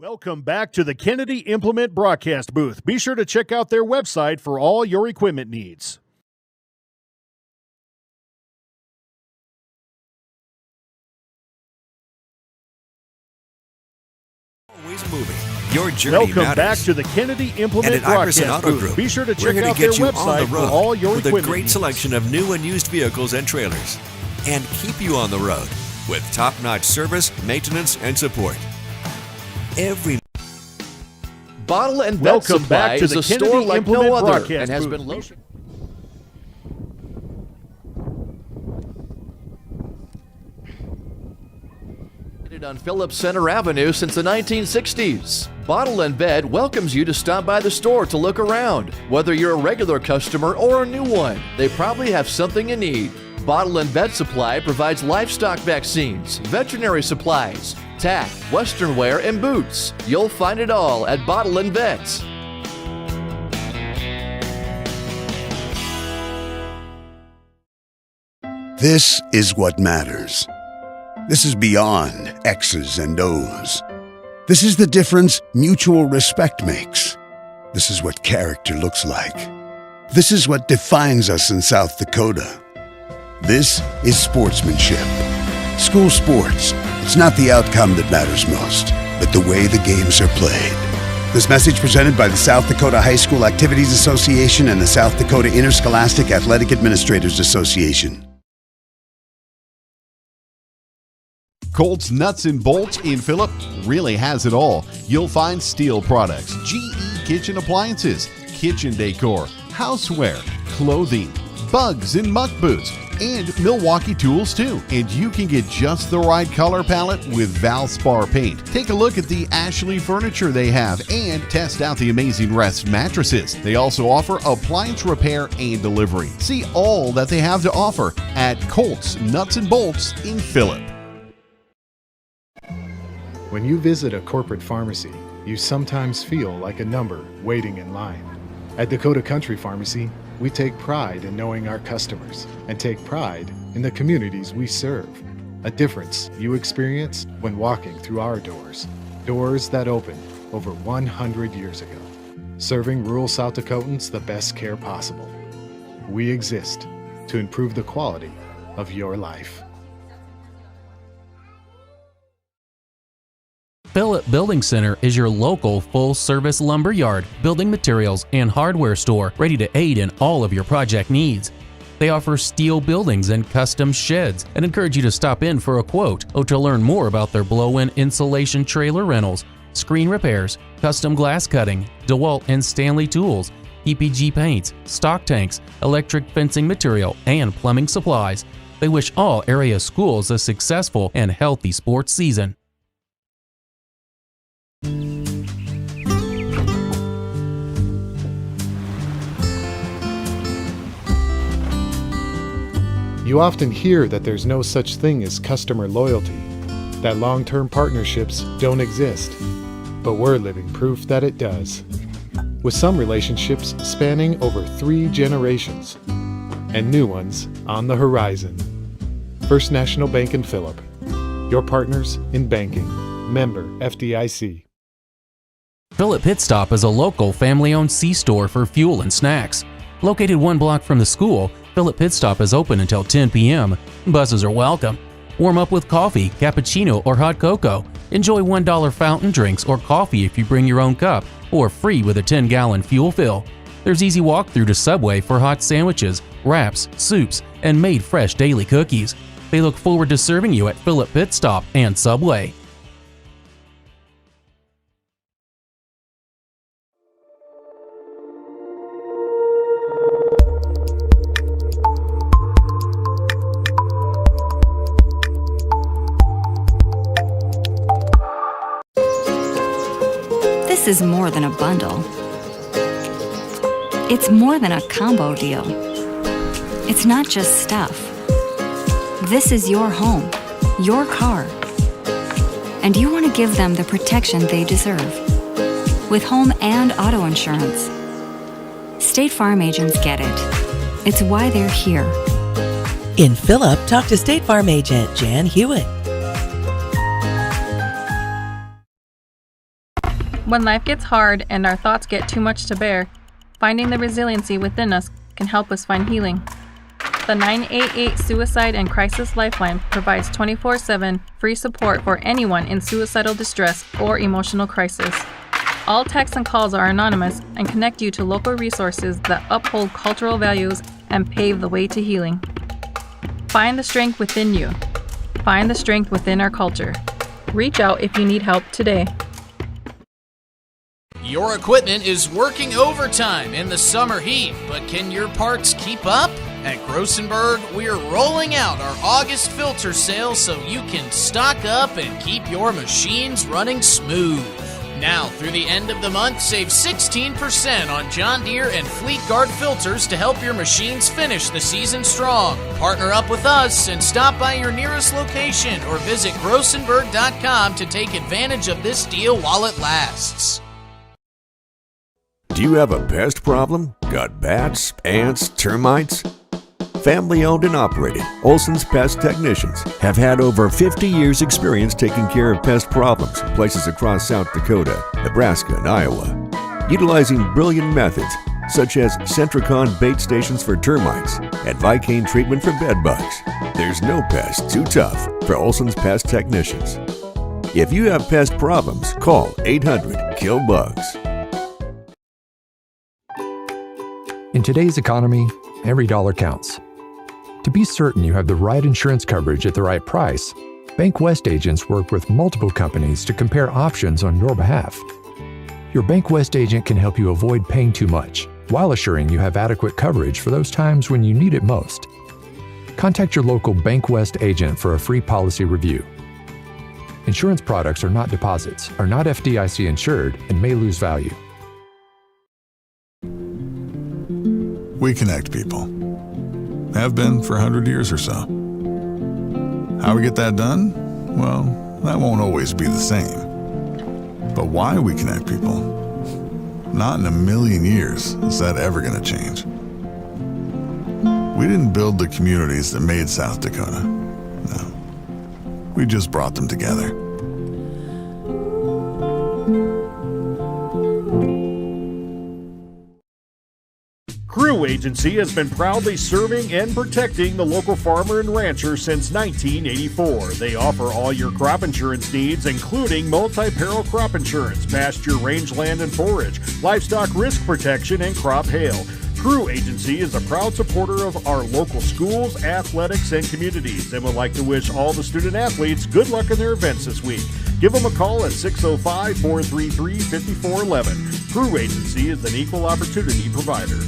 Welcome back to the Kennedy Implement broadcast booth. Be sure to check out their website for all your equipment needs. Always moving. Your journey Welcome matters. back to the Kennedy Implement And at Iverson broadcast Auto booth. Group, Be sure to we're check going out to their get you on website the for road all your with a equipment great needs. selection of new and used vehicles and trailers, and keep you on the road with top-notch service, maintenance, and support. Every Bottle and Vet Welcome Supply back to is the a store Kennedy like Implement no other broadcast and has booth. been located. On Phillips Center Avenue since the 1960s. Bottle and Vet welcomes you to stop by the store to look around. Whether you're a regular customer or a new one, they probably have something you need. Bottle and Vet Supply provides livestock vaccines, veterinary supplies, tack, western wear, and boots. You'll find it all at Bottle and Vet. This is what matters. This is beyond X's and O's. This is the difference mutual respect makes. This is what character looks like. This is what defines us in South Dakota. This is sportsmanship. School sports, it's not the outcome that matters most, but the way the games are played. This message presented by the South Dakota High School Activities Association and the South Dakota Interscholastic Athletic Administrators Association. Colt's Nuts and Bolts in Phillip really has it all. You'll find steel products, GE kitchen appliances, kitchen decor, houseware, clothing, bugs and muck boots, and Milwaukee tools too. And you can get just the right color palette with Valspar paint. Take a look at the Ashley furniture they have and test out the amazing Rest mattresses. They also offer appliance repair and delivery. See all that they have to offer at Colt's Nuts and Bolts in Phillip. When you visit a corporate pharmacy, you sometimes feel like a number waiting in line. At Dakota Country Pharmacy, we take pride in knowing our customers and take pride in the communities we serve. A difference you experience when walking through our doors. Doors that opened over 100 years ago, serving rural South Dakotans the best care possible. We exist to improve the quality of your life. Phillip Building Center is your local full-service lumber yard, building materials, and hardware store ready to aid in all of your project needs. They offer steel buildings and custom sheds and encourage you to stop in for a quote or to learn more about their blow-in insulation trailer rentals, screen repairs, custom glass cutting, DeWalt and Stanley tools, PPG paints, stock tanks, electric fencing material, and plumbing supplies. They wish all area schools a successful and healthy sports season. You often hear that there's no such thing as customer loyalty, that long-term partnerships don't exist, but we're living proof that it does. With some relationships spanning over 3 generations, and new ones on the horizon. First National Bank in Phillip, your partners in banking, member FDIC. Phillip Pit Stop is a local family-owned C-store for fuel and snacks. Located 1 block from the school, Phillip Pit Stop is open until 10 p.m. Buses are welcome. Warm up with coffee, cappuccino, or hot cocoa. Enjoy $1 fountain drinks or coffee if you bring your own cup, or free with a 10-gallon fuel fill. There's easy walk-through to Subway for hot sandwiches, wraps, soups, and made fresh daily cookies. They look forward to serving you at Phillip Pit Stop and Subway. This is more than a bundle. It's more than a combo deal. It's not just stuff. This is your home, your car, and you want to give them the protection they deserve with home and auto insurance. State Farm agents get it. It's why they're here. In Phillip, talk to State Farm agent Jan Hewitt. When life gets hard and our thoughts get too much to bear, finding the resiliency within us can help us find healing. The 988 Suicide and Crisis Lifeline provides 24/7 free support for anyone in suicidal distress or emotional crisis. All texts and calls are anonymous and connect you to local resources that uphold cultural values and pave the way to healing. Find the strength within you. Find the strength within our culture. Reach out if you need help today. Your equipment is working overtime in the summer heat, but can your parts keep up? At Grossenberg, we're rolling out our August filter sale so you can stock up and keep your machines running smooth. Now, through the end of the month, save 16% on John Deere and Fleet Guard filters to help your machines finish the season strong. Partner up with us and stop by your nearest location or visit Grossenberg.com to take advantage of this deal while it lasts. Do you have a pest problem? Got bats, ants, termites? Family owned and operated, Olson's Pest Technicians have had over 50 years experience taking care of pest problems in places across South Dakota, Nebraska, and Iowa. Utilizing brilliant methods such as Centricon bait stations for termites and Vicane treatment for bed bugs, there's no pest too tough for Olson's Pest Technicians. If you have pest problems, call 800-KILL-BUGS. In today's economy, every dollar counts. To be certain you have the right insurance coverage at the right price, Bank West agents work with multiple companies to compare options on your behalf. Your Bank West agent can help you avoid paying too much, while assuring you have adequate coverage for those times when you need it most. Contact your local Bank West agent for a free policy review. Insurance products are not deposits, are not FDIC insured, and may lose value. We connect people. Have been for 100 years or so. How we get that done? Well, that won't always be the same. But why we connect people? Not in a million years is that ever going to change. We didn't build the communities that made South Dakota. No. We just brought them together. Crew Agency has been proudly serving and protecting the local farmer and rancher since 1984. They offer all your crop insurance needs, including multi-peril crop insurance, pasture, rangeland and forage, livestock risk protection, and crop hail. Crew Agency is a proud supporter of our local schools, athletics, and communities, and would like to wish all the student athletes good luck in their events this week. Give them a call at 605-433-5411. Crew Agency is an equal opportunity provider.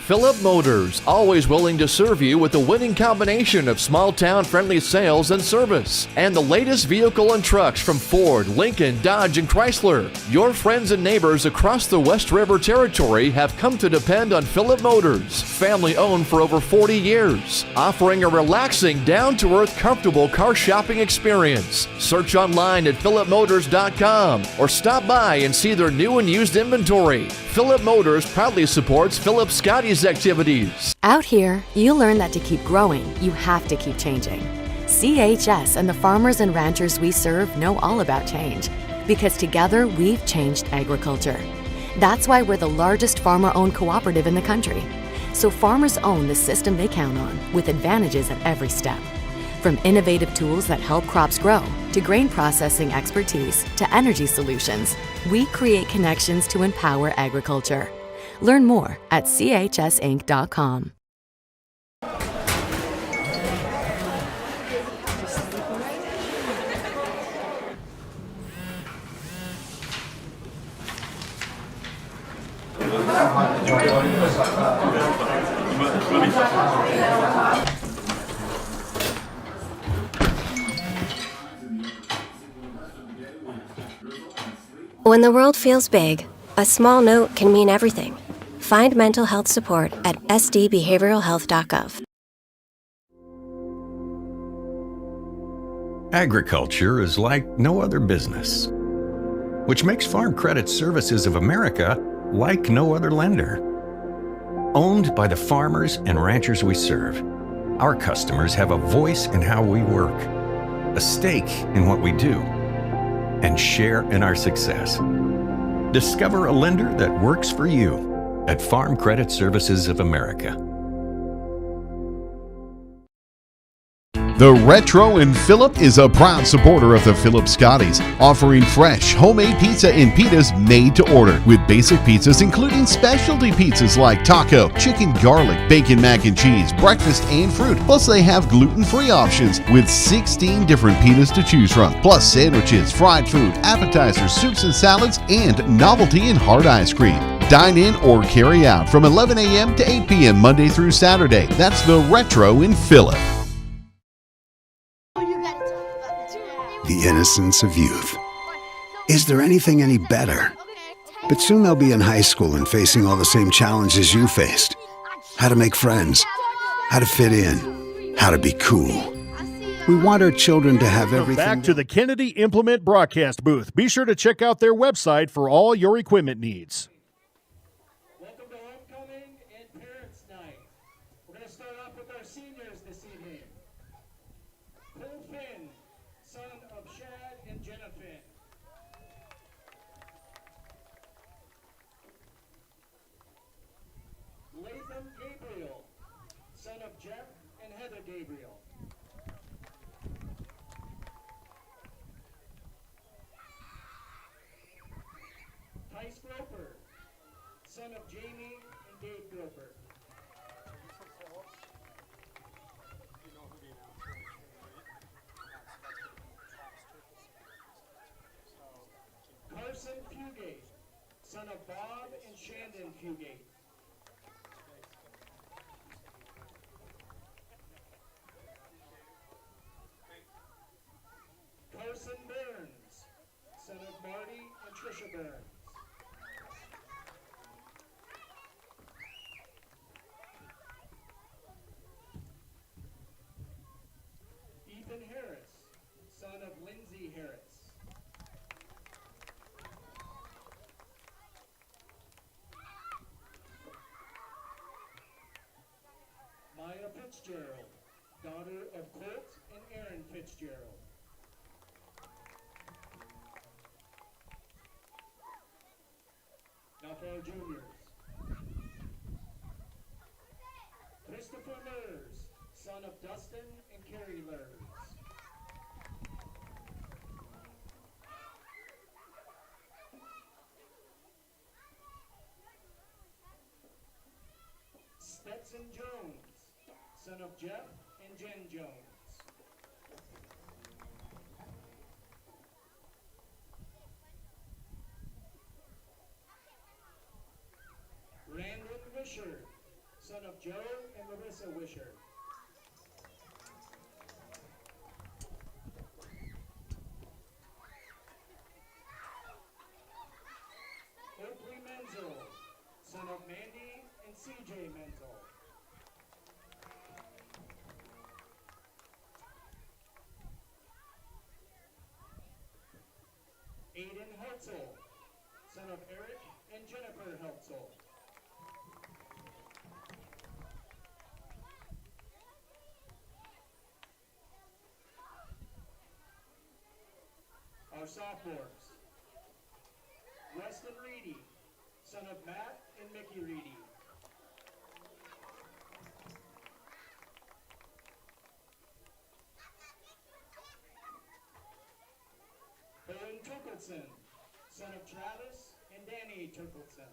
Phillip Motors, always willing to serve you with a winning combination of small-town friendly sales and service, and the latest vehicle and trucks from Ford, Lincoln, Dodge, and Chrysler. Your friends and neighbors across the West River Territory have come to depend on Phillip Motors, family-owned for over 40 years, offering a relaxing, down-to-earth, comfortable car shopping experience. Search online at phillipmotors.com or stop by and see their new and used inventory. Phillip Motors proudly supports Philip Scotties activities. Out here, you learn that to keep growing, you have to keep changing. CHS and the farmers and ranchers we serve know all about change, because together we've changed agriculture. That's why we're the largest farmer-owned cooperative in the country. So farmers own the system they count on, with advantages at every step. From innovative tools that help crops grow, to grain processing expertise, to energy solutions, we create connections to empower agriculture. Learn more at chsinc.com. When the world feels big, a small note can mean everything. Find mental health support at sdbehavioralhealth.gov. Agriculture is like no other business, which makes Farm Credit Services of America like no other lender. Owned by the farmers and ranchers we serve, our customers have a voice in how we work, a stake in what we do. and share in our success. Discover a lender that works for you at Farm Credit Services of America. The Retro in Phillip is a proud supporter of the Phillip Scotties, offering fresh, homemade pizza and pitas made to order, with basic pizzas including specialty pizzas like taco, chicken garlic, bacon mac and cheese, breakfast and fruit. Plus they have gluten-free options with 16 different pitas to choose from, plus sandwiches, fried food, appetizers, soups and salads, and novelty and hard ice cream. Dine in or carry out from 11 a.m. to 8 p.m. Monday through Saturday. That's the Retro in Phillip. The innocence of youth. Is there anything any better? But soon they'll be in high school and facing all the same challenges you faced. How to make friends, how to fit in, how to be cool. We want our children to have everything. Back to the Kennedy Implement broadcast booth. Be sure to check out their website for all your equipment needs. Welcome to Homecoming and Parents' Night. We're going to start off with our seniors this evening. Cole Finn, son of Shad and Jenna Finn. Latham Gabriel, son of Jeff and Heather Gabriel. Tice Groper, son of Jamie and Dave Groper. Carson Fugate, son of Bob and Shandon Fugate. Carson Burns, son of Marty and Trisha Burns. Ethan Harris, son of Lindsay Harris. Maya Fitzgerald, daughter of Colt and Aaron Fitzgerald. Now for our juniors. Christopher Lurs, son of Dustin and Carrie Lurs. Stetson Jones, son of Jeff and Jen Jones. Brandon Wisher, son of Joe and Larissa Wisher. Oakley Menzel, son of Mandy and CJ Menzel. Aiden Heltzel, son of Eric and Jennifer Heltzel. Our sophomores. Weston Reedy, son of Matt and Mickey Reedy. Owen Turkleson, son of Travis and Danny Turkleson.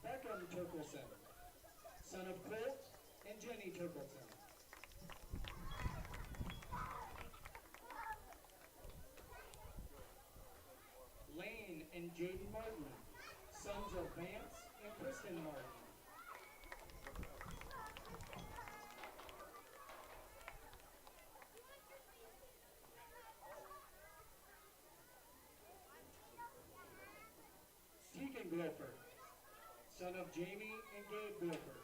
Beckham Turkleson, son of Colt and Jenny Turkleson. Lane and Jaden Martin, sons of Vance and Kristen Martin. Tegan Gloper, son of Jamie and Gabe Gloper.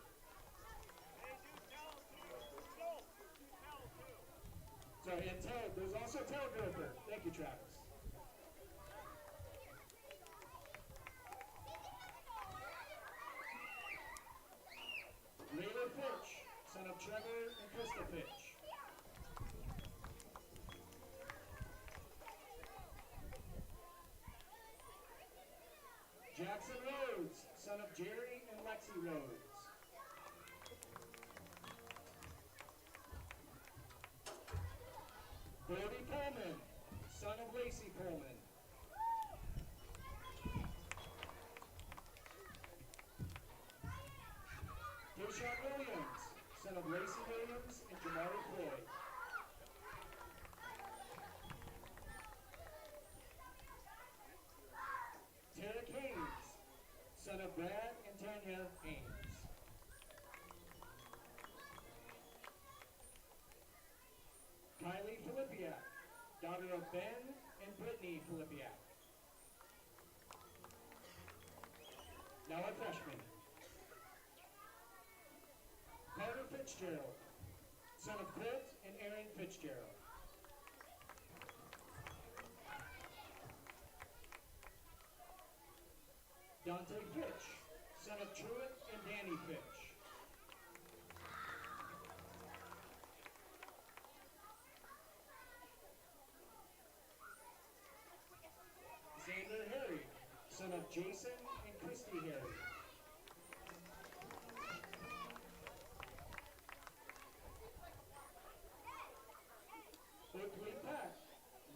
Sorry, and there's also Tel Gloper. Thank you, Travis. Krista Fitch. Jackson Rhodes, son of Jerry and Lexi Rhodes. Brody Pullman, son of Lacey Pullman. Deshaun Williams, son of Lacey Williams and Jamari Floyd. Tarek Haynes, son of Brad and Tanya Haynes. Kylie Filippiak, daughter of Ben and Brittany Filippiak. Now a freshman. Carter Fitzgerald, son of Colt and Aaron Fitzgerald. Dante Fitch, son of Truett and Danny Fitch. Xander Harry, son of Jason and Christy Harry. Oakley Peck,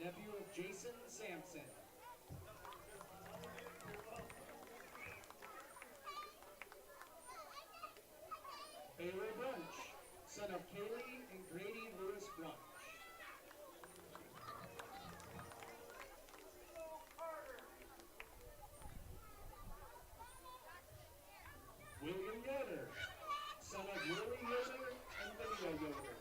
nephew of Jason Sampson. Baylor Brunch, son of Kaylee and Grady Lewis Brunch. William Yoder, son of Willie Yoder and Lydia Yoder.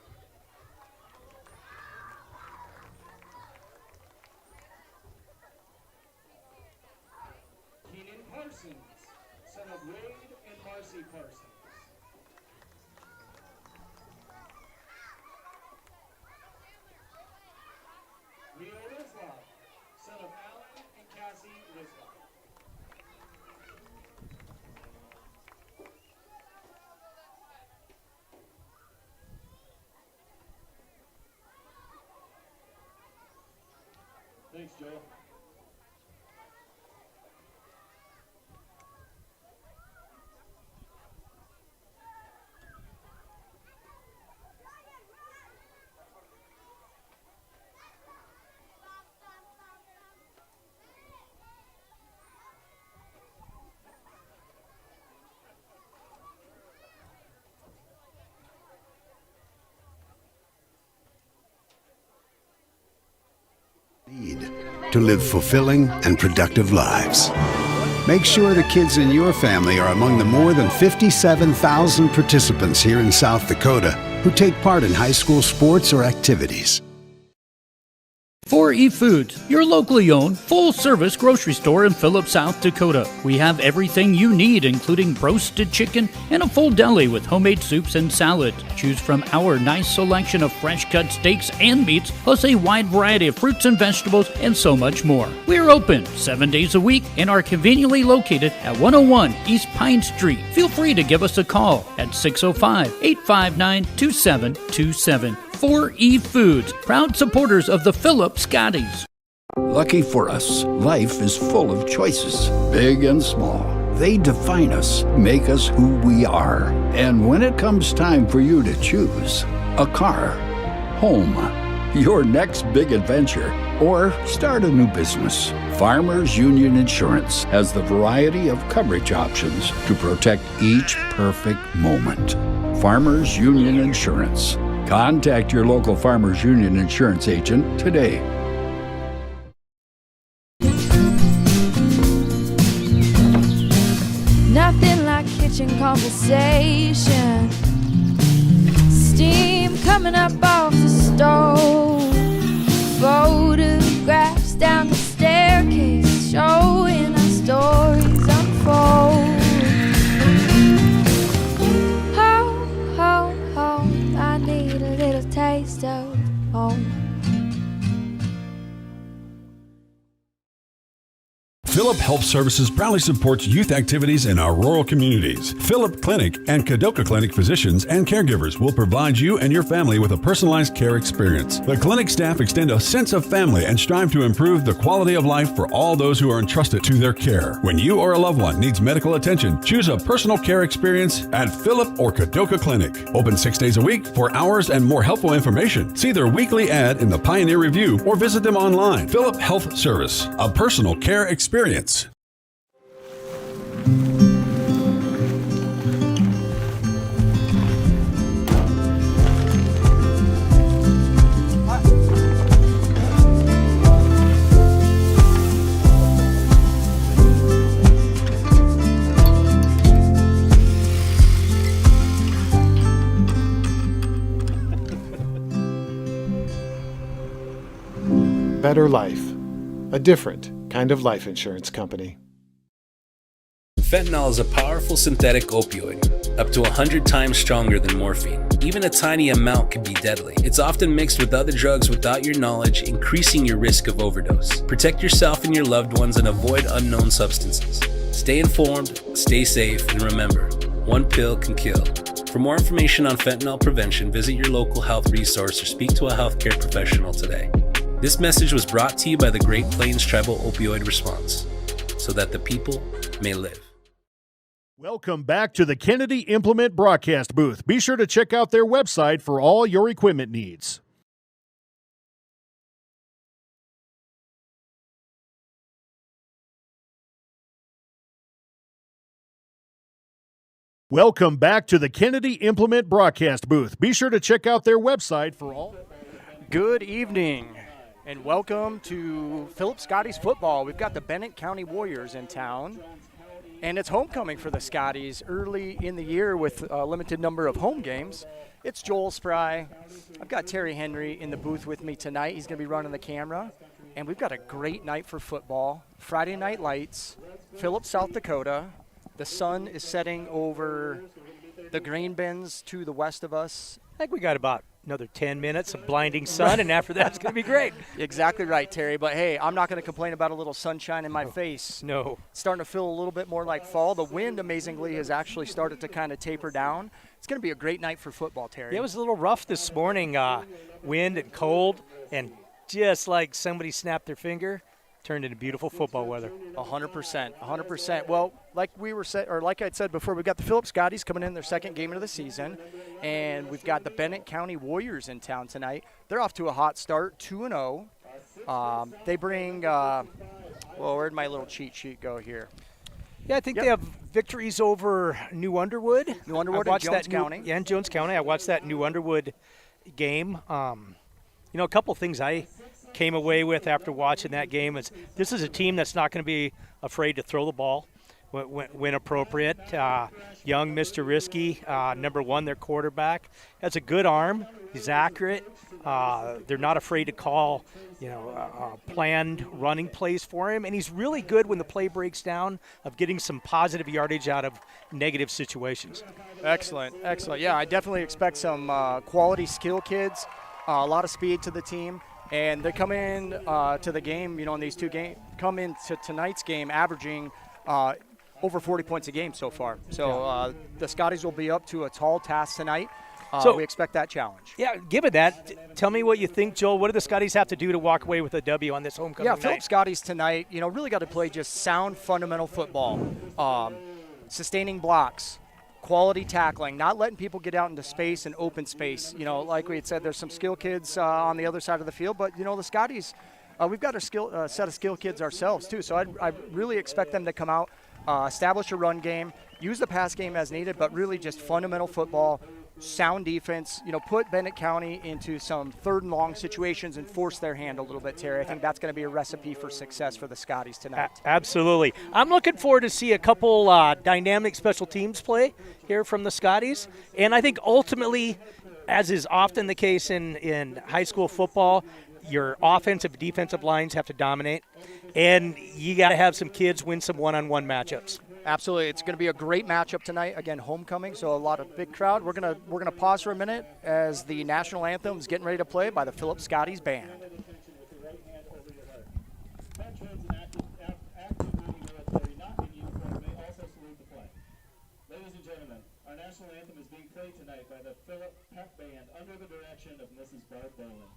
Keenan Parsons, son of Wade and Marcy Parsons. Leo Rizlov, son of Alan and Cassie Rizlov. Thanks, Joe. Need to live fulfilling and productive lives. Make sure the kids in your family are among the more than 57,000 participants here in South Dakota who take part in high school sports or activities. 4E Foods, your locally owned, full-service grocery store in Phillips, South Dakota. We have everything you need, including roasted chicken and a full deli with homemade soups and salads. Choose from our nice selection of fresh-cut steaks and meats, plus a wide variety of fruits and vegetables, and so much more. We are open 7 days a week and are conveniently located at 101 East Pine Street. Feel free to give us a call at 605-859-2727. 4E Foods, proud supporters of the Phillips Scotties. Lucky for us, life is full of choices, big and small. They define us, make us who we are. And when it comes time for you to choose, a car, home, your next big adventure, or start a new business, Farmers Union Insurance has the variety of coverage options to protect each perfect moment. Farmers Union Insurance. Contact your local Farmers Union Insurance agent today. Nothing like kitchen conversation. Steam coming up off the stove. Photographs down the staircase showing our stories unfold. Home, home, home. I need a little taste of home. Phillip Health Services proudly supports youth activities in our rural communities. Phillip Clinic and Kadoka Clinic physicians and caregivers will provide you and your family with a personalized care experience. The clinic staff extend a sense of family and strive to improve the quality of life for all those who are entrusted to their care. When you or a loved one needs medical attention, choose a personal care experience at Phillip or Kadoka Clinic. Open 6 days a week for hours and more helpful information. See their weekly ad in the Pioneer Review or visit them online. Phillip Health Service, a personal care experience. Better Life, a different kind of life insurance company. Fentanyl is a powerful synthetic opioid, up to 100 times stronger than morphine. Even a tiny amount can be deadly. It's often mixed with other drugs without your knowledge, increasing your risk of overdose. Protect yourself and your loved ones and avoid unknown substances. Stay informed, stay safe, and remember, one pill can kill. For more information on fentanyl prevention, visit your local health resource or speak to a healthcare professional today. This message was brought to you by the Great Plains Tribal Opioid Response, so that the people may live. Welcome back to the Kennedy Implement broadcast booth. Be sure to check out their website for all your equipment needs. Welcome back to the Kennedy Implement broadcast booth. Be sure to check out their website for all. Good evening and welcome to Phillip Scotties football. We've got the Bennett County Warriors in town. And it's homecoming for the Scotties early in the year with a limited number of home games. It's Joel Spry. I've got Terry Henry in the booth with me tonight. He's going to be running the camera. And we've got a great night for football. Friday night lights, Phillip, South Dakota. The sun is setting over the grain bins to the west of us. I think we got about another 10 minutes of blinding sun, and after that, it's going to be great. Exactly right, Terry. But, hey, I'm not going to complain about a little sunshine in my face. No. It's starting to feel a little bit more like fall. The wind, amazingly, has actually started to kind of taper down. It's going to be a great night for football, Terry. Yeah, it was a little rough this morning, wind and cold, and just like somebody snapped their finger, turned into beautiful football weather. 100%. Well, like I said before, we've got the Phillip Scotties coming in their second game of the season, and we've got the Bennett County Warriors in town tonight. They're off to a hot start, 2-0. They bring, where'd my little cheat sheet go here? Yeah, I think they have victories over New Underwood. New Underwood and Jones County. Yeah, and Jones County. I watched that New Underwood game. A couple things I came away with after watching that game is this is a team that's not going to be afraid to throw the ball when appropriate. Young Mr. Risky, number one, their quarterback, has a good arm. He's accurate. They're not afraid to call, planned running plays for him, and he's really good when the play breaks down of getting some positive yardage out of negative situations. Excellent. Yeah, I definitely expect some quality skill kids, a lot of speed to the team. And they come in to the game, in these two games, come into tonight's game averaging over 40 points a game so far. So the Scotties will be up to a tall task tonight. So we expect that challenge. Yeah, given that, tell me what you think, Joel. What do the Scotties have to do to walk away with a W on this homecoming night? Phillip Scotties tonight, really got to play just sound fundamental football, sustaining blocks, quality tackling, not letting people get out into space and open space. Like we had said, there's some skill kids on the other side of the field, but, the Scotties, we've got a set of skill kids ourselves, too. So I really expect them to come out, establish a run game, use the pass game as needed, but really just fundamental football, sound defense, put Bennett County into some third and long situations and force their hand a little bit, Terry. I think that's going to be a recipe for success for the Scotties tonight. Absolutely. I'm looking forward to see a couple dynamic special teams play here from the Scotties. And I think ultimately, as is often the case in high school football, your offensive, defensive lines have to dominate. And you got to have some kids win some one-on-one matchups. Absolutely. It's going to be a great matchup tonight. Again, homecoming, so a lot of big crowd. We're going to pause for a minute as the national anthem is getting ready to play by the Phillip Scotties Band. national anthem is being played tonight by the Philip Pep Band under the direction of Mrs. Barb Bowen.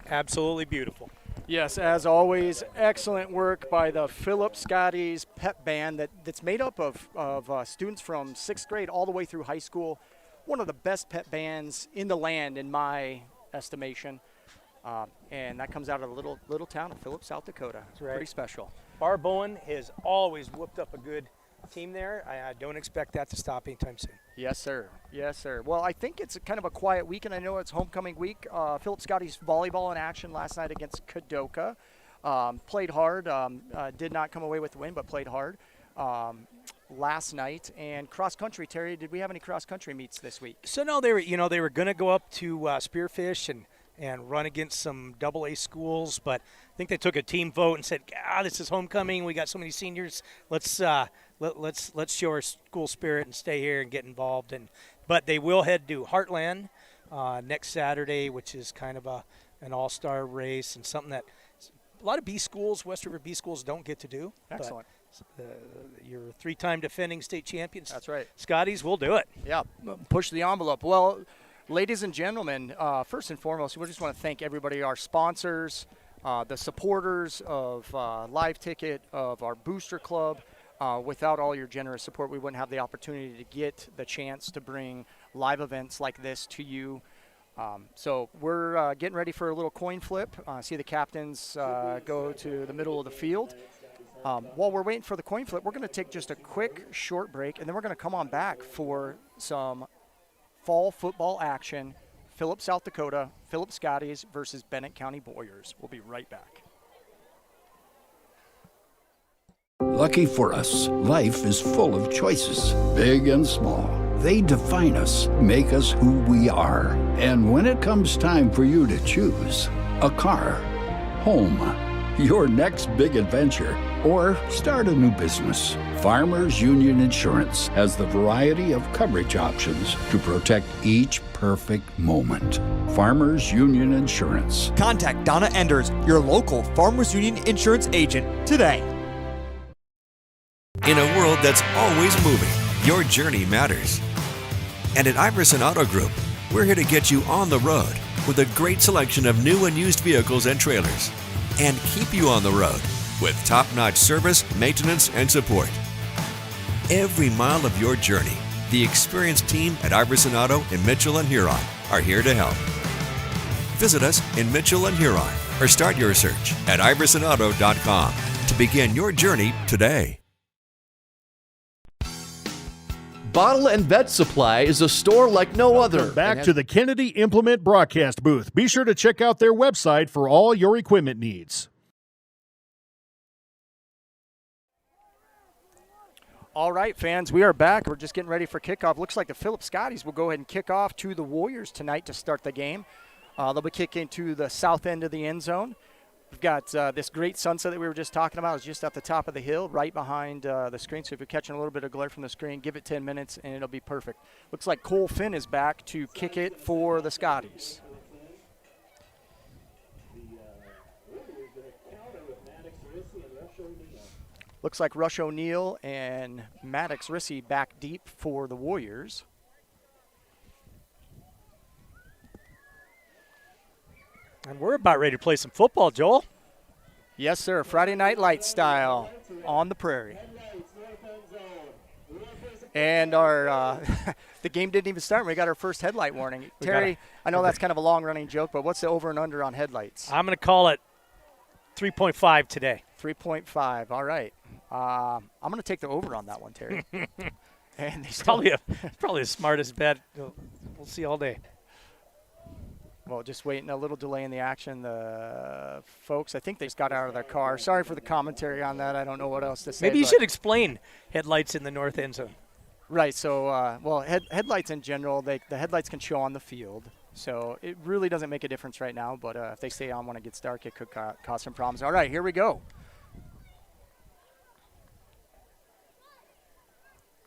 Absolutely beautiful. Yes, as always, excellent work by the Philip Scotties Pep Band that's made up of students from 6th grade all the way through high school. One of the best pep bands in the land, in my estimation. And that comes out of the little town of Philip, South Dakota. It's right. Pretty special. Barb Bowen has always whooped up a good team there. I don't expect that to stop anytime soon. Yes, sir. Yes, sir. Well, I think it's kind of a quiet week, and I know it's homecoming week. Philip Scotties volleyball in action last night against Kadoka. Played hard. Did not come away with the win, but played hard last night. And cross country, Terry, did we have any cross country meets this week? So no, they were going to go up to Spearfish and run against some AA schools, but I think they took a team vote and said, this is homecoming. We got so many seniors. Let's show our school spirit and stay here and get involved. But they will head to Heartland next Saturday, which is kind of an all-star race and something that a lot of B schools, West River B schools, don't get to do. Excellent. You're 3-time defending state champions. That's right. Scotties will do it. Yeah, push the envelope. Well, ladies and gentlemen, first and foremost, we just want to thank everybody, our sponsors, the supporters of Live Ticket, of our Booster Club. Without all your generous support, we wouldn't have the opportunity to get the chance to bring live events like this to you. So we're getting ready for a little coin flip. See the captains go to the middle of the field. While we're waiting for the coin flip, we're going to take just a quick, short break, and then we're going to come on back for some fall football action. Philip, South Dakota, Philip Scotties versus Bennett County Warriors. We'll be right back. Lucky for us, life is full of choices, big and small. They define us, make us who we are. And when it comes time for you to choose, a car, home, your next big adventure, or start a new business, Farmers Union Insurance has the variety of coverage options to protect each perfect moment. Farmers Union Insurance. Contact Donna Enders, your local Farmers Union Insurance agent, today. In a world that's always moving, your journey matters. And at Iverson Auto Group, we're here to get you on the road with a great selection of new and used vehicles and trailers, and keep you on the road with top-notch service, maintenance, and support. Every mile of your journey, the experienced team at Iverson Auto in Mitchell and Huron are here to help. Visit us in Mitchell and Huron or start your search at iversonauto.com to begin your journey today. Bottle and Vet Supply is a store like no other. Back to the Kennedy Implement broadcast booth. Be sure to check out their website for all your equipment needs. All right, fans, we are back. We're just getting ready for kickoff. Looks like the Philip Scotties will go ahead and kick off to the Warriors tonight to start the game. They'll be kicking to the south end of the end zone. We've got this great sunset that we were just talking about. It's just at the top of the hill, right behind the screen. So if you're catching a little bit of glare from the screen, give it 10 minutes, and it'll be perfect. Looks like Cole Finn is back to kick it for the Scotties. Looks like Rush O'Neill and Maddox Rissy back deep for the Warriors. And we're about ready to play some football, Joel. Yes, sir. Friday Night Lights style on the prairie. And our the game didn't even start. We got our first headlight warning. Terry, I know that's kind of a long-running joke, but what's the over and under on headlights? I'm going to call it 3.5 today. 3.5. All right. I'm going to take the over on that one, Terry. And they probably the smartest bet. We'll see all day. Well, just waiting a little delay in the action. The folks, I think they just got out of their car. Sorry for the commentary on that. I don't know what else to say. Maybe you should explain headlights in the north end zone. Right. So, well, headlights in general, the headlights can show on the field. So it really doesn't make a difference right now. But if they stay on when it gets dark, it could cause some problems. All right, here we go.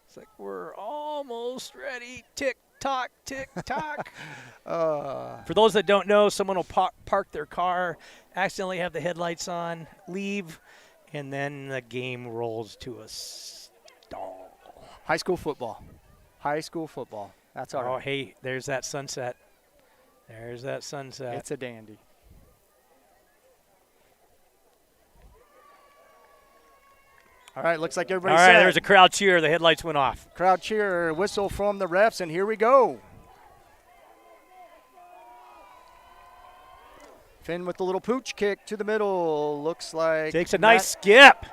It's like we're almost ready. Tick tock, tick tock. For those that don't know, someone will park their car, accidentally have the headlights on, leave, and then the game rolls to a stall. High school football. High school football. That's all right. Oh, hey, there's that sunset. There's that sunset. It's a dandy. All right, looks like everybody's set. All right, there's a crowd cheer. The headlights went off. Crowd cheer, whistle from the refs, and here we go. Finn with the little pooch kick to the middle. Looks like takes a nice skip.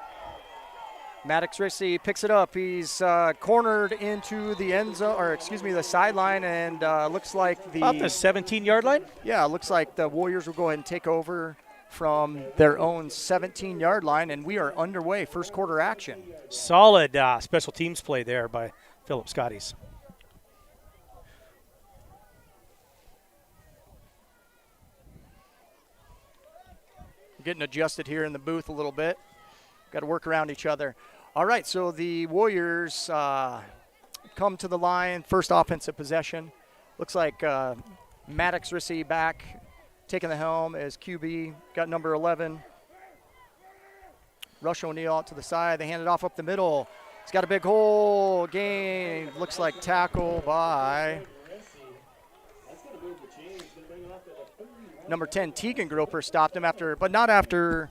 Maddox Rissy picks it up. He's cornered into the end zone, or excuse me, the sideline, and looks like about the 17-yard line. Yeah, looks like the Warriors will go ahead and take over from their own 17-yard line, and we are underway. First quarter action. Solid special teams play there by Philip Scotties. Getting adjusted here in the booth a little bit. Got to work around each other. All right, so the Warriors come to the line. First offensive possession. Looks like Maddox Rissy back, taking the helm as QB. Got number 11. Rush O'Neill out to the side. They hand it off up the middle. He's got a big hole. Gain. Looks like tackle by number 10, Tegan Groper. Stopped him after, but not after.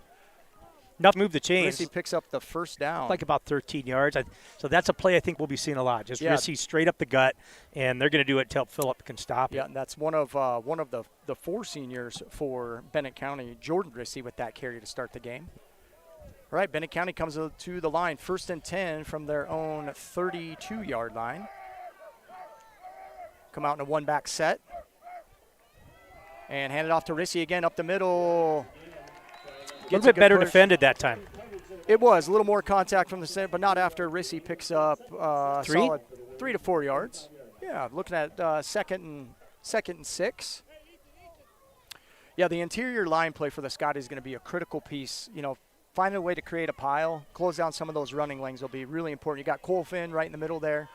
Not move the chains. Rissy picks up the first down. Like about 13 yards. So that's a play I think we'll be seeing a lot. Just Rissy straight up the gut, and they're going to do it until Phillip can stop it. Yeah, and that's one of the four seniors for Bennett County, Jordan Rissy, with that carry to start the game. All right, Bennett County comes to the line, 1st and 10 from their own 32-yard line. Come out in a one-back set. And hand it off to Rissy again up the middle. A little bit better defended that time. It was a little more contact from the center, but not after Rissy picks up solid 3 to 4 yards. Yeah, looking at second and 6. Yeah, the interior line play for the Scotties is going to be a critical piece. You know, finding a way to create a pile, close down some of those running lanes will be really important. You got Cole Finn right in the middle there.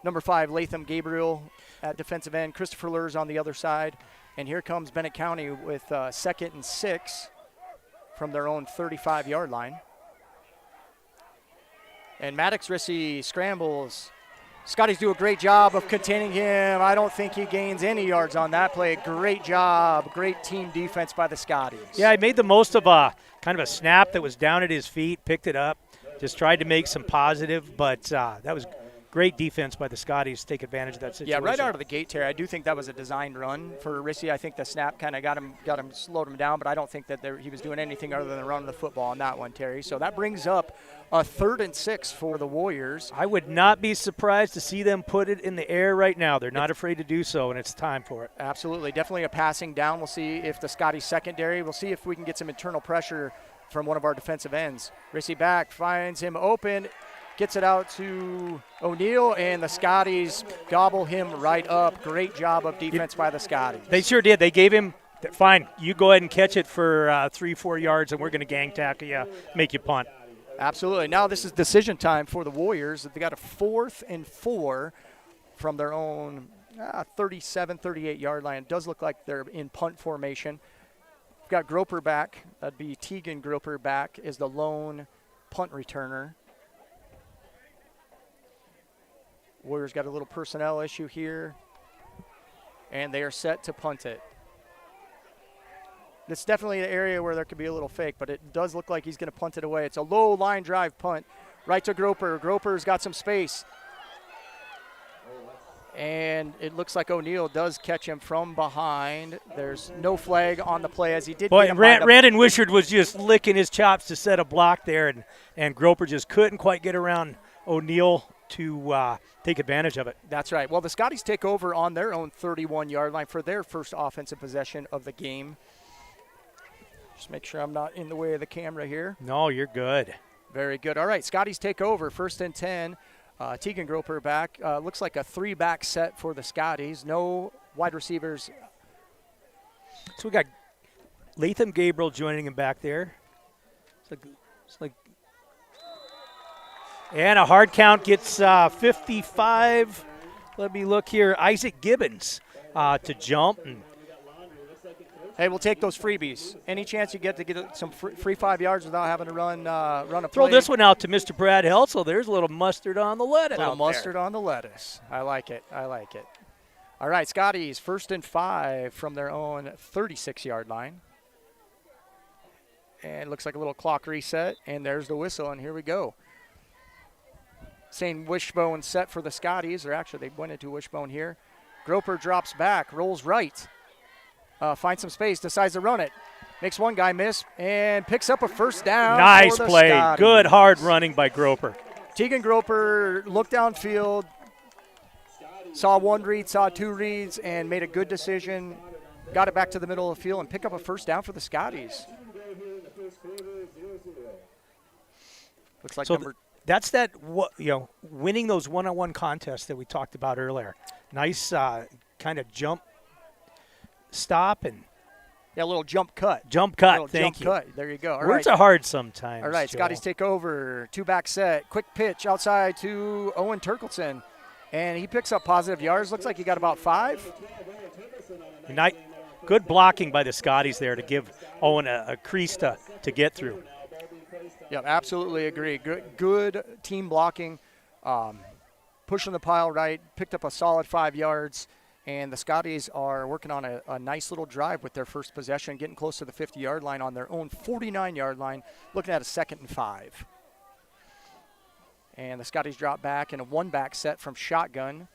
Number 5, Latham Gabriel at defensive end. Christopher Lurs on the other side. And here comes Bennett County with 2nd and 6 from their own 35-yard line. And Maddox Rissy scrambles. Scotties do a great job of containing him. I don't think he gains any yards on that play. Great job. Great team defense by the Scotties. Yeah, he made the most of a kind of a snap that was down at his feet, picked it up, just tried to make some positive, but that was great defense by the Scotties to take advantage of that situation. Yeah, right out of the gate, Terry. I do think that was a designed run for Rissy. I think the snap kind of got him, slowed him down, but I don't think that he was doing anything other than running the football on that one, Terry. So that brings up a 3rd and 6 for the Warriors. I would not be surprised to see them put it in the air right now. They're not afraid to do so, and it's time for it. Absolutely. Definitely a passing down. We'll see if the Scotties secondary, we'll see if we can get some internal pressure from one of our defensive ends. Rissy back, finds him open. Gets it out to O'Neill, and the Scotties gobble him right up. Great job of defense by the Scotties. They sure did. They gave him, fine, you go ahead and catch it for 3-4 yards, and we're going to gang tackle you, make you punt. Absolutely. Now this is decision time for the Warriors. They got a 4th and 4 from their own 37, 38-yard line. It does look like they're in punt formation. We've got Groper back. That'd be Tegan Groper back is the lone punt returner. Warriors got a little personnel issue here, and they are set to punt it. It's definitely an area where there could be a little fake, but it does look like he's going to punt it away. It's a low line drive punt right to Groper. Groper's got some space. And it looks like O'Neill does catch him from behind. There's no flag on the play as he did. Boy, Brandon Wishart was just licking his chops to set a block there, and Groper just couldn't quite get around O'Neill to take advantage of it. That's right. Well, the Scotties take over on their own 31-yard line for their first offensive possession of the game. Just make sure I'm not in the way of the camera here. No, you're good. Very good. All right, Scotties take over, 1st and 10. Tegan Groper back. Looks like a 3-back set for the Scotties. No wide receivers. So we got Latham Gabriel joining him back there. It's like and a hard count gets 55. Let me look here. Isaac Gibbons to jump. Hey, we'll take those freebies. Any chance you get to get some free 5 yards without having to run a play? Throw this one out to Mr. Brad Helsel. There's a little mustard on the lettuce. A little mustard on the lettuce. I like it. I like it. All right, Scotties, 1st and 5 from their own 36-yard line. And it looks like a little clock reset, and there's the whistle, and here we go. Same wishbone set for the Scotties, or actually they went into wishbone here. Groper drops back, rolls right. Finds some space, decides to run it. Makes one guy miss and picks up a first down. Nice for the play. Scotties. Good hard running by Groper. Tegan Groper looked downfield, saw one read, saw 2 reads, and made a good decision. Got it back to the middle of the field and picked up a first down for the Scotties. Looks like so number. That's winning those one-on-one contests that we talked about earlier. Nice kind of jump. Stop and a little jump cut. Thank you. Cut. There you go. All Words right. are hard sometimes. All right, Joe. Scotties take over. 2-back set. Quick pitch outside to Owen Turkelson. And he picks up positive yards. Looks like he got about 5. Good blocking by the Scotties there to give Owen a crease to get through. Yeah, absolutely agree. Good team blocking. Pushing the pile right. Picked up a solid 5 yards. And the Scotties are working on a nice little drive with their first possession, getting close to the 50-yard line on their own 49-yard line, looking at a 2nd and 5. And the Scotties drop back in a 1-back set from shotgun.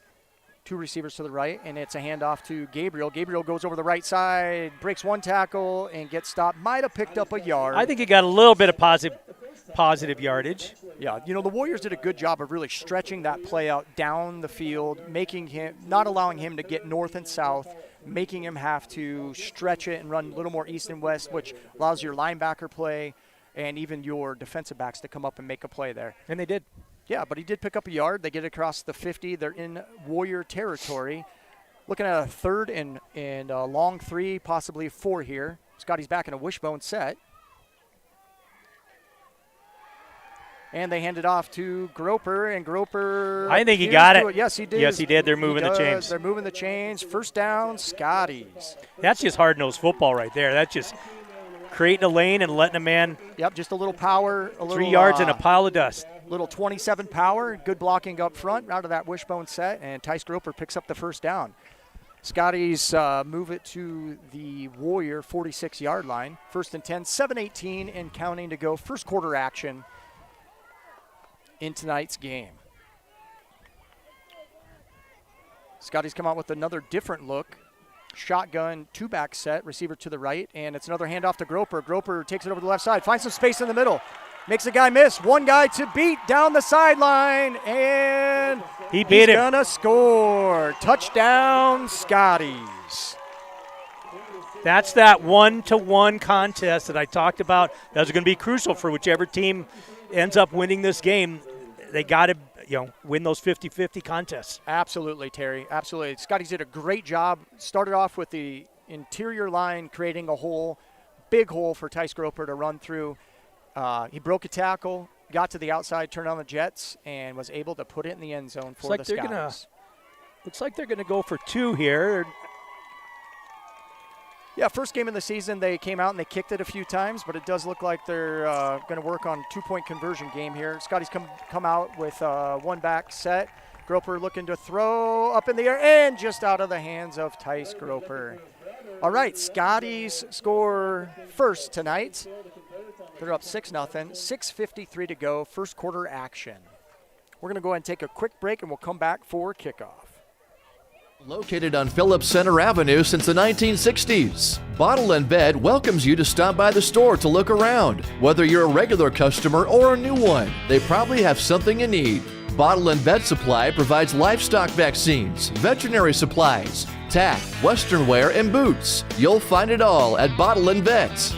2 receivers to the right, and it's a handoff to Gabriel. Gabriel goes over the right side, breaks 1 tackle, and gets stopped. Might have picked up a yard. I think he got a little bit of positive yardage. Yeah, the Warriors did a good job of really stretching that play out down the field, not allowing him to get north and south, making him have to stretch it and run a little more east and west, which allows your linebacker play and even your defensive backs to come up and make a play there. And they did. Yeah, but he did pick up a yard. They get across the 50. They're in Warrior territory. Looking at a 3rd and a long 3, possibly 4 here. Scotty's back in a wishbone set. And they hand it off to Groper, and Groper. I think he got it. Yes, he did. Yes, he did. They're moving the chains. They're moving the chains. First down, Scotties. That's just hard-nosed football right there. That's just creating a lane and letting a man. Yep, just a little power. 3 yards and a pile of dust. Little 27 power. Good blocking up front out of that wishbone set, and Tice Groper picks up the first down. Scotties move it to the Warrior 46-yard line. 1st and 10, 7:18 and counting to go. First quarter action in tonight's game. Scotties come out with another different look. Shotgun, 2-back set, receiver to the right, and it's another handoff to Groper. Groper takes it over the left side, finds some space in the middle, makes a guy miss. One guy to beat down the sideline, and he's gonna score. Touchdown, Scotties. That's that 1-to-1 contest that I talked about. That's going to be crucial for whichever team ends up winning this game. They got to, win those 50-50 contests. Absolutely, Terry. Absolutely. Scotties did a great job. Started off with the interior line, creating a hole, big hole for Tice Groper to run through. He broke a tackle, got to the outside, turned on the jets, and was able to put it in the end zone for the Scotties. Looks like they're going to go for 2 here. Yeah, first game of the season, they came out and they kicked it a few times, but it does look like they're going to work on 2-point conversion game here. Scotties come out with one back set. Groper looking to throw up in the air and just out of the hands of Tice Groper. All right, Scotties score first tonight. They're up 6-0, 6:53 to go, first quarter action. We're going to go ahead and take a quick break, and we'll come back for kickoff. Located on Phillips Center Avenue since the 1960s, Bottle and Bed welcomes you to stop by the store to look around. Whether you're a regular customer or a new one, they probably have something you need. Bottle and Bed Supply provides livestock vaccines, veterinary supplies, tack, western wear, and boots. You'll find it all at Bottle and Vets.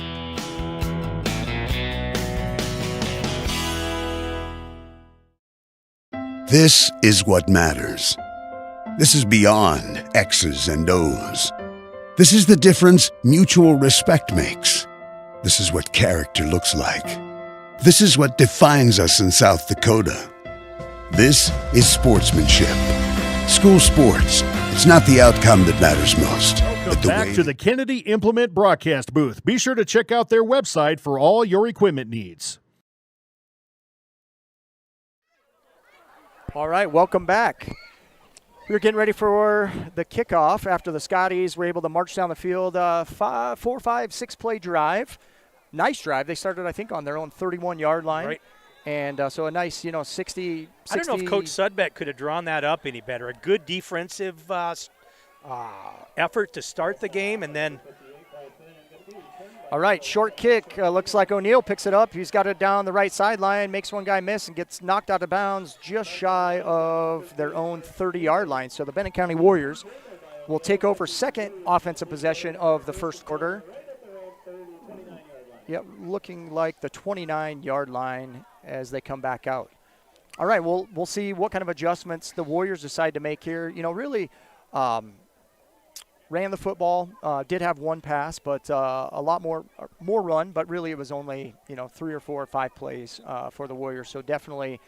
This is what matters. This is beyond X's and O's. This is the difference mutual respect makes. This is what character looks like. This is what defines us in South Dakota. This is sportsmanship. School sports. It's not the outcome that matters most, but the Back way. to the Kennedy Implement broadcast booth. Be sure to check out their website for all your equipment needs. All right, welcome back. We were getting ready for the kickoff after the Scotties were able to march down the field, 4, 5, 6 play drive. Nice drive. They started, I think, on their own 31-yard line. Right. And so a nice, 60. I don't know if Coach Sudbeck could have drawn that up any better. A good defensive effort to start the game, and then. All right, short kick. Looks like O'Neill picks it up. He's got it down the right sideline, makes one guy miss, and gets knocked out of bounds just shy of their own 30-yard line. So the Bennett County Warriors will take over second offensive possession of the first quarter. Yep, looking like the 29-yard line as they come back out. All right, we'll see what kind of adjustments the Warriors decide to make here. Really ran the football, did have one pass, but a lot more run, but really it was only, 3 or 4 or 5 plays for the Warriors. So definitely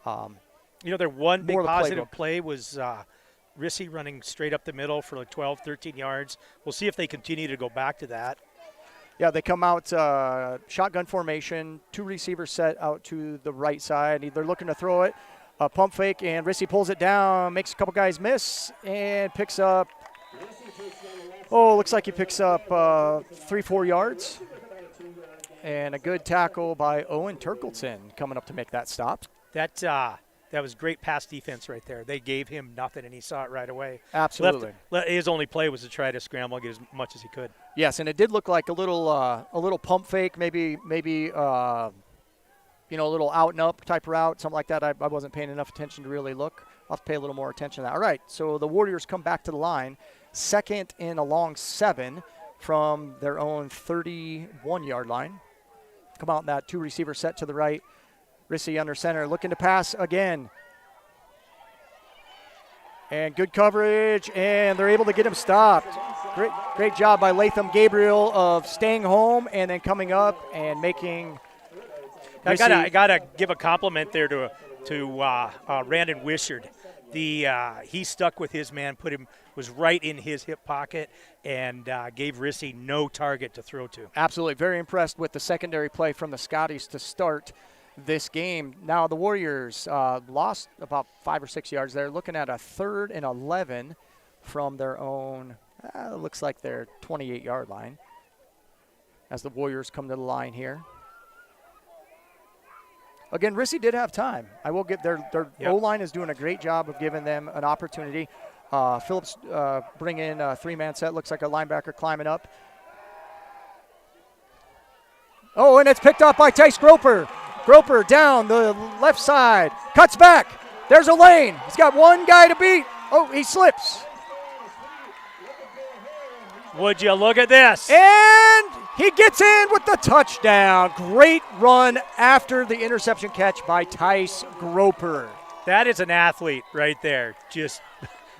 their one big positive playbook. play was Rissy running straight up the middle for like 12, 13 yards. We'll see if they continue to go back to that. Yeah, they come out shotgun formation, 2 receivers set out to the right side. They're looking to throw it, a pump fake, and Rissy pulls it down, makes a couple guys miss, and picks up, looks like he picks up 3-4 yards. And a good tackle by Owen Turkleton coming up to make that stop. That was great pass defense right there. They gave him nothing, and he saw it right away. Absolutely. His only play was to try to scramble and get as much as he could. Yes, and it did look like a little pump fake, maybe a little out and up type route, something like that. I wasn't paying enough attention to really look. I'll have to pay a little more attention to that. All right, so the Warriors come back to the line, second and a long 7 from their own 31-yard line. Come out in that 2 receiver set to the right. Rissy under center, looking to pass again. And good coverage, and they're able to get him stopped. Great job by Latham Gabriel of staying home and then coming up and making. I gotta give a compliment there to Randon Wishard. He stuck with his man, was right in his hip pocket, and gave Rissy no target to throw to. Absolutely, very impressed with the secondary play from the Scotties to start this game. Now the Warriors lost about 5 or 6 yards there, looking at a 3rd and 11 from their own, looks like their 28-yard line as the Warriors come to the line here. Again, Rissy did have time. I will get their O-line is doing a great job of giving them an opportunity. Phillips bring in a 3-man set. Looks like a linebacker climbing up. Oh, and it's picked up by Tice Groper. Groper down the left side. Cuts back. There's a lane. He's got one guy to beat. Oh, he slips. Would you look at this? And he gets in with the touchdown. Great run after the interception catch by Tice Groper. That is an athlete right there.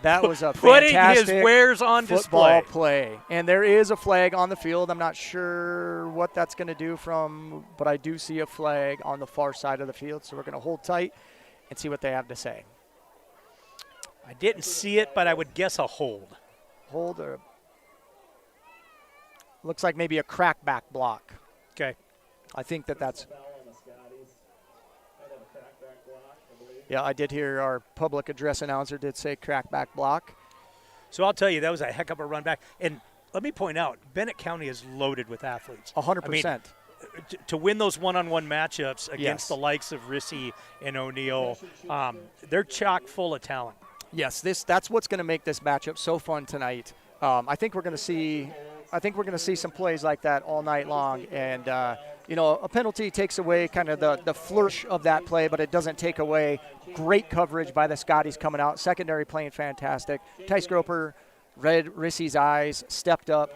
That was a putting fantastic his wares on football display. play. And there is a flag on the field. I'm not sure what that's going to do but I do see a flag on the far side of the field. So we're going to hold tight and see what they have to say. I didn't see it, but I would guess a hold. Hold or looks like maybe a crackback block. Okay. I think that's. Yeah, I did hear our public address announcer did say crackback block. So I'll tell you, that was a heck of a run back. And let me point out, Bennett County is loaded with athletes. 100%. To win those one-on-one matchups against the likes of Rissy and O'Neill, they're chock full of talent. Yes, that's what's going to make this matchup so fun tonight. I think we're going to see some plays like that all night long, and a penalty takes away kind of the flourish of that play, but it doesn't take away great coverage by the Scotties coming out. Secondary playing fantastic. Tice Groper read Rissy's eyes, stepped up,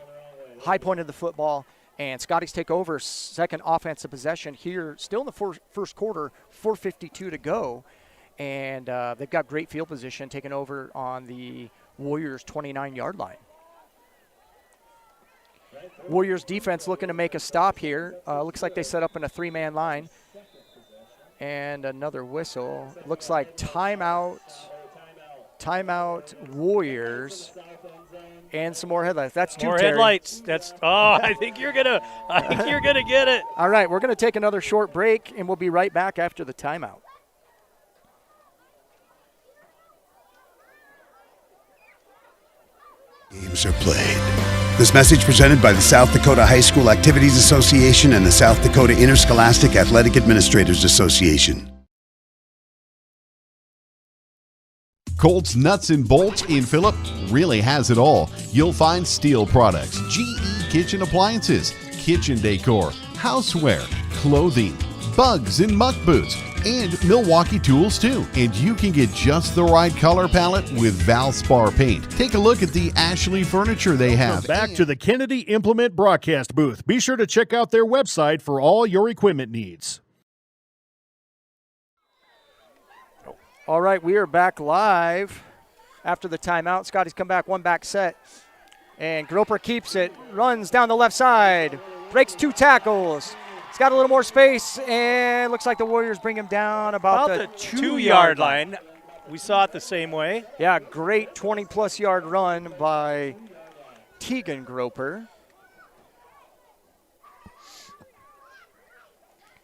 high pointed the football, and Scotties take over second offensive possession here, still in the first quarter, 4:52 to go. And they've got great field position taking over on the Warriors' 29-yard line. Warriors defense looking to make a stop here. Looks like they set up in a three-man line. And another whistle. Looks like timeout Warriors, and some more headlights. That's two, more Terry. Headlights. I think you're gonna get it. All right, we're gonna take another short break, and we'll be right back after the timeout. Games are played. This message presented by the South Dakota High School Activities Association and the South Dakota Interscholastic Athletic Administrators Association. Colt's Nuts and Bolts in Phillip really has it all. You'll find steel products, GE kitchen appliances, kitchen decor, houseware, clothing, bugs and muck boots, and Milwaukee tools too. And you can get just the right color palette with Valspar paint. Take a look at the Ashley furniture they have. Back to the Kennedy Implement broadcast booth. Be sure to check out their website for all your equipment needs. All right, we are back live after the timeout. Scotty's come back, one back set. And Groper keeps it, runs down the left side, breaks two tackles. He's got a little more space, and looks like the Warriors bring him down about the 2-yard line. We saw it the same way. Yeah, great 20-plus yard run by Tegan Groper.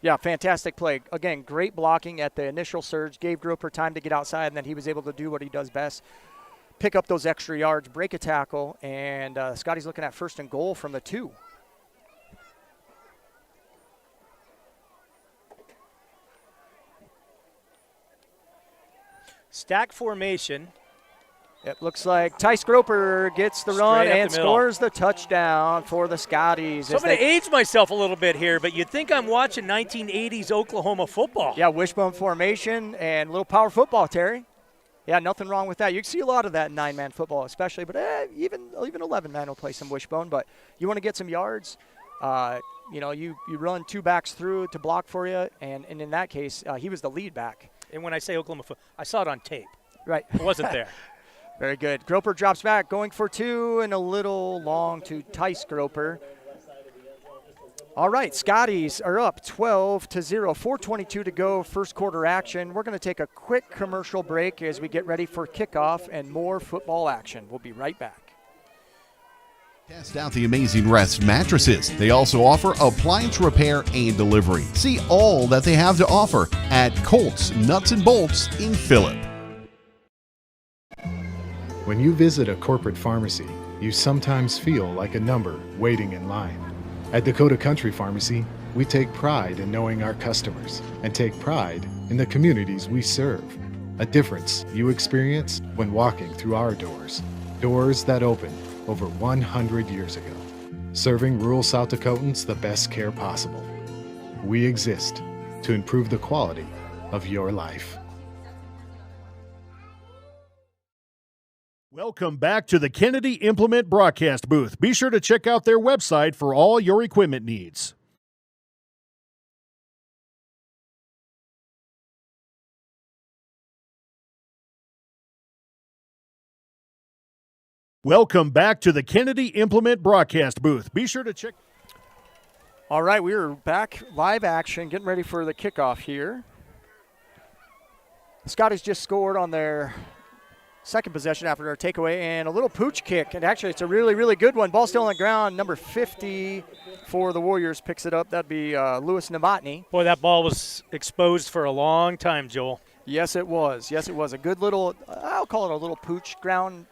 Yeah, fantastic play. Again, great blocking at the initial surge, gave Groper time to get outside, and then he was able to do what he does best, pick up those extra yards, break a tackle, and Scotty's looking at 1st and goal from the 2. Stack formation. It looks like Tice Groper gets the run and scores the touchdown for the Scotties. So I'm going to age myself a little bit here, but you'd think I'm watching 1980s Oklahoma football. Yeah, wishbone formation and a little power football, Terry. Yeah, nothing wrong with that. You can see a lot of that in 9-man football especially, but even 11-man will play some wishbone. But you want to get some yards, you run 2 backs through to block for you, and in that case, he was the lead back. And when I say Oklahoma football, I saw it on tape. Right. It wasn't there. Very good. Groper drops back, going for 2 and a little long to Tice Groper. All right, Scotties are up 12-0, 4:22 to go, first quarter action. We're going to take a quick commercial break as we get ready for kickoff and more football action. We'll be right back. Test out the Amazing Rest mattresses. They also offer appliance repair and delivery. See all that they have to offer at Colt's Nuts and Bolts in Phillip. When you visit a corporate pharmacy, you sometimes feel like a number waiting in line. At Dakota Country Pharmacy, we take pride in knowing our customers and take pride in the communities we serve. A difference you experience when walking through our doors. Doors that opened over 100 years ago, serving rural South Dakotans the best care possible. We exist to improve the quality of your life. Welcome back to the Kennedy Implement broadcast booth. Be sure to check out their website for all your equipment needs. Welcome back to the Kennedy Implement broadcast booth. Be sure to check. All right, we are back live action, getting ready for the kickoff here. Scotties just scored on their second possession after our takeaway, and a little pooch kick. And actually, it's a really, really good one. Ball still on the ground. Number 50 for the Warriors picks it up. That'd be Louis Novotny. Boy, that ball was exposed for a long time, Joel. Yes, it was. Yes, it was. A good little, I'll call it a little pooch, ground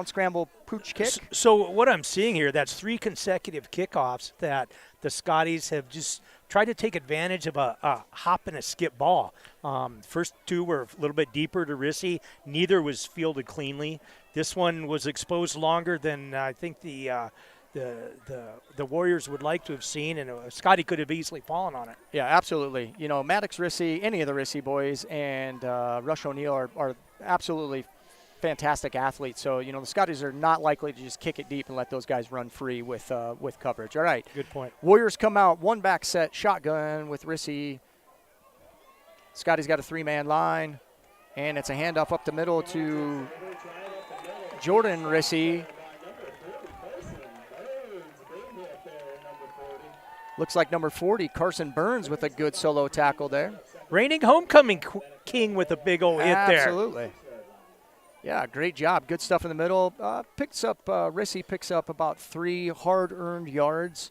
scramble pooch kick. So what I'm seeing here, that's 3 consecutive kickoffs that the Scotties have just tried to take advantage of a hop and a skip ball. First 2 were a little bit deeper to Rissy. Neither was fielded cleanly. This one was exposed longer than I think the Warriors would like to have seen, and Scotty could have easily fallen on it. Yeah, absolutely. You know, Maddox Rissy, any of the Rissy boys, and Rush O'Neill are absolutely fantastic athletes. So, you know, the Scotties are not likely to just kick it deep and let those guys run free with coverage. All right. Good point. Warriors come out, 1 back set, shotgun with Rissy. Scotty's got a 3-man line, and it's a handoff up the middle to Jordan Rissy. Looks like number 40, Carson Burns, with a good solo tackle there. Reigning homecoming king with a big old hit there. Absolutely. Yeah, great job. Good stuff in the middle. Rissy picks up about 3 hard-earned yards.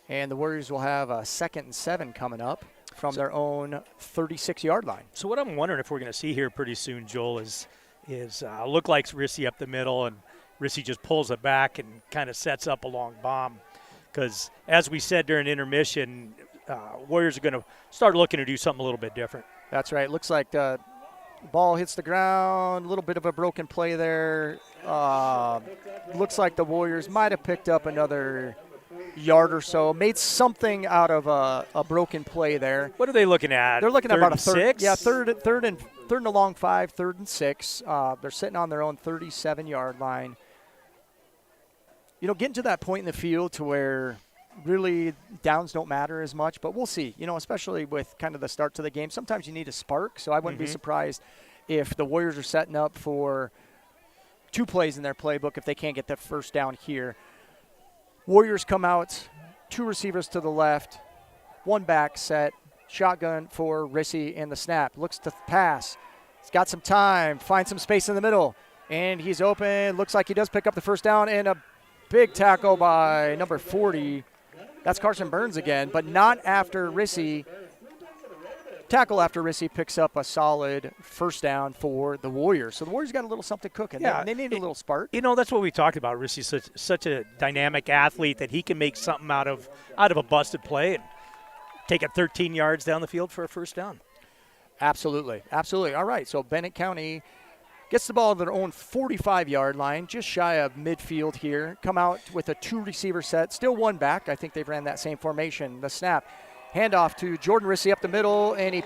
And the Warriors will have a 2nd and 7 coming up from their own 36-yard line. So what I'm wondering if we're going to see here pretty soon, Joel, is look like Rissy up the middle, and Rissy just pulls it back and kind of sets up a long bomb. Because as we said during intermission, Warriors are going to start looking to do something a little bit different. That's right. Looks like the ball hits the ground, a little bit of a broken play there. Looks like the Warriors might have picked up another yard or so, made something out of a broken play there. What are they looking at? They're looking at about a third. 6? Yeah, third and a long 5, 3rd and 6. They're sitting on their own 37-yard line. You know, getting to that point in the field to where really downs don't matter as much, but we'll see. You know, especially with kind of the start to the game. Sometimes you need a spark, so I wouldn't be surprised if the Warriors are setting up for 2 plays in their playbook if they can't get the first down here. Warriors come out, 2 receivers to the left, 1 back set, shotgun for Rissy in the snap. Looks to pass. He's got some time, finds some space in the middle, and he's open. Looks like he does pick up the first down, and a big tackle by number 40. That's Carson Burns again, but not after Rissy. Tackle after Rissy picks up a solid first down for the Warriors. So the Warriors got a little something cooking. Yeah, they need a little spark. You know, that's what we talked about. Rissy's such a dynamic athlete that he can make something out of a busted play and take it 13 yards down the field for a first down. Absolutely. Absolutely. All right, so Bennett County gets the ball to their own 45-yard line, just shy of midfield here. Come out with a 2-receiver set, still 1 back. I think they've ran that same formation. The snap, handoff to Jordan Rissy up the middle, and he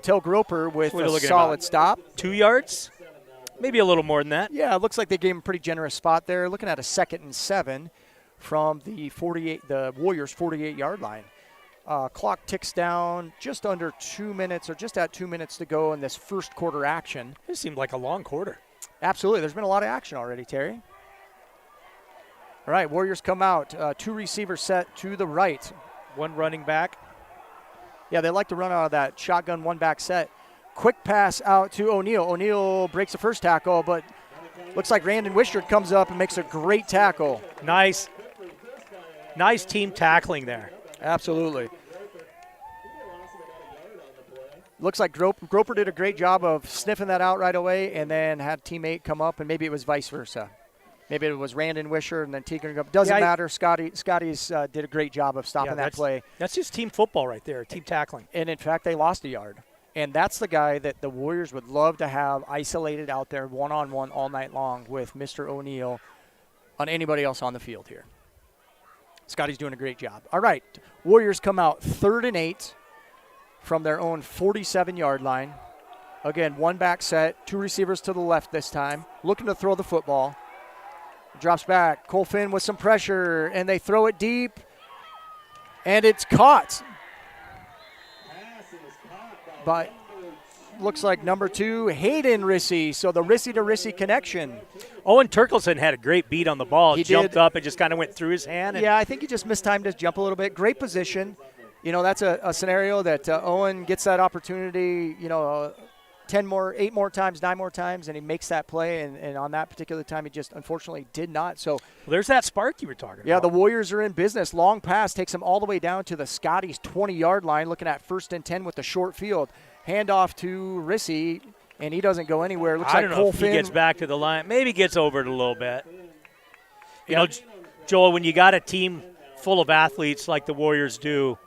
Tel Groper with a solid stop. 2 yards? Maybe a little more than that. Yeah, it looks like they gave him a pretty generous spot there. Looking at a 2nd and 7 from the Warriors' 48-yard line. Clock ticks down just under 2 minutes, or just at 2 minutes to go in this first quarter action. It seemed like a long quarter. Absolutely. There's been a lot of action already, Terry. All right, Warriors come out. 2 receiver set to the right. 1 running back. Yeah, they like to run out of that shotgun 1 back set. Quick pass out to O'Neill. O'Neill breaks the first tackle, but looks like Randon Wishart comes up and makes a great tackle. Nice team tackling there. Absolutely. Looks like Groper did a great job of sniffing that out right away and then had a teammate come up, and maybe it was vice versa. Maybe it was Randon Wishart and then Tegan. Doesn't matter. Scotties did a great job of stopping that play. That's just team football right there, team tackling. And, in fact, they lost a yard. And that's the guy that the Warriors would love to have isolated out there one-on-one all night long with Mr. O'Neill on anybody else on the field here. Scotty's doing a great job. All right, Warriors come out 3rd and 8 from their own 47-yard line. Again, 1 back set, 2 receivers to the left this time, looking to throw the football. Drops back. Cole Finn with some pressure, and they throw it deep, and it's caught. But looks like number 2, Hayden Rissy. So the Rissy to Rissy connection. Owen Turkelson had a great beat on the ball. He jumped up and just kind of went through his hand. Yeah, I think he just mistimed his jump a little bit. Great position. that's a scenario that Owen gets that opportunity, 8 more times, 9 more times, and he makes that play. And on that particular time, he just unfortunately did not. So there's that spark you were talking about. Yeah, the Warriors are in business. Long pass takes them all the way down to the Scotties 20-yard line, looking at 1st and 10 with the short field. Handoff to Rissy, and he doesn't go anywhere. Looks I like don't know if he gets back to the line. Maybe gets over it a little bit. Joel, when you got a team full of athletes like the Warriors do,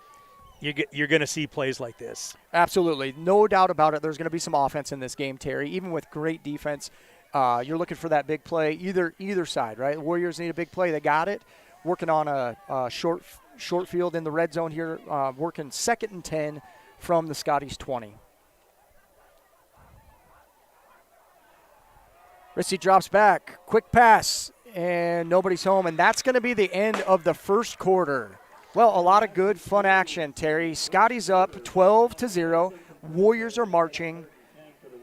you're going to see plays like this. Absolutely. No doubt about it. There's going to be some offense in this game, Terry. Even with great defense, you're looking for that big play either side, right? The Warriors need a big play. They got it. Working on a short field in the red zone here, working 2nd and 10 from the Scotties 20. Rissy drops back. Quick pass, and nobody's home. And that's going to be the end of the first quarter. Well, a lot of good, fun action, Terry. Scotty's up 12-0. Warriors are marching.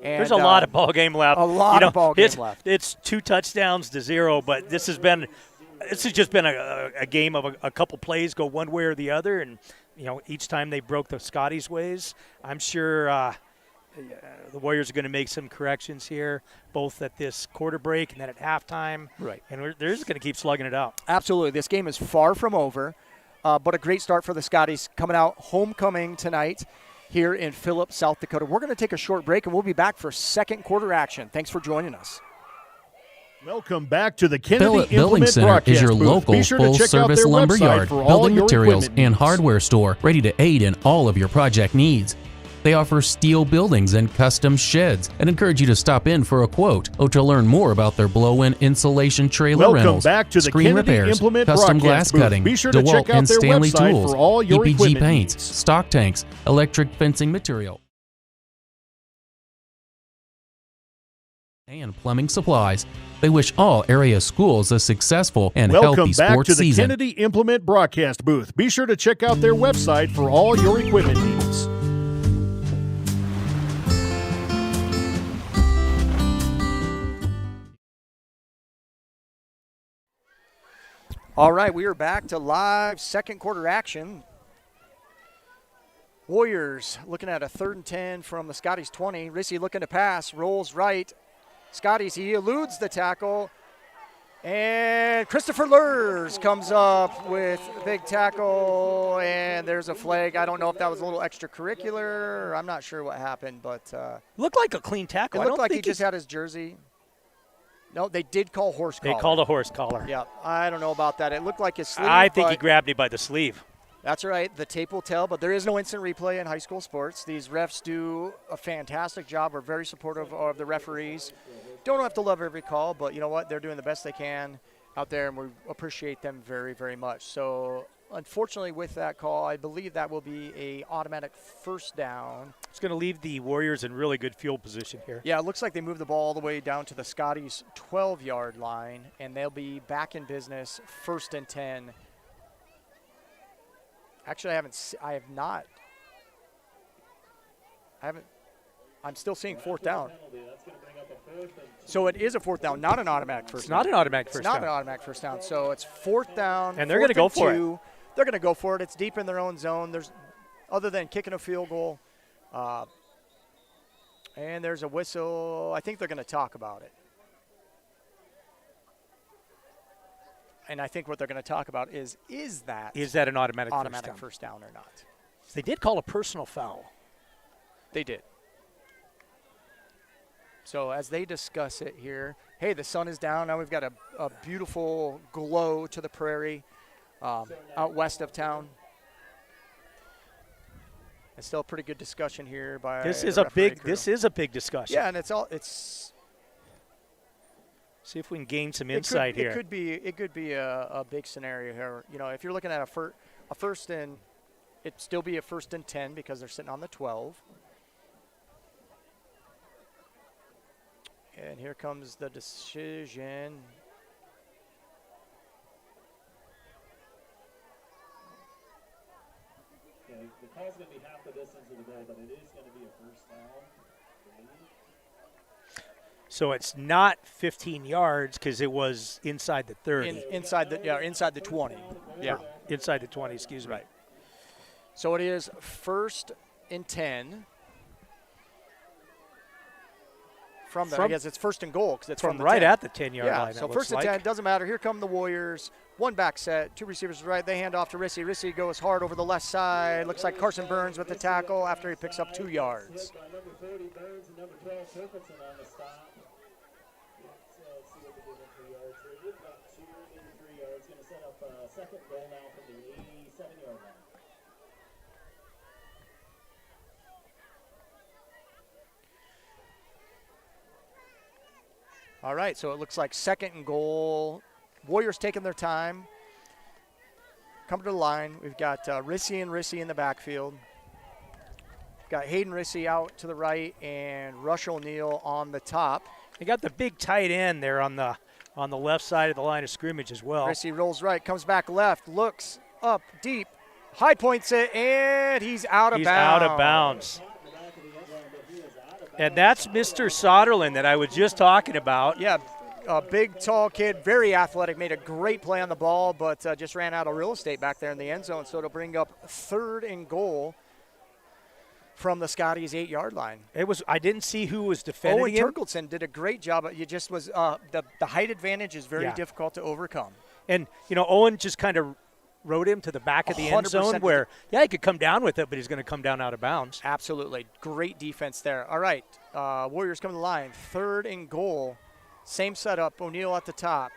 And there's a lot of ball game left. A lot of ball game left. It's 2 touchdowns to 0, but this has just been a game of a couple plays go one way or the other, and each time they broke the Scotties' ways. I'm sure the Warriors are going to make some corrections here, both at this quarter break and then at halftime. Right. And they're just going to keep slugging it out. Absolutely. This game is far from over. But a great start for the Scotties coming out homecoming tonight here in Phillips, South Dakota. We're going to take a short break, and we'll be back for second quarter action. Thanks for joining us. Welcome back to the Kennedy Phillip Building Implement Center Broadcast is your booth. local Be sure to check out full-service their lumber website yard, for all building your materials, equipment and needs. hardware store ready to aid in all of your project needs. They offer steel buildings and custom sheds and encourage you to stop in for a quote or to learn more about their blow-in insulation trailer Welcome rentals, back to the screen Kennedy repairs, Implement custom Broadcast glass booth. cutting, Be sure to DeWalt check out and their Stanley website tools, for all your EPG equipment paints, needs. stock tanks, electric fencing material, and plumbing supplies. They wish all area schools a successful and Welcome healthy back sports to the season. Kennedy Implement Broadcast booth. Be sure to check out their website for all your equipment needs. All right, we are back to live second quarter action. Warriors looking at a 3rd and 10 from the Scotties 20. Rissy looking to pass, rolls right. Scotties, he eludes the tackle. And Christopher Lurs comes up with a big tackle, and there's a flag. I don't know if that was a little extracurricular. I'm not sure what happened, but Looked like a clean tackle. it looked like he just had his jersey. No, they did call horse collar. They called a horse collar. Yeah, I don't know about that. It looked like his sleeve. I think he but grabbed him by the sleeve. That's right. The tape will tell, but there is no instant replay in high school sports. These refs do a fantastic job. We're very supportive of the referees. Don't have to love every call, but you know what? They're doing the best they can out there, and we appreciate them very, very much. So, unfortunately, with that call, I believe that will be a automatic first down. It's going to leave the Warriors in really good field position here. Yeah, it looks like they moved the ball all the way down to the Scotties 12-yard line, and they'll be back in business 1st and 10. Actually, I'm still seeing 4th down. So it is a 4th down, not an automatic first down. It's not an automatic first down. It's not an automatic first down. So it's 4th down. And they're going to go for it. They're going to go for it. It's deep in their own zone. There's, other than kicking a field goal, and there's a whistle. I think they're going to talk about it. And I think what they're going to talk about is that an automatic first down or not? They did call a personal foul. They did. So as they discuss it here, hey, the sun is down. Now we've got a beautiful glow to the prairie out west of town. It's still a pretty good discussion here by This the is a referee big crew. this is a big discussion. Yeah, and it's see if we can gain some insight here. It could be a big scenario here. You know, if you're looking at a first and it'd still be a 1st and 10 because they're sitting on the 12. And here comes the decision. Yeah, the call's going to be half the distance of the goal, but it is going to be a first down. So it's not 15 yards because it was inside the 30. Inside the 20. Yeah. Inside the 20, excuse me. Right. So it is 1st and 10. I guess it's 1st and goal because it's from the right 10. at the 10-yard line. So 1st and 10, doesn't matter. Here come the Warriors. One back set, 2 receivers right. They hand off to Rissy. Rissy goes hard over the left side. Looks like Carson Burns with the tackle after he picks up 2 yards. Number 30 Burns and number 12 Turkleton on the stop. Let's see what they did in 3 yards. They did about 2 into 3 yards. Going to set up a 2nd goal now from the 87-yard line. All right, so it looks like 2nd and goal. Warriors taking their time. Come to the line. We've got Rissy in the backfield. Got Hayden Rissy out to the right and Rush O'Neal on the top. They got the big tight end there on the left side of the line of scrimmage as well. Rissy rolls right, comes back left, looks up deep, high points it, and he's out of bounds. He's out of bounds. And that's Mr. Soderlin that I was just talking about. Yeah, a big, tall kid, very athletic, made a great play on the ball, but just ran out of real estate back there in the end zone, so it'll bring up 3rd and goal from the Scotties 8-yard line. I didn't see who was defending him. Owen Turkleton did a great job. You just was the height advantage is very difficult to overcome. And, Owen just kind of rode him to the back of the end zone where, he could come down with it, but he's going to come down out of bounds. Absolutely. Great defense there. All right, Warriors come to the line. 3rd and goal. Same setup. O'Neal at the top.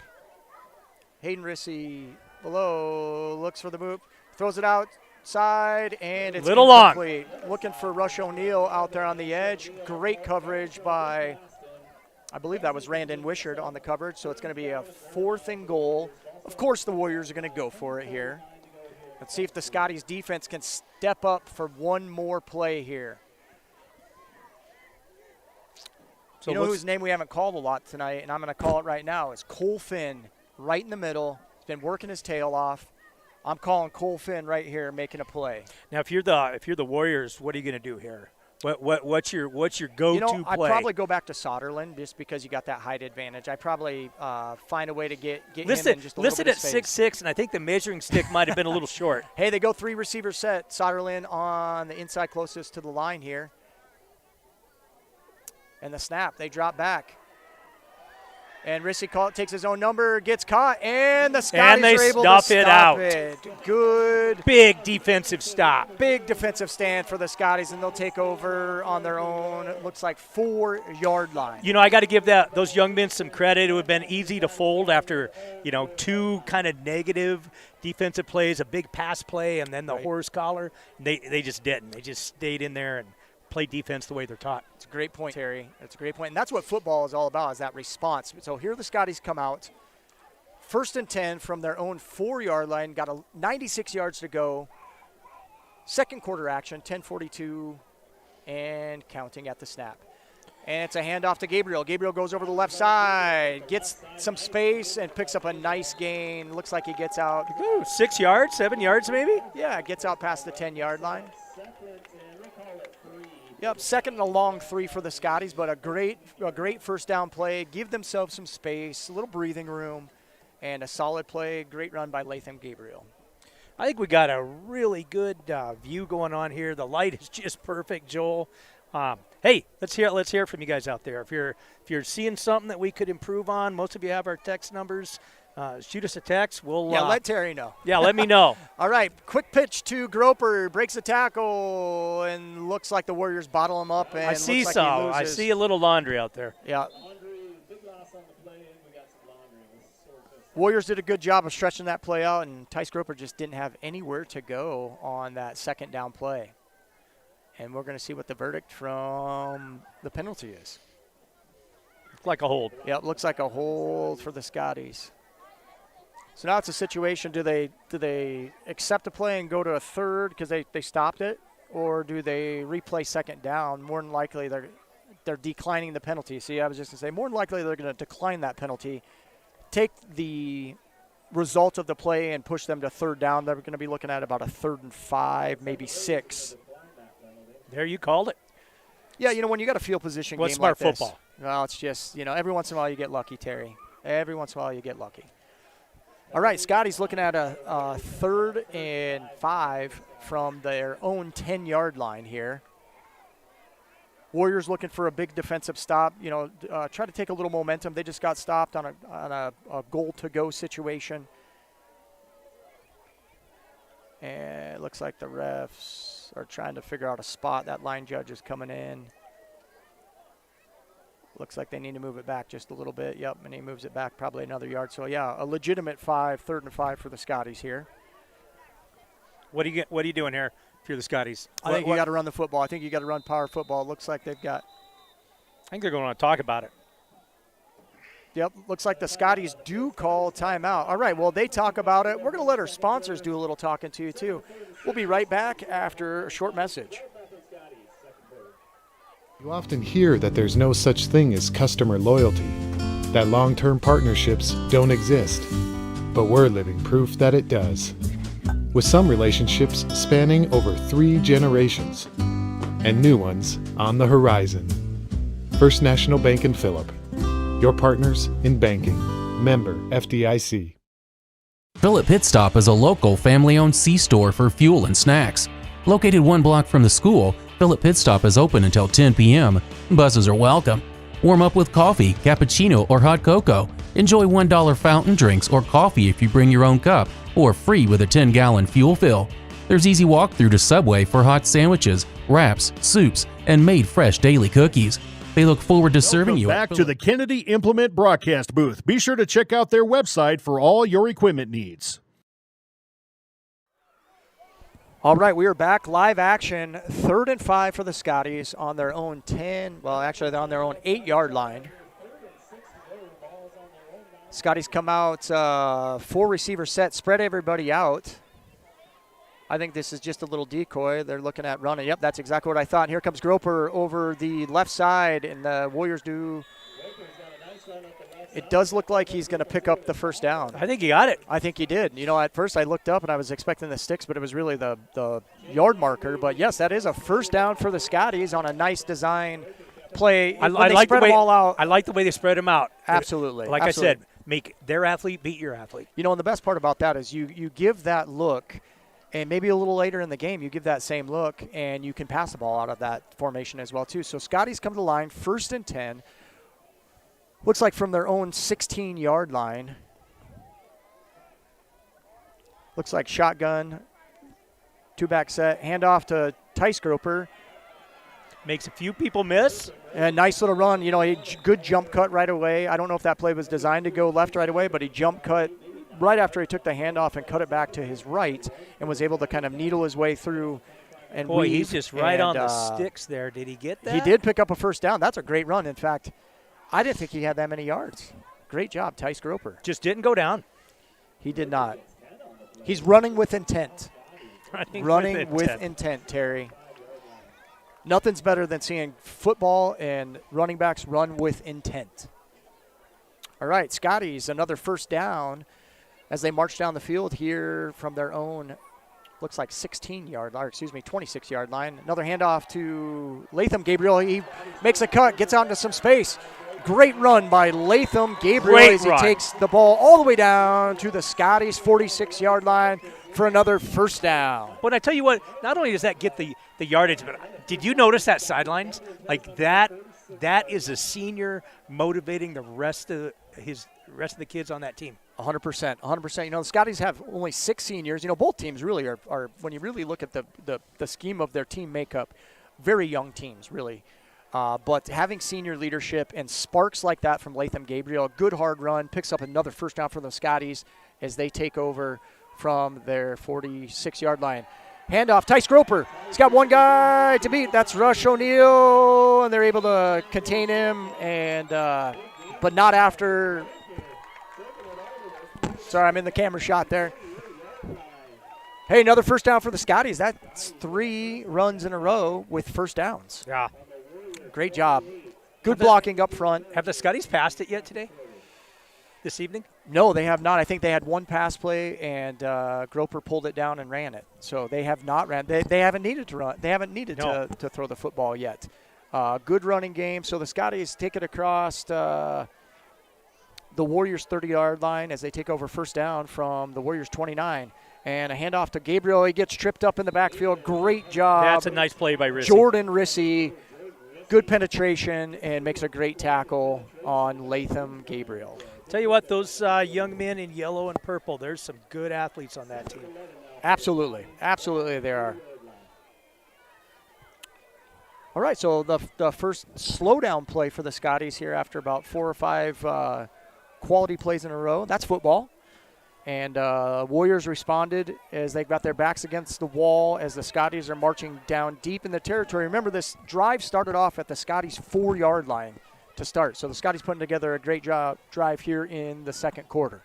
Hayden Rissy below. Looks for the boot. Throws it outside, and it's little long. Looking for Rush O'Neal out there on the edge. Great coverage by, I believe that was Randon Wishart on the coverage, so it's going to be a 4th and goal. Of course the Warriors are going to go for it here. Let's see if the Scotties defense can step up for one more play here. So you know whose name we haven't called a lot tonight, and I'm going to call it right now, is Cole Finn, right in the middle. He's been working his tail off. I'm calling Cole Finn right here, making a play. Now, if you're the Warriors, what are you going to do here? What's your go-to play? I'd probably go back to Soderlin just because you got that height advantage. I'd probably find a way to get him in just a little bit of space. Listed at 6'6", and I think the measuring stick might have been a little short. Hey, they go 3 receiver set. Soderlin on the inside closest to the line here. And the snap, they drop back. And Rissy takes his own number, gets caught, and the Scotties are able to stop it. Good. Big defensive stop. Big defensive stand for the Scotties, and they'll take over on their own, it looks like 4-yard line. I got to give those young men some credit. It would have been easy to fold after, 2 kind of negative defensive plays, a big pass play, and then the horse collar. They just didn't. They just stayed in there and play defense the way they're taught. It's a great point, Terry. It's a great point. And that's what football is all about, is that response. So here the Scotties come out. 1st and 10 from their own 4-yard line. Got 96 yards to go. 2nd quarter action, 10:42, and counting at the snap. And it's a handoff to Gabriel. Gabriel goes over the left side, gets some space, and picks up a nice gain. Looks like he gets out. 6 yards, 7 yards maybe? Yeah, gets out past the 10-yard line. Yep, 2nd and a long 3 for the Scotties, but a great first down play. Give themselves some space, a little breathing room, and a solid play. Great run by Latham Gabriel. I think we got a really good view going on here. The light is just perfect, Joel. Hey, let's hear from you guys out there. If you're seeing something that we could improve on, most of you have our text numbers. Shoot us a text. We'll let Terry know. Yeah, let me know. All right, quick pitch to Groper, breaks the tackle, and looks like the Warriors bottle him up. And I see some. I see a little laundry out there. Yeah. Warriors did a good job of stretching that play out, and Tice Groper just didn't have anywhere to go on that 2nd down play. And we're going to see what the verdict from the penalty is. Looks like a hold. Yeah, it looks like a hold for the Scotties. So now it's a situation, do they accept the play and go to a 3rd because they stopped it, or do they replay 2nd down? More than likely they're declining the penalty. See, I was just going to say, more than likely they're going to decline that penalty, take the result of the play and push them to 3rd down. They're going to be looking at about a 3rd and 5, maybe 6. There, you called it. Yeah, when you got a field position game smart like this. Football. Well, it's just, every once in a while you get lucky, Terry. Every once in a while you get lucky. All right, Scotty's looking at a 3rd and 5 from their own 10-yard line here. Warriors looking for a big defensive stop, try to take a little momentum. They just got stopped on a goal-to-go situation. And it looks like the refs are trying to figure out a spot. That line judge is coming in. Looks like they need to move it back just a little bit. Yep, and he moves it back probably another yard. So, yeah, a legitimate 3rd and 5 for the Scotties here. What are you doing here if you're the Scotties? I think you got to run the football. I think you got to run power football. It looks like they've got. I think they're going to talk about it. Yep, looks like the Scotties do call timeout. All right, well, they talk about it. We're going to let our sponsors do a little talking to you, too. We'll be right back after a short message. You often hear that there's no such thing as customer loyalty, that long-term partnerships don't exist. But we're living proof that it does. With some relationships spanning over 3 generations, and new ones on the horizon. First National Bank in Phillip. Your partners in banking. Member FDIC. Phillip Pit Stop is a local family-owned C-store for fuel and snacks. Located 1 block from the school, Phillip Pit Stop is open until 10 p.m. Buses are welcome. Warm up with coffee, cappuccino, or hot cocoa. Enjoy $1 fountain drinks or coffee if you bring your own cup, or free with a 10-gallon fuel fill. There's easy walk-through to Subway for hot sandwiches, wraps, soups, and made fresh daily cookies. They look forward to serving you. Back to the Kennedy Implement broadcast booth. Be sure to check out their website for all your equipment needs. All right, we are back. Live action. 3rd and 5 for the Scotties on their own 10. Well, actually, they're on their own 8-yard line. Scotties come out 4-receiver set, spread everybody out. I think this is just a little decoy. They're looking at running. Yep, that's exactly what I thought. Here comes Groper over the left side, and the Warriors do. It does look like he's going to pick up the first down. I think he got it. I think he did. At first I looked up and I was expecting the sticks, but it was really the yard marker. But, yes, that is a first down for the Scotties on a nice design play. I like the way them all out. I like the way they spread them out. Absolutely. Like Absolutely. I said, make their athlete beat your athlete. And the best part about that is you give that look, and maybe a little later in the game you give that same look, and you can pass the ball out of that formation as well, too. So Scotties come to the line, 1st and 10. Looks like from their own 16-yard line. Looks like shotgun, 2-back set, handoff to Tice Groper. Makes a few people miss. And nice little run. A good jump cut right away. I don't know if that play was designed to go left right away, but he jump cut right after he took the handoff and cut it back to his right and was able to kind of needle his way through. And boy, he's just right on the sticks there. Did he get that? He did pick up a first down. That's a great run. In fact, I didn't think he had that many yards. Great job, Tice Groper. Just didn't go down. He did not. He's running with intent. Running with intent, Terry. Nothing's better than seeing football and running backs run with intent. All right, Scotties, another first down as they march down the field here from their own, looks like 26-yard line. Another handoff to Latham Gabriel. He makes a cut, gets out into some space. Great run by Latham Gabriel as he takes the ball all the way down to the Scotties 46-yard line for another first down. But I tell you what, not only does that get the yardage, but did you notice that sidelines? Like that is a senior motivating the rest of the kids on that team. 100%. The Scotties have only 6 seniors. Both teams really are when you really look at the scheme of their team makeup, very young teams, really. But having senior leadership and sparks like that from Latham Gabriel, good hard run, picks up another first down for the Scotties as they take over from their 46-yard line. Handoff, Tice Groper. He's got one guy to beat. That's Rush O'Neal, and they're able to contain him, and but not after. Sorry, I'm in the camera shot there. Hey, another first down for the Scotties. That's 3 runs in a row with first downs. Yeah. Great job. Good blocking up front. Have the Scotties passed it yet today? This evening? No, they have not. I think they had one pass play, and Groper pulled it down and ran it. So they have not ran. They haven't needed to run. They haven't needed to throw the football yet. Good running game. So the Scotties take it across the Warriors' 30-yard line as they take over first down from the Warriors' 29. And a handoff to Gabriel. He gets tripped up in the backfield. Great job. That's a nice play by Rissy. Jordan Rissy, good penetration, and makes a great tackle on Latham Gabriel. Tell you what, those young men in yellow and purple, there's some good athletes on that team. Absolutely. Absolutely there are. All right, so the first slowdown play for the Scotties here after about 4 or 5 quality plays in a row. That's football. And Warriors responded as they got their backs against the wall as the Scotties are marching down deep in the territory. Remember, this drive started off at the Scotties' 4-yard line to start. So the Scotties putting together a great drive here in the second quarter.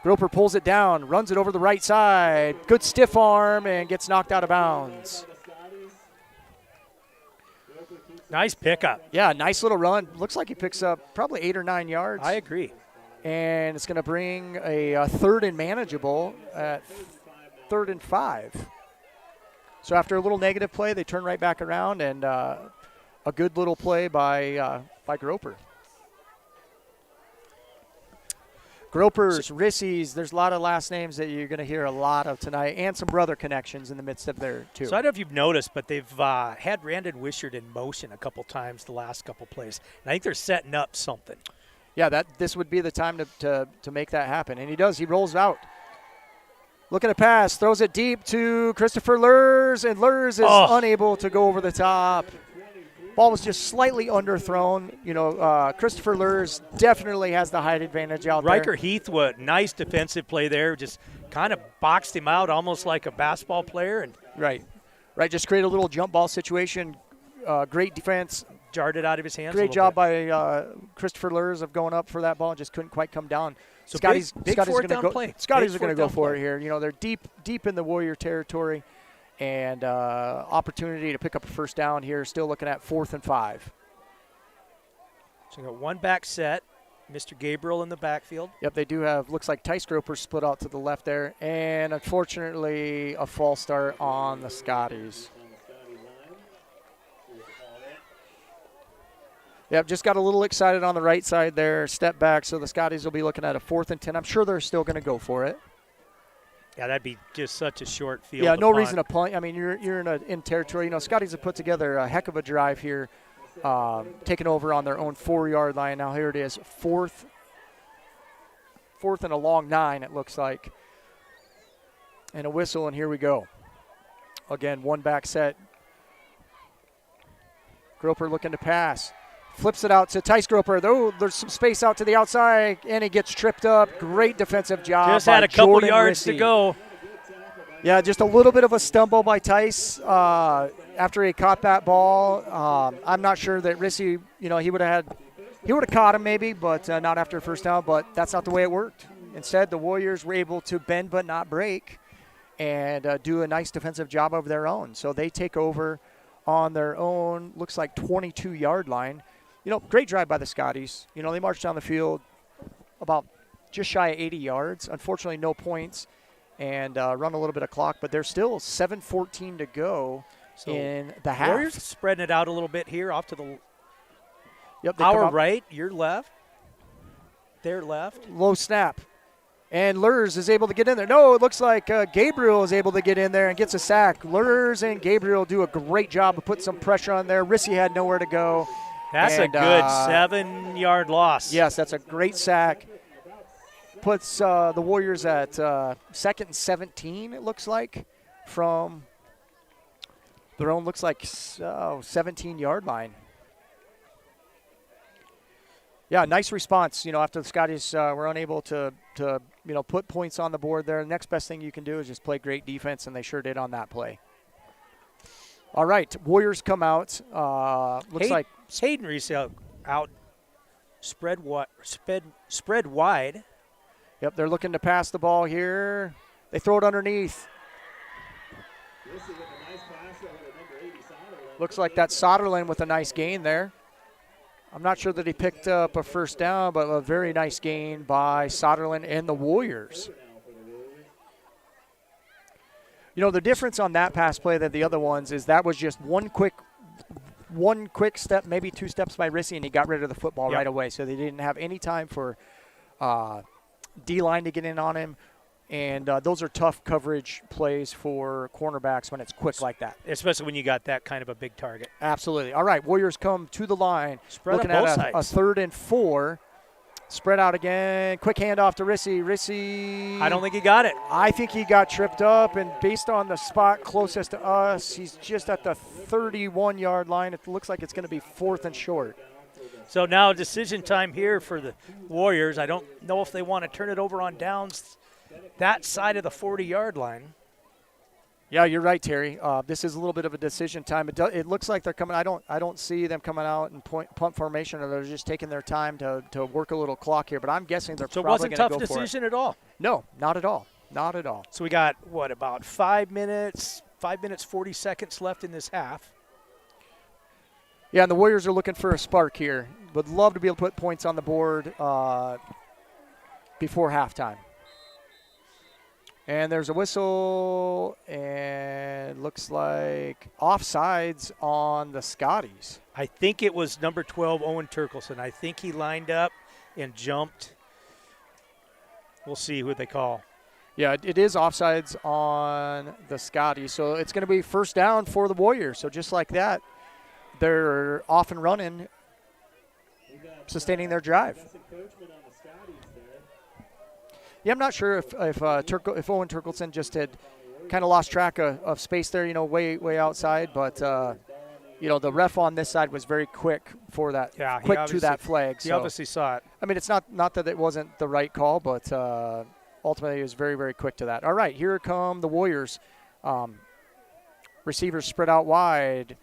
Groper pulls it down, runs it over the right side. Good stiff arm and gets knocked out of bounds. Nice pickup. Yeah, nice little run. Looks like he picks up probably 8 or 9 yards. I agree. And it's going to bring a third and manageable at 3rd and 5. So after a little negative play, they turn right back around, and a good little play by Groper. Gropers, Rissies, there's a lot of last names that you're going to hear a lot of tonight, and some brother connections in the midst of there, too. So I don't know if you've noticed, but they've had Brandon Wishart in motion a couple times the last couple plays. And I think they're setting up something. Yeah, this would be the time to make that happen. And he does. He rolls out. Looking to pass. Throws it deep to Christopher Lurs, and Lurs is unable to go over the top. Ball was just slightly underthrown. Christopher Lurs definitely has the height advantage out there. Riker Heathwood, nice defensive play there. Just kind of boxed him out almost like a basketball player. And Right. Just create a little jump ball situation. Great defense. Jarred it out of his hands. Great job by Christopher Lurs of going up for that ball. Just couldn't quite come down. So Scotties big fourth down play. Scotties are going to go for it here. They're deep in the Warrior territory, and opportunity to pick up a first down here. Still looking at 4th and 5. So we got one back set. Mr. Gabriel in the backfield. Yep, they do have, looks like Tice Groper split out to the left there, and unfortunately a false start on the Scotties. Yep, just got a little excited on the right side there. Step back, so the Scotties will be looking at a 4th and 10. I'm sure they're still going to go for it. Yeah, that'd be just such a short field. Yeah, no reason to punt. I mean, you're in territory. Scotties have put together a heck of a drive here, taking over on their own 4-yard line. Now here it is, 4th and a long 9, it looks like. And a whistle, and here we go. Again, one back set. Groper looking to pass. Flips it out to Tice Groper. Though there's some space out to the outside, and he gets tripped up. Great defensive job. Just had a couple Jordan yards Rissy to go. Yeah, just a little bit of a stumble by Tice after he caught that ball. I'm not sure that Rissy, he would have caught him maybe, but not after first down. But that's not the way it worked. Instead, the Warriors were able to bend but not break, and do a nice defensive job of their own. So they take over on their own. Looks like 22-yard line. Great drive by the Scotties. They marched down the field about just shy of 80 yards. Unfortunately, no points and run a little bit of clock, but there's still 7:14 to go in the half. Warriors spreading it out a little bit here off to the our right, your left, their left. Low snap. And Lurs is able to get in there. No, it looks like Gabriel is able to get in there and gets a sack. Lurs and Gabriel do a great job of putting some pressure on there. Rissy had nowhere to go. That's a good 7-yard loss. Yes, that's a great sack. Puts the Warriors at 2nd and 17, it looks like, from their own, looks like 17-yard line. Yeah, nice response. After the Scotties were unable to put points on the board there, the next best thing you can do is just play great defense, and they sure did on that play. All right, Warriors come out. Looks like Hayden Reese out spread wide. Yep, they're looking to pass the ball here. They throw it underneath. Looks like that's Soderland with a nice gain there. I'm not sure that he picked up a first down, but a very nice gain by Soderland and the Warriors. The difference on that pass play than the other ones is that was just one quick step, maybe 2 steps by Rissy, and he got rid of the football right away. So they didn't have any time for D-line to get in on him And those are tough coverage plays for cornerbacks when it's quick like that. Especially when you got that kind of a big target. Absolutely. All right, Warriors come to the line. Spread looking on both at a sides. 3rd and 4. Spread out again. Quick handoff to Rissy. Rissy. I don't think he got it. I think he got tripped up, and based on the spot closest to us, he's just at the 31-yard line. It looks like it's going to be 4th and short. So now decision time here for the Warriors. I don't know if they want to turn it over on downs that side of the 40-yard line. Yeah, you're right, Terry. This is a little bit of a decision time. It looks like they're coming. I don't see them coming out in punt formation, or they're just taking their time to work a little clock here. But I'm guessing they're probably going to go for it. So it wasn't a tough decision at all? No, not at all. Not at all. So we got, about 5 minutes, 5 minutes, 40 seconds left in this half. Yeah, and the Warriors are looking for a spark here. Would love to be able to put points on the board before halftime. And there's a whistle, and looks like offsides on the Scotties. I think it was number 12, Owen Turkelson. I think he lined up and jumped. We'll see who they call. Yeah, it is offsides on the Scotties. So it's going to be first down for the Warriors. So just like that, they're off and running, sustaining their drive. Yeah, I'm not sure if Owen Turkelson just had kind of lost track of space there, way outside. But, the ref on this side was very quick for that, quick to that flag. He obviously saw it. I mean, it's not that it wasn't the right call, but ultimately he was very, very quick to that. All right, here come the Warriors. Receivers spread out wide.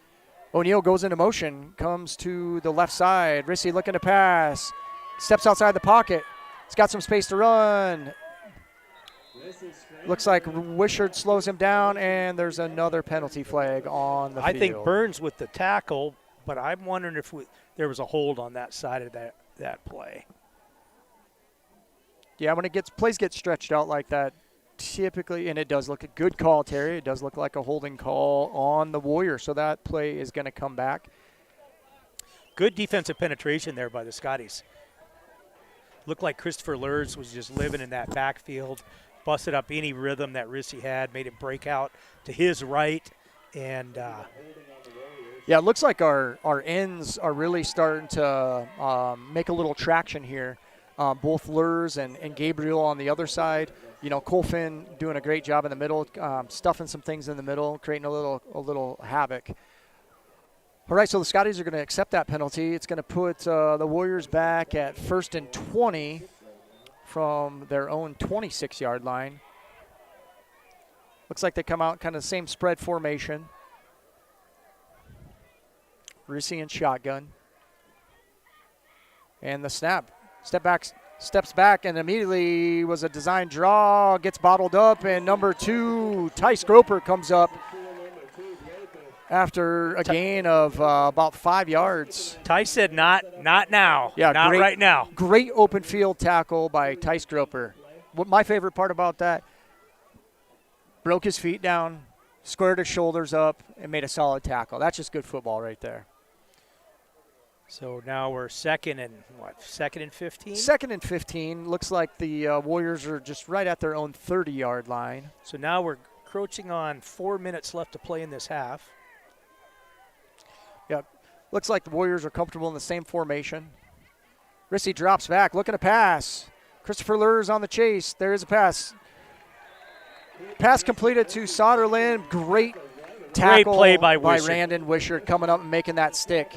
O'Neal goes into motion, comes to the left side. Rissy looking to pass, steps outside the pocket. He's got some space to run. Looks like Wishart slows him down, and there's another penalty flag on the field. I think Burns with the tackle, but I'm wondering if there was a hold on that side of that play. Yeah, when plays get stretched out like that, typically, and it does look a good call, Terry. It does look like a holding call on the Warriors, so that play is going to come back. Good defensive penetration there by the Scotties. Looked like Christopher Lurs was just living in that backfield, busted up any rhythm that Rissy had, made him break out to his right. And yeah, it looks like our ends are really starting to make a little traction here. Both Lurs and Gabriel on the other side. Cole Finn doing a great job in the middle, stuffing some things in the middle, creating a little havoc. All right, so the Scotties are going to accept that penalty. It's going to put the Warriors back at 1st and 20 from their own 26-yard line. Looks like they come out kind of the same spread formation. Rissy and shotgun. And the snap. Steps back, and immediately was a design draw, gets bottled up, and number 2, Tice Groper, comes up after a gain of about 5 yards. Tice said, not now. Yeah, not right now. Great open field tackle by Tice Groper. What my favorite part about that, broke his feet down, squared his shoulders up, and made a solid tackle. That's just good football right there. So now we're second and 15? Second and 15. Looks like the Warriors are just right at their own 30-yard line. So now we're encroaching on 4 minutes left to play in this half. Yeah, looks like the Warriors are comfortable in the same formation. Rissy drops back, looking to pass. Christopher Lurs on the chase. There is a pass. Pass completed to Soderland. Great tackle play by Wishart. Randon Wishart coming up and making that stick.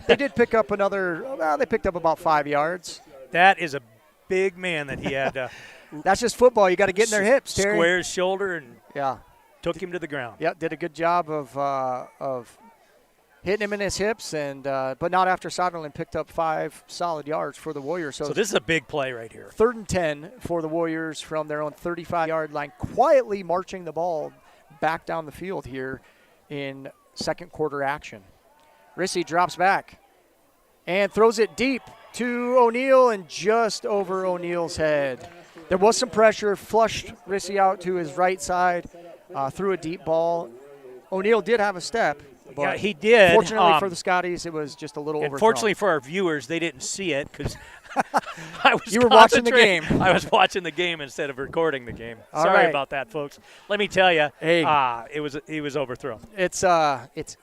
They did pick up they picked up about 5 yards. That is a big man that he had. That's just football. You got to get in their hips, Terry. Square his shoulder and yeah, took him to the ground. Yeah, did a good job of hitting him in his hips, and but not after Soderland picked up 5 solid yards for the Warriors. So this is a big play right here. 3rd and 10 for the Warriors from their own 35-yard line, quietly marching the ball back down the field here in second quarter action. Rissy drops back and throws it deep to O'Neal and just over O'Neal's head. There was some pressure, flushed Rissy out to his right side, threw a deep ball. O'Neal did have a step. But yeah, he did. Fortunately for the Scotties, it was just a little overthrown. Fortunately for our viewers, they didn't see it because You were watching the game. I was watching the game instead of recording the game. All Sorry right. about that, folks. Let me tell you, Hey. he was overthrown. It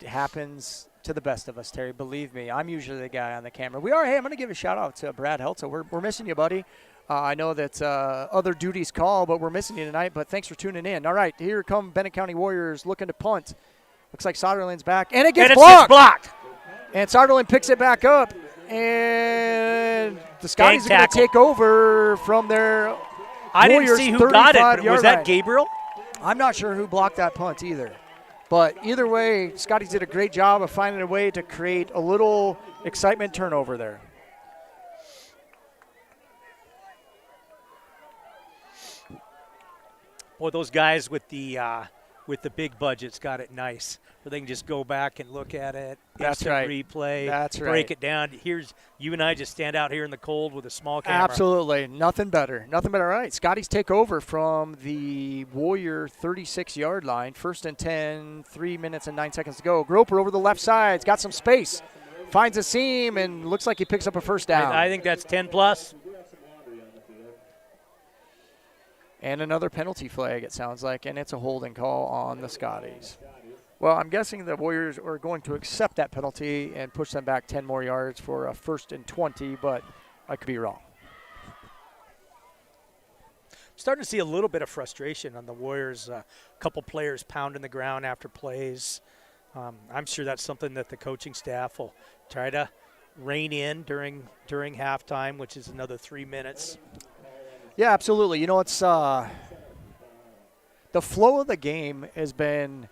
happens to the best of us, Terry. Believe me, I'm usually the guy on the camera. Hey, I'm going to give a shout out to Brad Heltza. We're missing you, buddy. I know that other duties call, but we're missing you tonight. But thanks for tuning in. All right, here come Bennett County Warriors looking to punt. Looks like Soderland's back, and it gets blocked. And Soderland picks it back up, and the Scotties are going to take over from their I Warriors didn't see who got it, but was that line. Gabriel? I'm not sure who blocked that punt either. But either way, Scotties did a great job of finding a way to create a little excitement turnover there. Boy, those guys with the big budgets got it nice, where they can just go back and look at it. That's instant right. Replay. That's break right. it down. Here's you and I just stand out here in the cold with a small camera. Absolutely. Nothing better. Nothing better. All right. Scotties take over from the Warrior 36-yard line. 1st and 10, 3 minutes and 9 seconds to go. Groper over the left side. He's got some space. Finds a seam and looks like he picks up a first down. I think that's 10 plus. And another penalty flag, it sounds like, and it's a holding call on the Scotties. Well, I'm guessing the Warriors are going to accept that penalty and push them back 10 more yards for a 1st and 20, but I could be wrong. Starting to see a little bit of frustration on the Warriors. A couple players pounding the ground after plays. I'm sure that's something that the coaching staff will try to rein in during halftime, which is another 3 minutes. Yeah, absolutely. You know, it's the flow of the game has been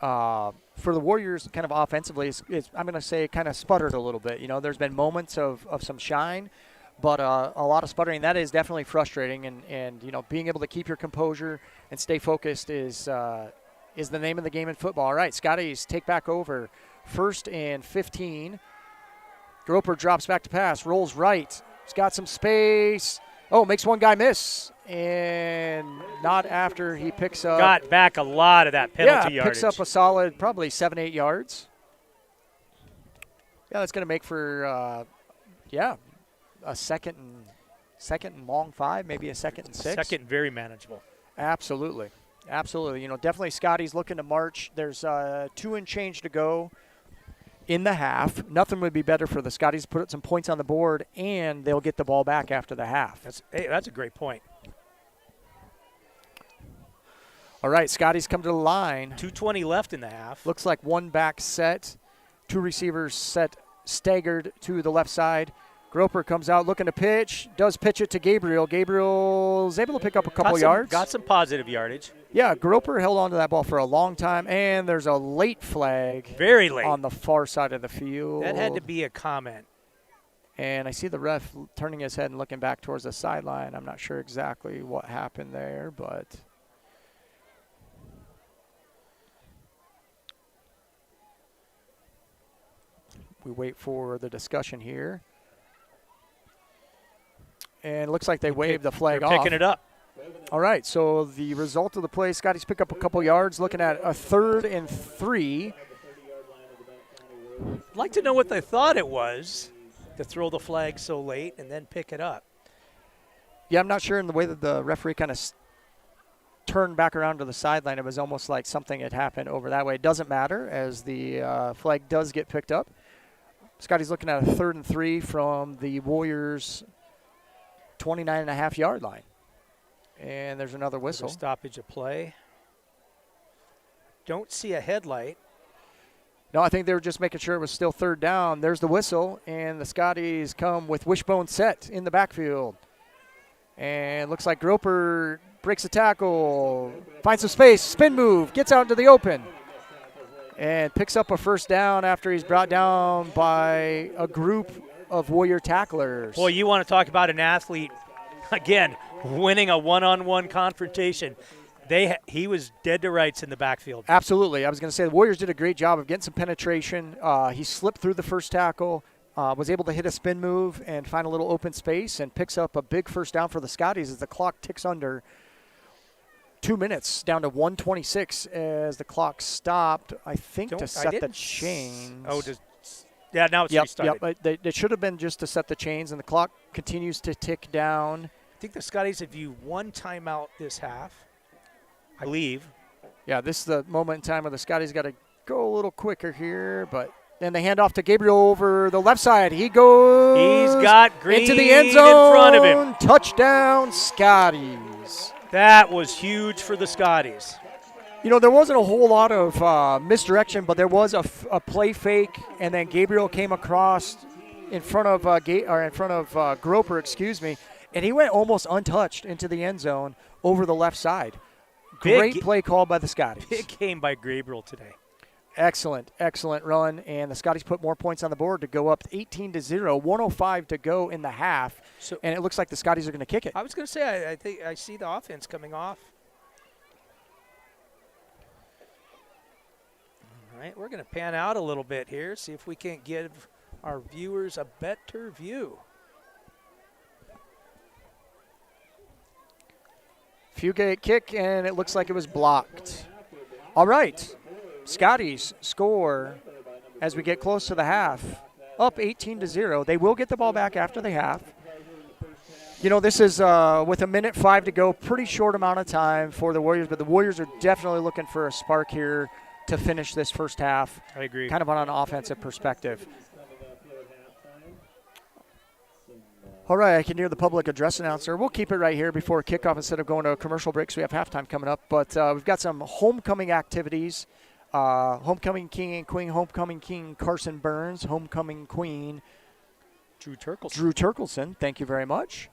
for the Warriors kind of offensively, I'm going to say kind of sputtered a little bit. You know, there's been moments of some shine, but a lot of sputtering. That is definitely frustrating, and you know, being able to keep your composure and stay focused is the name of the game in football. All right, Scotties take back over. 1st and 15. Groper drops back to pass, rolls right. He's got some space. Oh, makes one guy miss, and not after he picks up. Got back a lot of that penalty yardage. Picks up a solid probably 7-8 yards. Yeah, that's going to make for, a second and long 5, maybe a 2nd and 6. Second and very manageable. Absolutely. Absolutely. You know, definitely Scotty's looking to march. There's 2 and change to go in the half. Nothing would be better for the Scotties to put some points on the board, and they'll get the ball back after the half. That's a great point. All right, Scotties come to the line. 2:20 left in the half. Looks like one back set, 2 receivers set staggered to the left side. Groper comes out looking to pitch, does pitch it to Gabriel. Gabriel's able to pick up a couple yards. Got some positive yardage. Yeah, Groper held on to that ball for a long time, and there's a late flag. Very late. On the far side of the field. That had to be a comment. And I see the ref turning his head and looking back towards the sideline. I'm not sure exactly what happened there, but we wait for the discussion here. And it looks like they waved the flag off. They're picking it up. All right, so the result of the play, Scotties pick up a couple yards, looking at a 3rd and 3. I'd like to know what they thought it was to throw the flag so late and then pick it up. Yeah, I'm not sure in the way that the referee kind of turned back around to the sideline. It was almost like something had happened over that way. It doesn't matter as the flag does get picked up. Scotty's looking at a 3rd and 3 from the Warriors' 29.5-yard line. And there's another whistle. Stoppage of play. Don't see a headlight. No, I think they were just making sure it was still 3rd down. There's the whistle, and the Scotties come with wishbone set in the backfield. And looks like Groper breaks a tackle, finds some space, spin move, gets out into the open, and picks up a 1st down after he's brought down by a group of Warrior tacklers. Boy, you want to talk about an athlete, again, winning a one-on-one confrontation. He was dead to rights in the backfield. Absolutely. I was going to say the Warriors did a great job of getting some penetration. He slipped through the first tackle, was able to hit a spin move and find a little open space, and picks up a big 1st down for the Scotties as the clock ticks under 2 minutes, down to 1:26 as the clock stopped, I think, to set the chains. Yeah, now it's restarted. Yep. They should have been just to set the chains, and the clock continues to tick down. I think the Scotties have used one timeout this half, I believe. Yeah, this is the moment in time where the Scotties got to go a little quicker here, but then they hand off to Gabriel over the left side. He goes. He's got Green into the end zone. In front of him. Touchdown, Scotties. That was huge for the Scotties. You know, there wasn't a whole lot of misdirection, but there was a play fake, and then Gabriel came across in front of Groper, and he went almost untouched into the end zone over the left side. Great play call by the Scotties. Big game by Gabriel today. Excellent run, and the Scotties put more points on the board to go up 18-0, 105 to go in the half, and it looks like the Scotties are going to kick it. I was going to say, I think I see the offense coming off. All right, we're going to pan out a little bit here, see if we can't give our viewers a better view. Fugate kick, and it looks like it was blocked. All right. Scotties score as we get close to the half, up 18-0. They will get the ball back after the half. You know, this is with 1:05 to go, pretty short amount of time for the Warriors, but the Warriors are definitely looking for a spark here to finish this first half. I agree. Kind of on an offensive perspective. All right, I can hear the public address announcer. We'll keep it right here before kickoff instead of going to a commercial break, so we have halftime coming up. But we've got some homecoming activities. Homecoming King and Queen, Homecoming King Carson Burns, Homecoming Queen Drew Turkelson. Thank you very much.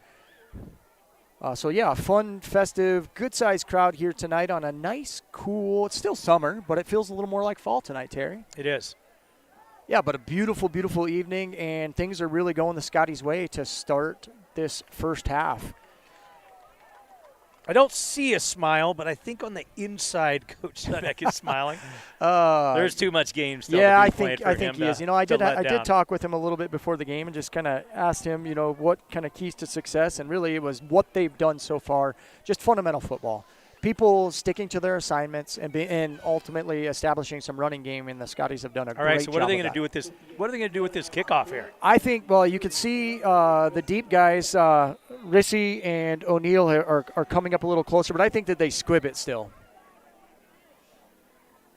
So, yeah, fun, festive, good-sized crowd here tonight on a nice, cool, it's still summer, but it feels a little more like fall tonight, Terry. It is. Yeah, but a beautiful, beautiful evening, and things are really going the Scotties' way to start this first half. I don't see a smile, but I think on the inside, Coach Sudek is smiling. There's too much game still. Yeah, to be played for I think him he is. You know, I did talk with him a little bit before the game and just kind of asked him, you know, what kind of keys to success, and really it was what they've done so far, just fundamental football. People sticking to their assignments and ultimately establishing some running game, and the Scotties have done a great job. All right, so what are they going to do with this? What are they going to do with this kickoff here? I think, well, you can see the deep guys, Rissy and O'Neal are coming up a little closer, but I think that they squib it still.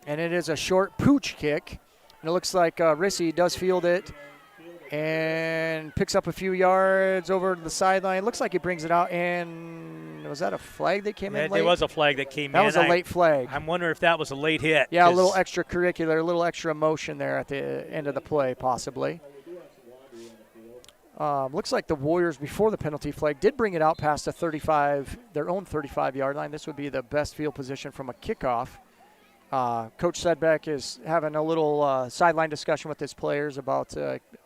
And it is a short pooch kick, and it looks like Rissy does field it and picks up a few yards over to the sideline. Looks like he brings it out, and was that a flag that came in late? There was a flag that came in. That was a late flag. I'm wondering if that was a late hit. Yeah, a little extracurricular, a little extra emotion there at the end of the play, possibly. Looks like the Warriors, before the penalty flag, did bring it out past their own 35-yard line. This would be the best field position from a kickoff. Coach Sedbeck is having a little sideline discussion with his players about,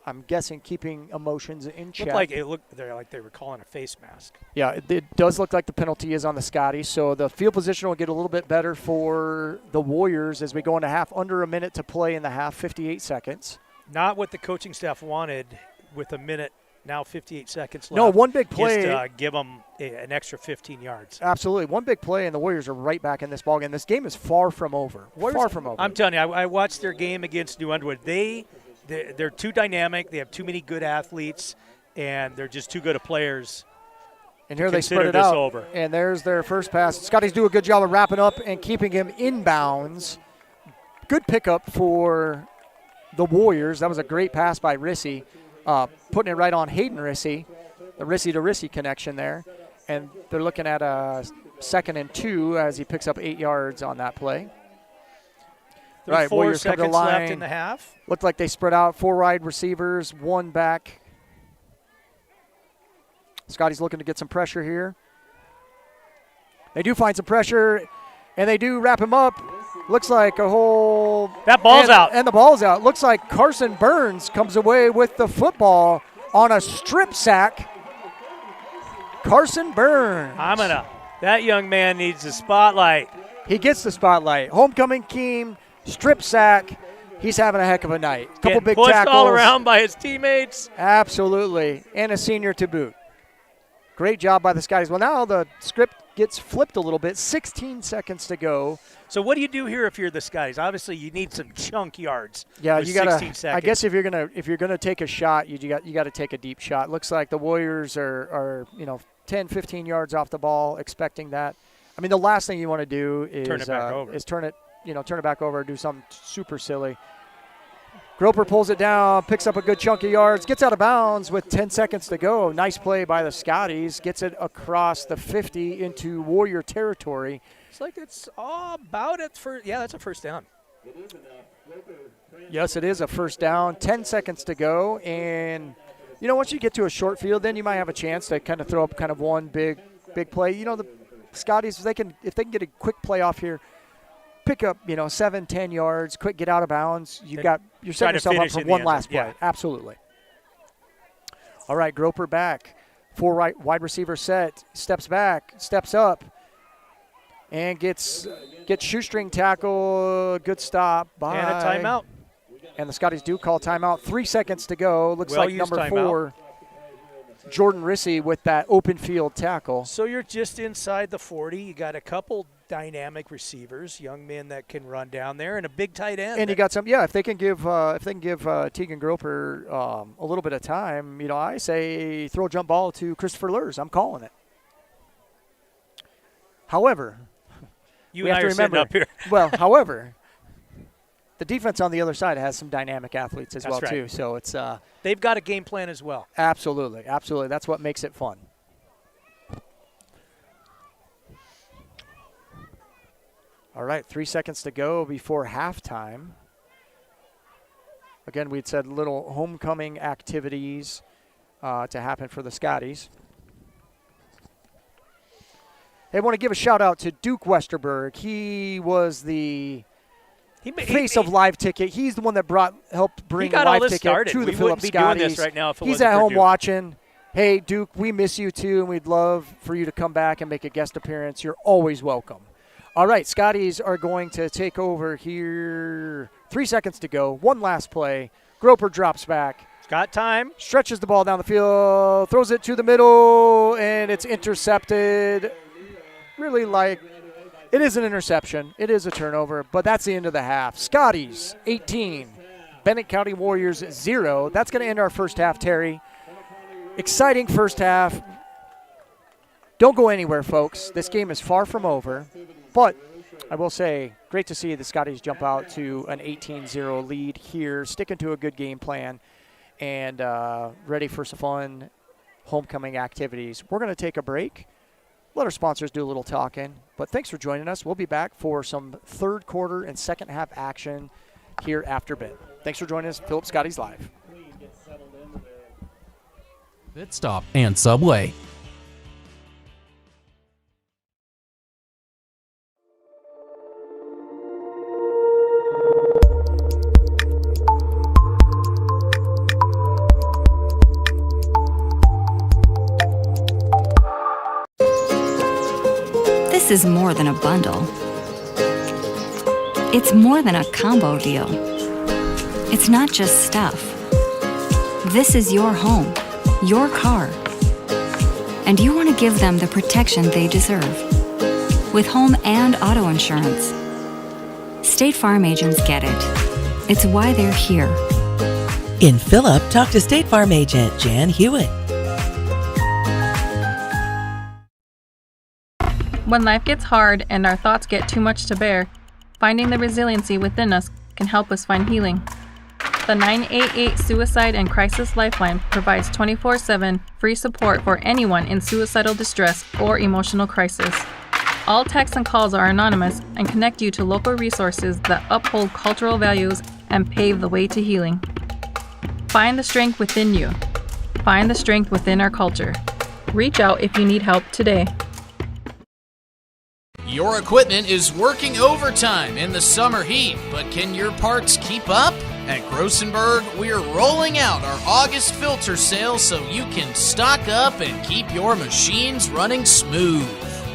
I'm guessing, keeping emotions in check. They were calling a face mask. Yeah, it does look like the penalty is on the Scotties, so the field position will get a little bit better for the Warriors as we go into half. Under a minute to play in the half, 58 seconds. Not what the coaching staff wanted with a minute, now 58 seconds left. No, one big play. Just give them an extra 15 yards. Absolutely. One big play, and the Warriors are right back in this ballgame. This game is far from over. Far from over. I'm telling you, I watched their game against New Underwood. They're too dynamic. They have too many good athletes, and they're just too good of players. And here they spread it out, and there's their first pass. Scotties do a good job of wrapping up and keeping him inbounds. Good pickup for the Warriors. That was a great pass by Rissy. Putting it right on Hayden Rissy, the Rissy to Rissy connection there. And they're looking at a 2nd and 2 as he picks up 8 yards on that play. Right, 4 seconds left in the half. Looked like they spread out 4 wide receivers, 1 back. Scotty's looking to get some pressure here. They do find some pressure, and they do wrap him up. Looks like a whole... That ball's out. And the ball's out. Looks like Carson Burns comes away with the football on a strip sack. Carson Burns. That young man needs the spotlight. He gets the spotlight. Homecoming King, strip sack. He's having a heck of a night. Couple big pushed tackles. All around by his teammates. Absolutely. And a senior to boot. Great job by the Scotties. Well, now the script gets flipped a little bit. 16 seconds to go. So what do you do here if you're the Scotties? Obviously, you need some chunk yards. Yeah, with you got 16 to. seconds. I guess if you're gonna take a shot, you got to take a deep shot. Looks like the Warriors are 10, 15 yards off the ball, expecting that. I mean, the last thing you want to do is turn it back over. turn it back over, do something super silly. Groper pulls it down, picks up a good chunk of yards, gets out of bounds with 10 seconds to go. Nice play by the Scotties. Gets it across the 50 into Warrior territory. It's like it's all about it for. Yeah, that's a first down. Yes, it is a first down. 10 seconds to go, and once you get to a short field, then you might have a chance to kind of throw up kind of one big play. The Scotties, if they can get a quick play off here, pick up 7-10 yards, quick get out of bounds. You're setting yourself up for one last play. Yeah. Absolutely. All right, Groper back, 4 right wide receiver set, steps back, steps up, and gets shoestring tackle. Good stop by and a timeout. And the Scotties do call timeout. 3 seconds to go. Looks like number timeout. 4, Jordan Rissy, with that open field tackle. So you're just inside the 40. You got a couple dynamic receivers, young men that can run down there, and a big tight end. And you got some. Yeah, if they can give Tegan Groper a little bit of time, I say throw a jump ball to Christopher Lurs. I'm calling it. However, you we and have I to are sitting remember. up here. Well, however, the defense on the other side has some dynamic athletes as well, right. too. So it's they've got a game plan as well. Absolutely. That's what makes it fun. All right, 3 seconds to go before halftime. Again, we'd said little homecoming activities to happen for the Scotties. Hey, I want to give a shout out to Duke Westerberg. He was the face of Live Ticket. He's the one that helped bring Live Ticket to the Phillips Scotties. Doing this right now if it He's wasn't at for home Duke. watching. Hey, Duke, we miss you too, and we'd love for you to come back and make a guest appearance. You're always welcome. All right, Scotties are going to take over here. 3 seconds to go. One last play. Groper drops back. Got time. Stretches the ball down the field. Throws it to the middle, and it's intercepted. Really it is an interception. It is a turnover, but that's the end of the half. Scotties, 18. Bennett County Warriors, 0. That's going to end our first half, Terry. Exciting first half. Don't go anywhere, folks. This game is far from over. But I will say, great to see the Scotties jump out to an 18-0 lead here, sticking to a good game plan, and ready for some fun homecoming activities. We're going to take a break. Let our sponsors do a little talking. But thanks for joining us. We'll be back for some third quarter and second half action here after bit. Thanks for joining us. Phillips Scotties Live. Pit Stop and Subway. This is more than a bundle. It's more than a combo deal. It's not just stuff. This is your home, your car. And you want to give them the protection they deserve. With home and auto insurance. State Farm agents get it. It's why they're here. In Phillip, talk to State Farm agent Jan Hewitt. When life gets hard and our thoughts get too much to bear, finding the resiliency within us can help us find healing. The 988 Suicide and Crisis Lifeline provides 24/7 free support for anyone in suicidal distress or emotional crisis. All texts and calls are anonymous and connect you to local resources that uphold cultural values and pave the way to healing. Find the strength within you. Find the strength within our culture. Reach out if you need help today. Your equipment is working overtime in the summer heat, but can your parts keep up? At Grossenberg, we're rolling out our August filter sale so you can stock up and keep your machines running smooth.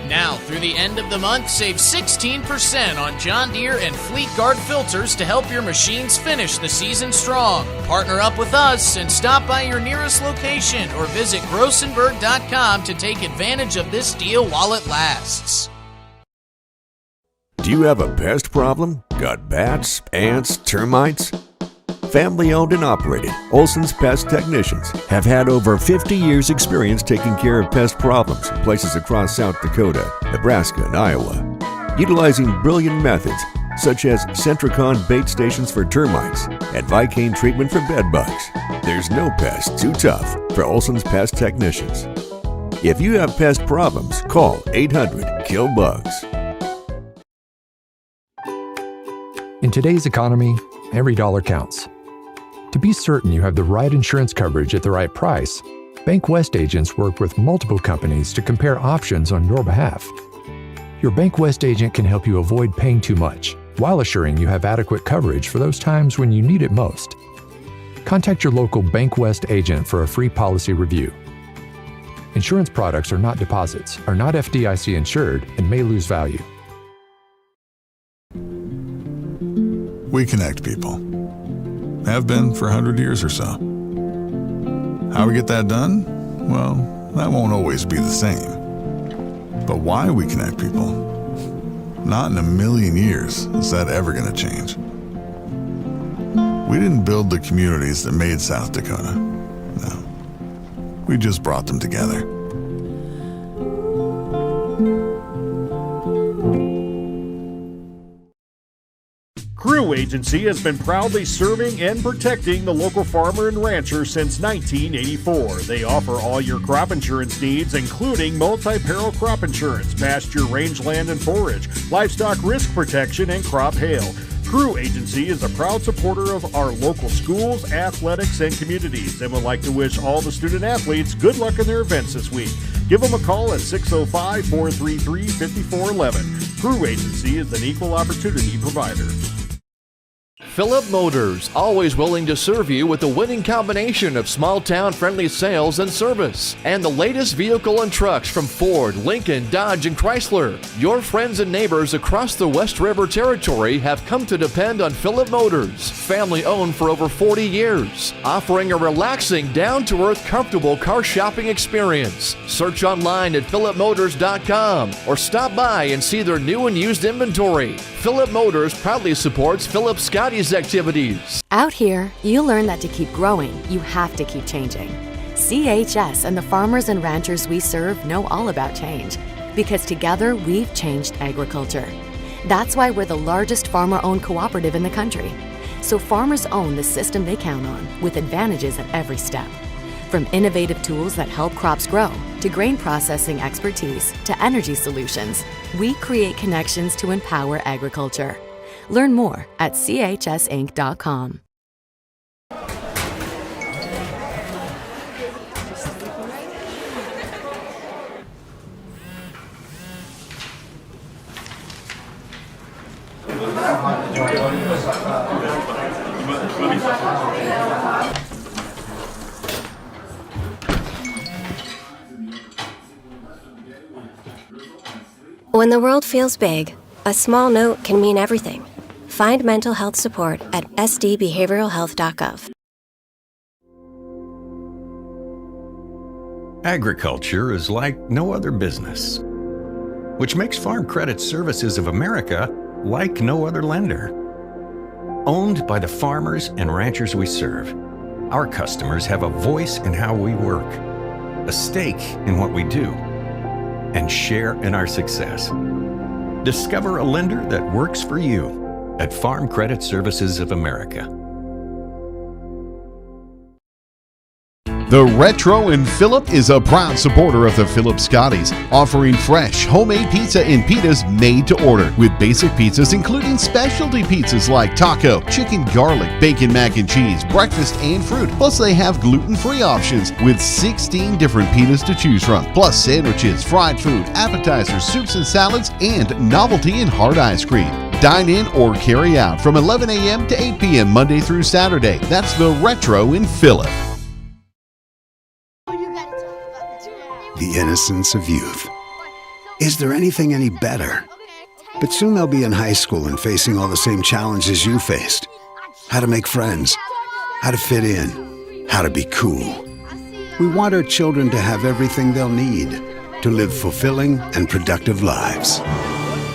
Now, through the end of the month, save 16% on John Deere and Fleet Guard filters to help your machines finish the season strong. Partner up with us and stop by your nearest location or visit grossenberg.com to take advantage of this deal while it lasts. Do you have a pest problem? Got bats, ants, termites? Family owned and operated, Olson's Pest Technicians have had over 50 years experience taking care of pest problems in places across South Dakota, Nebraska, and Iowa. Utilizing brilliant methods such as Centricon bait stations for termites and Vicane treatment for bed bugs, there's no pest too tough for Olson's Pest Technicians. If you have pest problems, call 800-KILL-BUGS. In today's economy, every dollar counts. To be certain you have the right insurance coverage at the right price, Bank West agents work with multiple companies to compare options on your behalf. Your Bank West agent can help you avoid paying too much, while assuring you have adequate coverage for those times when you need it most. Contact your local Bank West agent for a free policy review. Insurance products are not deposits, are not FDIC insured, and may lose value. We connect people. Have been for 100 years or so. How we get that done? Well, that won't always be the same. But why we connect people? Not in a million years is that ever going to change. We didn't build the communities that made South Dakota. No. We just brought them together. Crew Agency has been proudly serving and protecting the local farmer and rancher since 1984. They offer all your crop insurance needs, including multi-peril crop insurance, pasture, rangeland, and forage, livestock risk protection, and crop hail. Crew Agency is a proud supporter of our local schools, athletics, and communities, and would like to wish all the student athletes good luck in their events this week. Give them a call at 605-433-5411. Crew Agency is an equal opportunity provider. Phillip Motors, always willing to serve you with a winning combination of small-town friendly sales and service, and the latest vehicle and trucks from Ford, Lincoln, Dodge, and Chrysler. Your friends and neighbors across the West River Territory have come to depend on Phillip Motors, family-owned for over 40 years, offering a relaxing, down-to-earth, comfortable car shopping experience. Search online at phillipmotors.com or stop by and see their new and used inventory. Phillip Motors proudly supports Philip Scotties activities. Out here, you learn that to keep growing, you have to keep changing. CHS and the farmers and ranchers we serve know all about change, because together we've changed agriculture. That's why we're the largest farmer-owned cooperative in the country. So farmers own the system they count on, with advantages at every step. From innovative tools that help crops grow, to grain processing expertise, to energy solutions, we create connections to empower agriculture. Learn more at chsinc.com. When the world feels big, a small note can mean everything. Find mental health support at sdbehavioralhealth.gov. Agriculture is like no other business, which makes Farm Credit Services of America like no other lender. Owned by the farmers and ranchers we serve, our customers have a voice in how we work, a stake in what we do, and share in our success. Discover a lender that works for you at Farm Credit Services of America. The Retro in Phillip is a proud supporter of the Phillip Scotties, offering fresh, homemade pizza and pitas made to order, with basic pizzas including specialty pizzas like taco, chicken garlic, bacon mac and cheese, breakfast and fruit. Plus they have gluten-free options with 16 different pitas to choose from, plus sandwiches, fried food, appetizers, soups and salads, and novelty and hard ice cream. Dine in or carry out from 11 a.m. to 8 p.m. Monday through Saturday. That's the Retro in Phillip. The innocence of youth. Is there anything any better? But soon they'll be in high school and facing all the same challenges you faced. How to make friends, how to fit in, how to be cool. We want our children to have everything they'll need to live fulfilling and productive lives.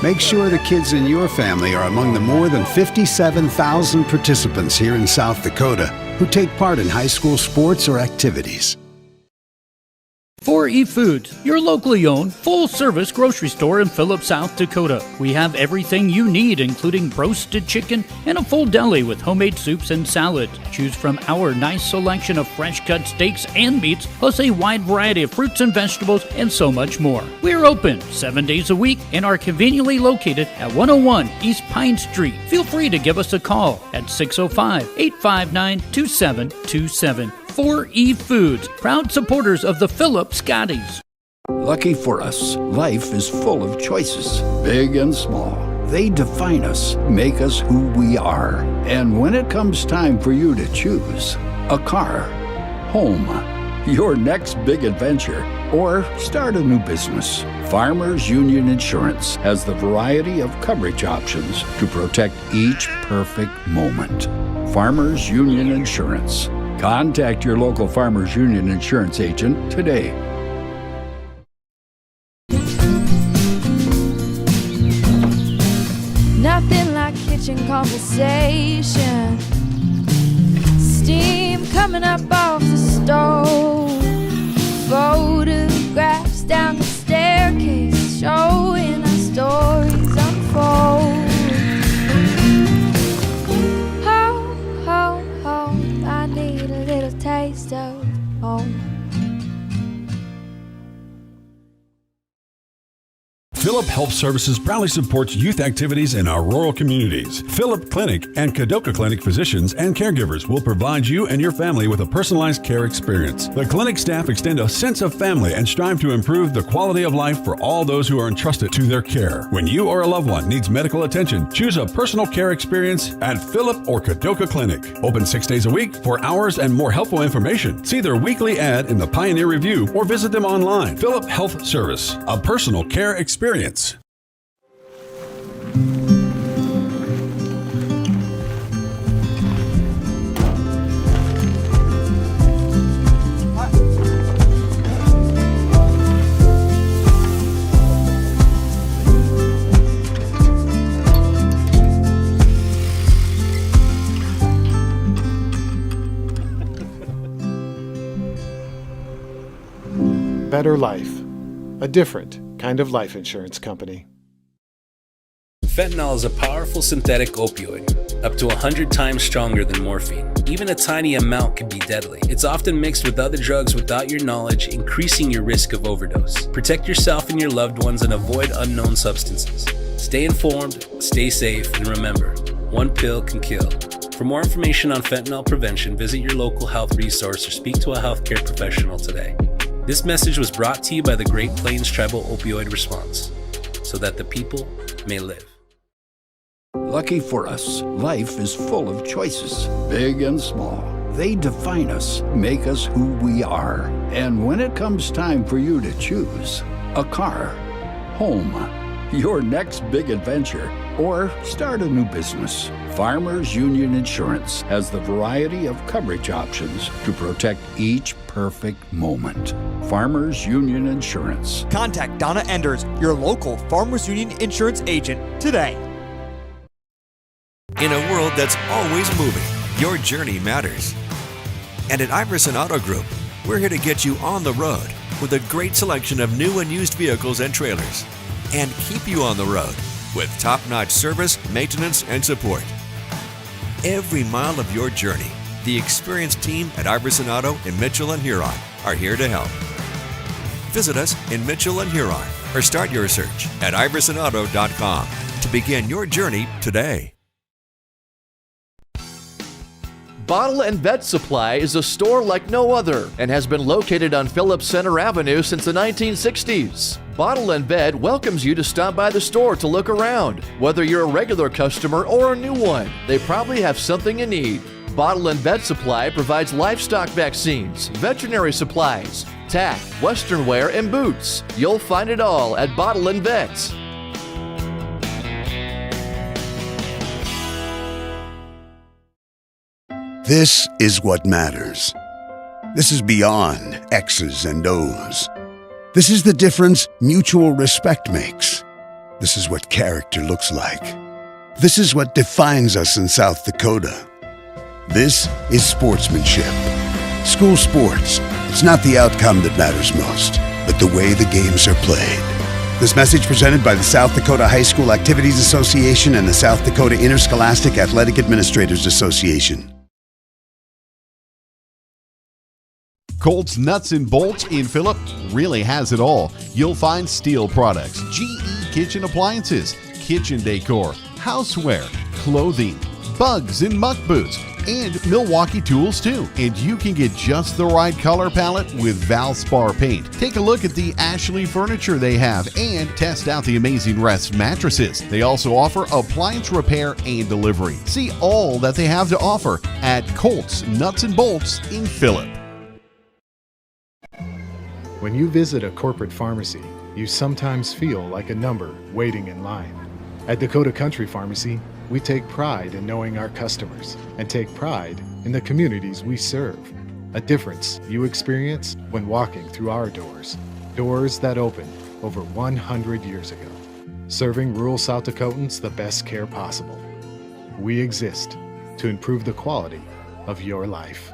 Make sure the kids in your family are among the more than 57,000 participants here in South Dakota who take part in high school sports or activities. 4E Foods, your locally owned, full-service grocery store in Phillips, South Dakota. We have everything you need, including roasted chicken and a full deli with homemade soups and salads. Choose from our nice selection of fresh-cut steaks and meats, plus a wide variety of fruits and vegetables, and so much more. We are open 7 days a week and are conveniently located at 101 East Pine Street. Feel free to give us a call at 605-859-2727. 4E Foods, proud supporters of the Phillips Scotties. Lucky for us, life is full of choices, big and small. They define us, make us who we are. And when it comes time for you to choose, a car, home, your next big adventure, or start a new business, Farmers Union Insurance has the variety of coverage options to protect each perfect moment. Farmers Union Insurance. Contact your local Farmers Union Insurance agent today. Nothing like kitchen conversation. Steam coming up off the stove. Photographs down the staircase showing our stories unfold. Home, I need a little taste of home. Phillip Health Services proudly supports youth activities in our rural communities. Phillip Clinic and Kadoka Clinic physicians and caregivers will provide you and your family with a personalized care experience. The clinic staff extend a sense of family and strive to improve the quality of life for all those who are entrusted to their care. When you or a loved one needs medical attention, choose a personal care experience at Phillip or Kadoka Clinic. Open 6 days a week. For hours and more helpful information, see their weekly ad in the Pioneer Review or visit them online. Phillip Health Service, a personal care experience. Better Life, a different kind of life insurance company. Fentanyl is a powerful synthetic opioid, up to 100 times stronger than morphine. Even a tiny amount can be deadly. It's often mixed with other drugs without your knowledge, increasing your risk of overdose. Protect yourself and your loved ones and avoid unknown substances. Stay informed, stay safe, and remember, one pill can kill. For more information on fentanyl prevention, visit your local health resource or speak to a healthcare professional today. This message was brought to you by the Great Plains Tribal Opioid Response, so that the people may live. Lucky for us, life is full of choices, big and small. They define us, make us who we are. And when it comes time for you to choose, a car, home, your next big adventure, or start a new business, Farmers Union Insurance has the variety of coverage options to protect each perfect moment. Farmers Union Insurance. Contact Donna Enders, your local Farmers Union Insurance agent, today. In a world that's always moving, your journey matters. And at Iverson Auto Group, we're here to get you on the road with a great selection of new and used vehicles and trailers, and keep you on the road with top-notch service, maintenance, and support. Every mile of your journey, the experienced team at Iverson Auto in Mitchell and Huron are here to help. Visit us in Mitchell and Huron or start your search at iversonauto.com to begin your journey today. Bottle and Vet Supply is a store like no other and has been located on Phillips Center Avenue since the 1960s. Bottle and Vet welcomes you to stop by the store to look around. Whether you're a regular customer or a new one, they probably have something you need. Bottle and Vet Supply provides livestock vaccines, veterinary supplies, tack, western wear, and boots. You'll find it all at Bottle and Vet. This is what matters. This is beyond X's and O's. This is the difference mutual respect makes. This is what character looks like. This is what defines us in South Dakota. This is sportsmanship. School sports, it's not the outcome that matters most, but the way the games are played. This message presented by the South Dakota High School Activities Association and the South Dakota Interscholastic Athletic Administrators Association. Colt's Nuts and Bolts in Phillip really has it all. You'll find steel products, GE kitchen appliances, kitchen decor, houseware, clothing, bugs and muck boots, and Milwaukee tools too. And you can get just the right color palette with Valspar paint. Take a look at the Ashley furniture they have and test out the Amazing Rest mattresses. They also offer appliance repair and delivery. See all that they have to offer at Colt's Nuts and Bolts in Phillip. When you visit a corporate pharmacy, you sometimes feel like a number waiting in line. At Dakota Country Pharmacy, we take pride in knowing our customers and take pride in the communities we serve. A difference you experience when walking through our doors. Doors that opened over 100 years ago, serving rural South Dakotans the best care possible. We exist to improve the quality of your life.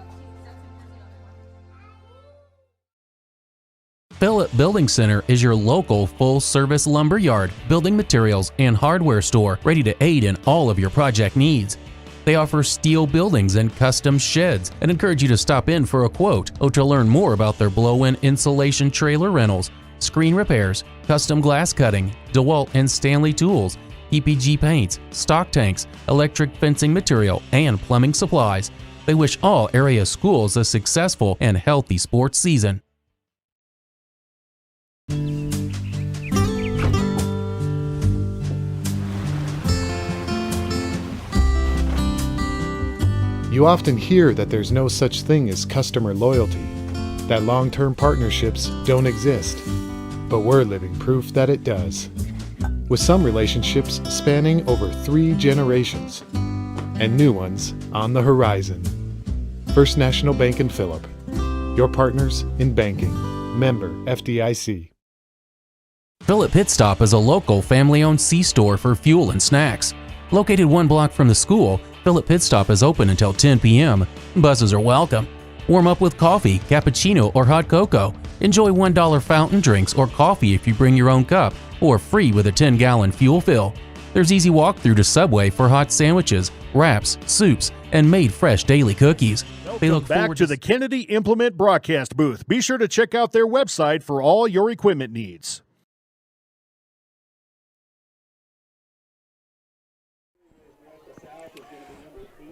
Phillip Building Center is your local full-service lumber yard, building materials, and hardware store ready to aid in all of your project needs. They offer steel buildings and custom sheds and encourage you to stop in for a quote or to learn more about their blow-in insulation trailer rentals, screen repairs, custom glass cutting, DeWalt and Stanley tools, PPG paints, stock tanks, electric fencing material, and plumbing supplies. They wish all area schools a successful and healthy sports season. You often hear that there's no such thing as customer loyalty, that long-term partnerships don't exist, but we're living proof that it does. With some relationships spanning over 3 generations, and new ones on the horizon. First National Bank in Phillip, your partners in banking, member FDIC. Phillip Pit Stop is a local family-owned C-store for fuel and snacks. Located 1 block from the school, Phillip Pit Stop is open until 10 p.m. Buses are welcome. Warm up with coffee, cappuccino, or hot cocoa. Enjoy $1 fountain drinks or coffee if you bring your own cup, or free with a 10-gallon fuel fill. There's easy walk-through to Subway for hot sandwiches, wraps, soups, and made fresh daily cookies. They look back forward to the Kennedy Implement broadcast booth. Be sure to check out their website for all your equipment needs.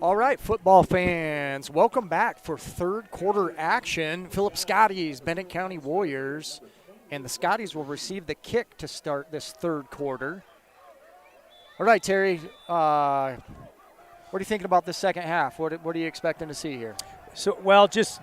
All right, football fans, welcome back for third quarter action. Phillip Scotties, Bennett County Warriors, and the Scotties will receive the kick to start this third quarter. All right, Terry, what are you thinking about this second half? What are you expecting to see here? So, well, just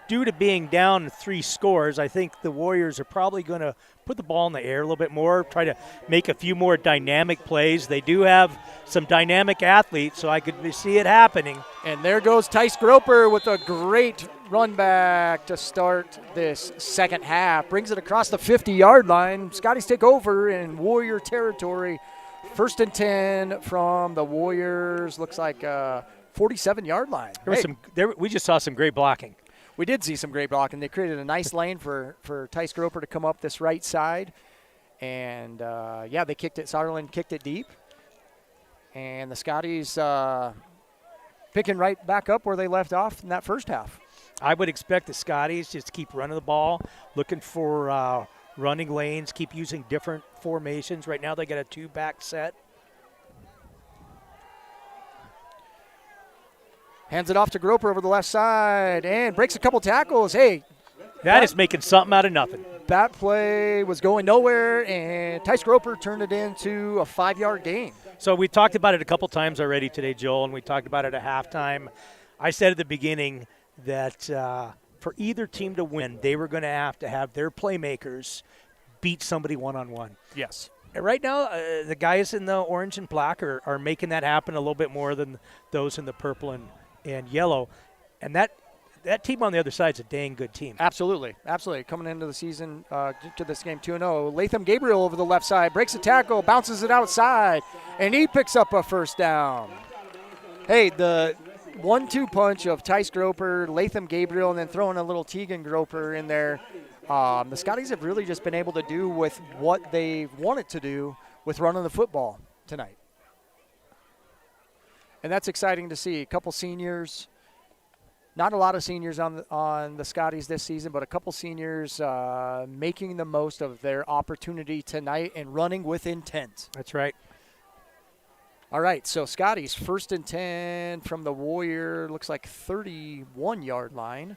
due to being down 3 scores, I think the Warriors are probably going to put the ball in the air a little bit more, try to make a few more dynamic plays. They do have some dynamic athletes, so I could see it happening. And there goes Tice Groper with a great run back to start this second half. Brings it across the 50-yard line. Scotties take over in Warrior territory. 1st and 10 from the Warriors. Looks like 47-yard line. We just saw some great blocking. We did see some great blocking. They created a nice lane for Tice Groper to come up this right side. And, yeah, they kicked it. Sutherland kicked it deep. And the Scotties picking right back up where they left off in that first half. I would expect the Scotties just keep running the ball, looking for running lanes, keep using different formations. Right now they got a 2-back set. Hands it off to Groper over the left side and breaks a couple tackles. Hey, that is making something out of nothing. That play was going nowhere, and Tice Groper turned it into a 5-yard gain. So we talked about it a couple times already today, Joel, and we talked about it at halftime. I said at the beginning that for either team to win, they were going to have their playmakers beat somebody one-on-one. Yes. And right now, the guys in the orange and black are making that happen a little bit more than those in the purple and yellow. And that team on the other side is a dang good team. Absolutely. Absolutely. Coming into the season, to this game 2-0. Latham Gabriel over the left side, breaks a tackle, bounces it outside, and he picks up a first down. Hey, the 1-2 punch of Tice Groper, Latham Gabriel, and then throwing a little Tegan Groper in there. The Scotties have really just been able to do with what they wanted to do with running the football tonight. And that's exciting to see. A couple seniors. Not a lot of seniors on the Scotties this season, but a couple seniors making the most of their opportunity tonight and running with intent. That's right. All right, so Scotties, 1st and 10 from the Warrior, looks like 31-yard line.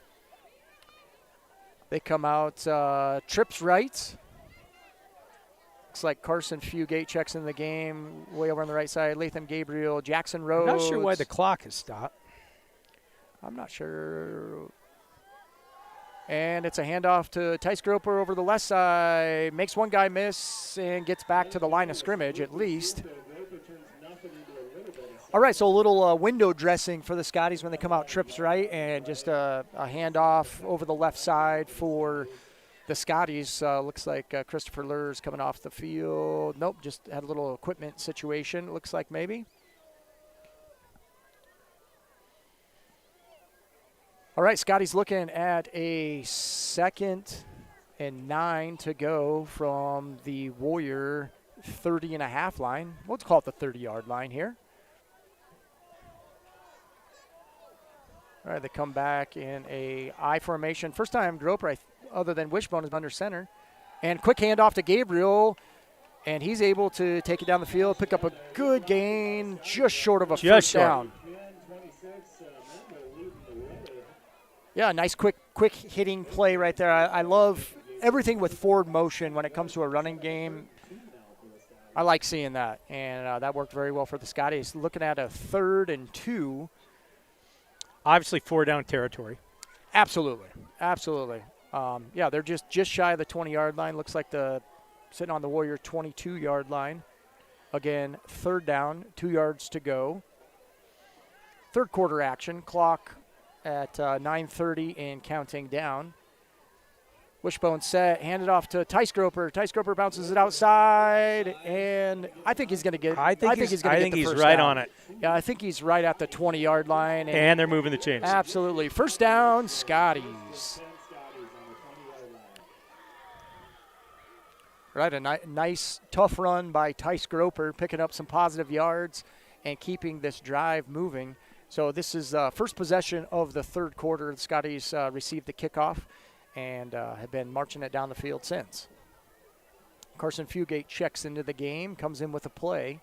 They come out, trips right. Looks like Carson Fugate checks in the game, way over on the right side. Latham Gabriel, Jackson Rhodes. I'm not sure why the clock has stopped. I'm not sure. And it's a handoff to Tice Groper over the left side. Makes one guy miss and gets back to the line of scrimmage at least. All right, so a little window dressing for the Scotties when they come out trips right, and just a handoff over the left side for the Scotties. Looks like Christopher Lur's coming off the field. Nope, just had a little equipment situation, looks like maybe. All right, Scotty's looking at a 2nd and 9 to go from the Warrior 30.5 line. Let's call it the 30-yard line here. All right, they come back in a I formation. First time Groper, other than Wishbone, is under center. And quick handoff to Gabriel, and he's able to take it down the field, pick up a good gain, just short of a first down. Yeah, nice quick hitting play right there. I love everything with forward motion when it comes to a running game. I like seeing that, and that worked very well for the Scotties. Looking at a 3rd and 2. Obviously 4-down territory. Absolutely. Yeah, they're just shy of the 20-yard line. Looks like sitting on the Warrior 22-yard line. Again, 3rd down, 2 yards to go. Third quarter action, clock at 9:30 and counting down. Wishbone set, handed off to Tice Groper. Tice Groper bounces it outside, and I think he's going to get. I think he's right on it. Yeah, I think he's right at the 20-yard line. And they're moving the chains. Absolutely, first down, Scotties. Right, a nice, tough run by Tice Groper, picking up some positive yards and keeping this drive moving. So this is first possession of the third quarter. The Scotties received the kickoff and have been marching it down the field since. Carson Fugate checks into the game, comes in with a play.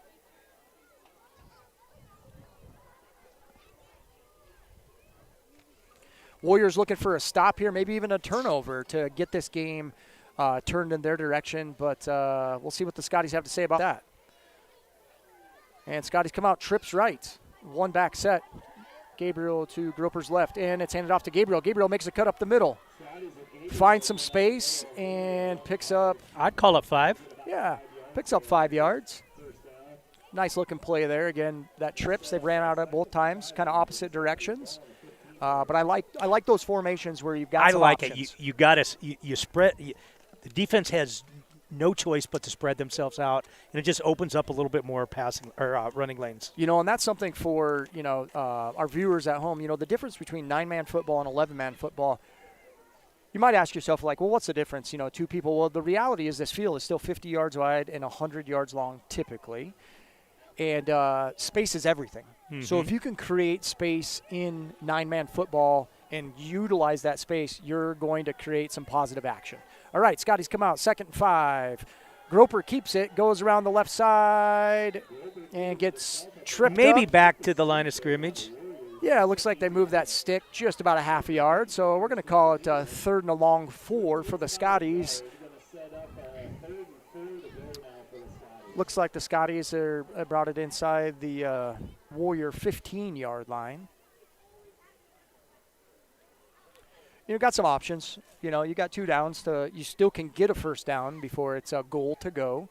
Warriors looking for a stop here, maybe even a turnover to get this game turned in their direction, but we'll see what the Scotties have to say about that. And Scotties come out, trips right. One back set. Gabriel to Groper's left, and it's handed off to Gabriel. Gabriel makes a cut up the middle. Finds some space and picks up. I'd call it 5. Yeah, picks up 5 yards. Nice looking play there. Again, that trips. They've ran out at both times, kind of opposite directions. But I like those formations where you've got some options. It. You got to you spread. The defense has no choice but to spread themselves out, and it just opens up a little bit more passing or running lanes. You know, and that's something for our viewers at home. You know, the difference between 9-man football and 11-man football. You might ask yourself, like, well, what's the difference? You know, 2 people. Well, the reality is this field is still 50 yards wide and 100 yards long typically, and space is everything. Mm-hmm. So if you can create space in 9-man football and utilize that space, you're going to create some positive action. All right, Scotties come out, 2nd and 5. Groper keeps it, goes around the left side, and gets tripped Maybe up. Back to the line of scrimmage. Yeah, it looks like they moved that stick just about a half a yard, so we're going to call it 3rd and a long 4 for the Scotties. Looks like the Scotties brought it inside the Warrior 15-yard line. you got some options. You know, you got 2 downs. You still can get a first down before it's a goal to go.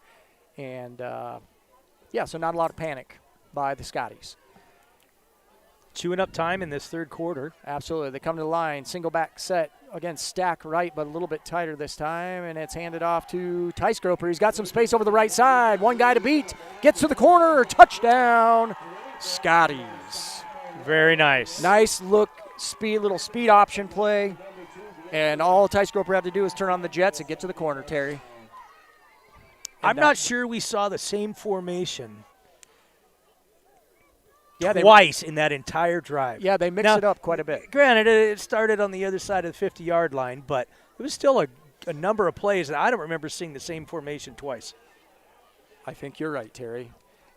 And, so not a lot of panic by the Scotties. Chewing up time in this third quarter. Absolutely. They come to the line, single back set. Again, stack right, but a little bit tighter this time, and it's handed off to Tice Groper. He's got some space over the right side. One guy to beat. Gets to the corner. Touchdown, Scotties. Very nice. Nice look, little speed option play. And all Tice Groper have to do is turn on the jets and get to the corner, Terry. I'm not sure we saw the same formation Yeah, twice in that entire drive. Yeah, they mixed it up quite a bit. Granted, it started on the other side of the 50-yard line, but it was still a number of plays that I don't remember seeing the same formation twice. I think you're right, Terry.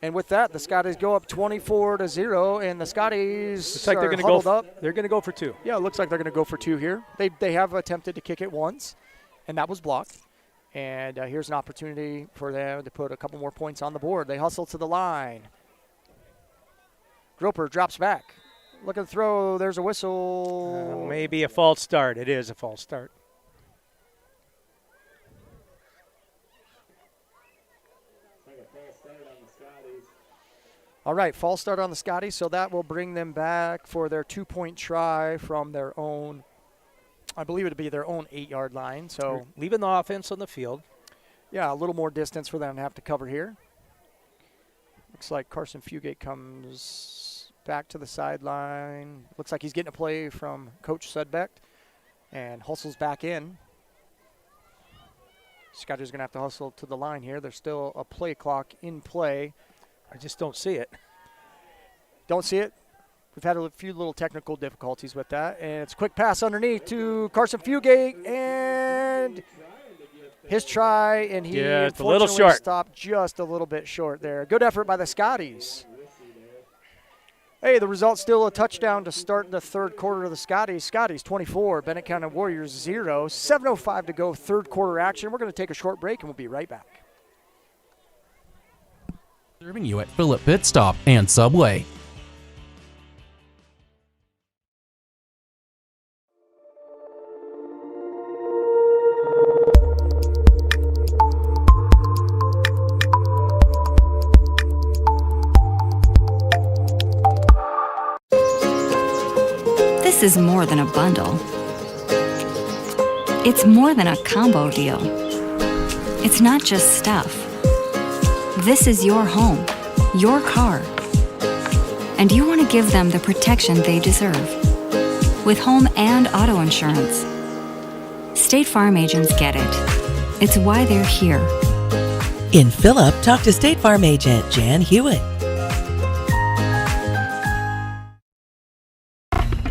And with that, the Scotties go up 24-0, and the Scotties looks like they're going to go up. They're going to go for 2. Yeah, it looks like they're going to go for 2 here. They have attempted to kick it once, and that was blocked. And here's an opportunity for them to put a couple more points on the board. They hustle to the line. Groper drops back. Looking to throw. There's a whistle. Maybe a false start. It is a false start. All right, false start on the Scotties, so that will bring them back for their 2-point try from their own, I believe it would be their own 8-yard line. So leaving the offense on the field. Yeah, a little more distance for them to have to cover here. Looks like Carson Fugate comes back to the sideline. Looks like he's getting a play from Coach Sudbeck and hustles back in. Scotties are going to have to hustle to the line here. There's still a play clock in play. I just don't see it. Don't see it? We've had a few little technical difficulties with that. And it's a quick pass underneath to Carson Fugate. And his try, and he unfortunately stopped just a little bit short there. Good effort by the Scotties. Hey, the result's still a touchdown to start the third quarter of the Scotties. Scotties 24, Bennett County Warriors 0. 7:05 to go, third quarter action. We're going to take a short break, and we'll be right back. Serving you at Phillip Pit Stop and Subway. This is more than a bundle. It's more than a combo deal. It's not just stuff. This is your home, your car, and you want to give them the protection they deserve with home and auto insurance. State Farm agents get it. It's why they're here. In Phillip, talk to State Farm agent Jan Hewitt.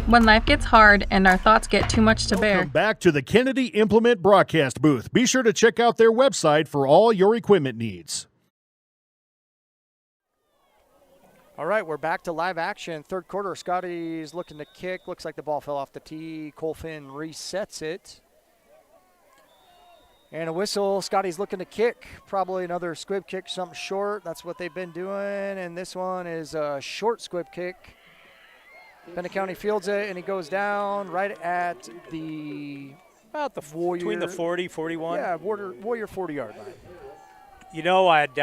When life gets hard and our thoughts get too much to bear. Welcome back to the Kennedy Implement broadcast booth. Be sure to check out their website for all your equipment needs. All right, we're back to live action. Third quarter, Scotty's looking to kick. Looks like the ball fell off the tee. Colfin resets it. And a whistle. Scotty's looking to kick. Probably another squib kick, something short. That's what they've been doing. And this one is a short squib kick. Bennett County fields it, and he goes down right at the Warrior. Between the 40, 41. Yeah, Warrior 40-yard line. You know, I'd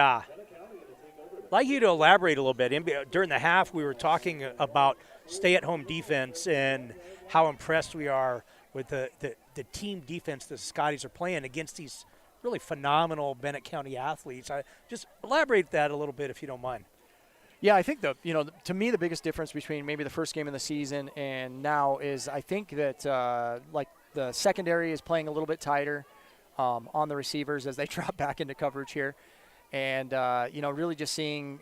like you to elaborate a little bit. During the half, we were talking about stay-at-home defense and how impressed we are with the team defense the Scotties are playing against these really phenomenal Bennett County athletes. Just elaborate that a little bit if you don't mind. Yeah, I think to me the biggest difference between maybe the first game of the season and now is I think that like the secondary is playing a little bit tighter on the receivers as they drop back into coverage here, and really just seeing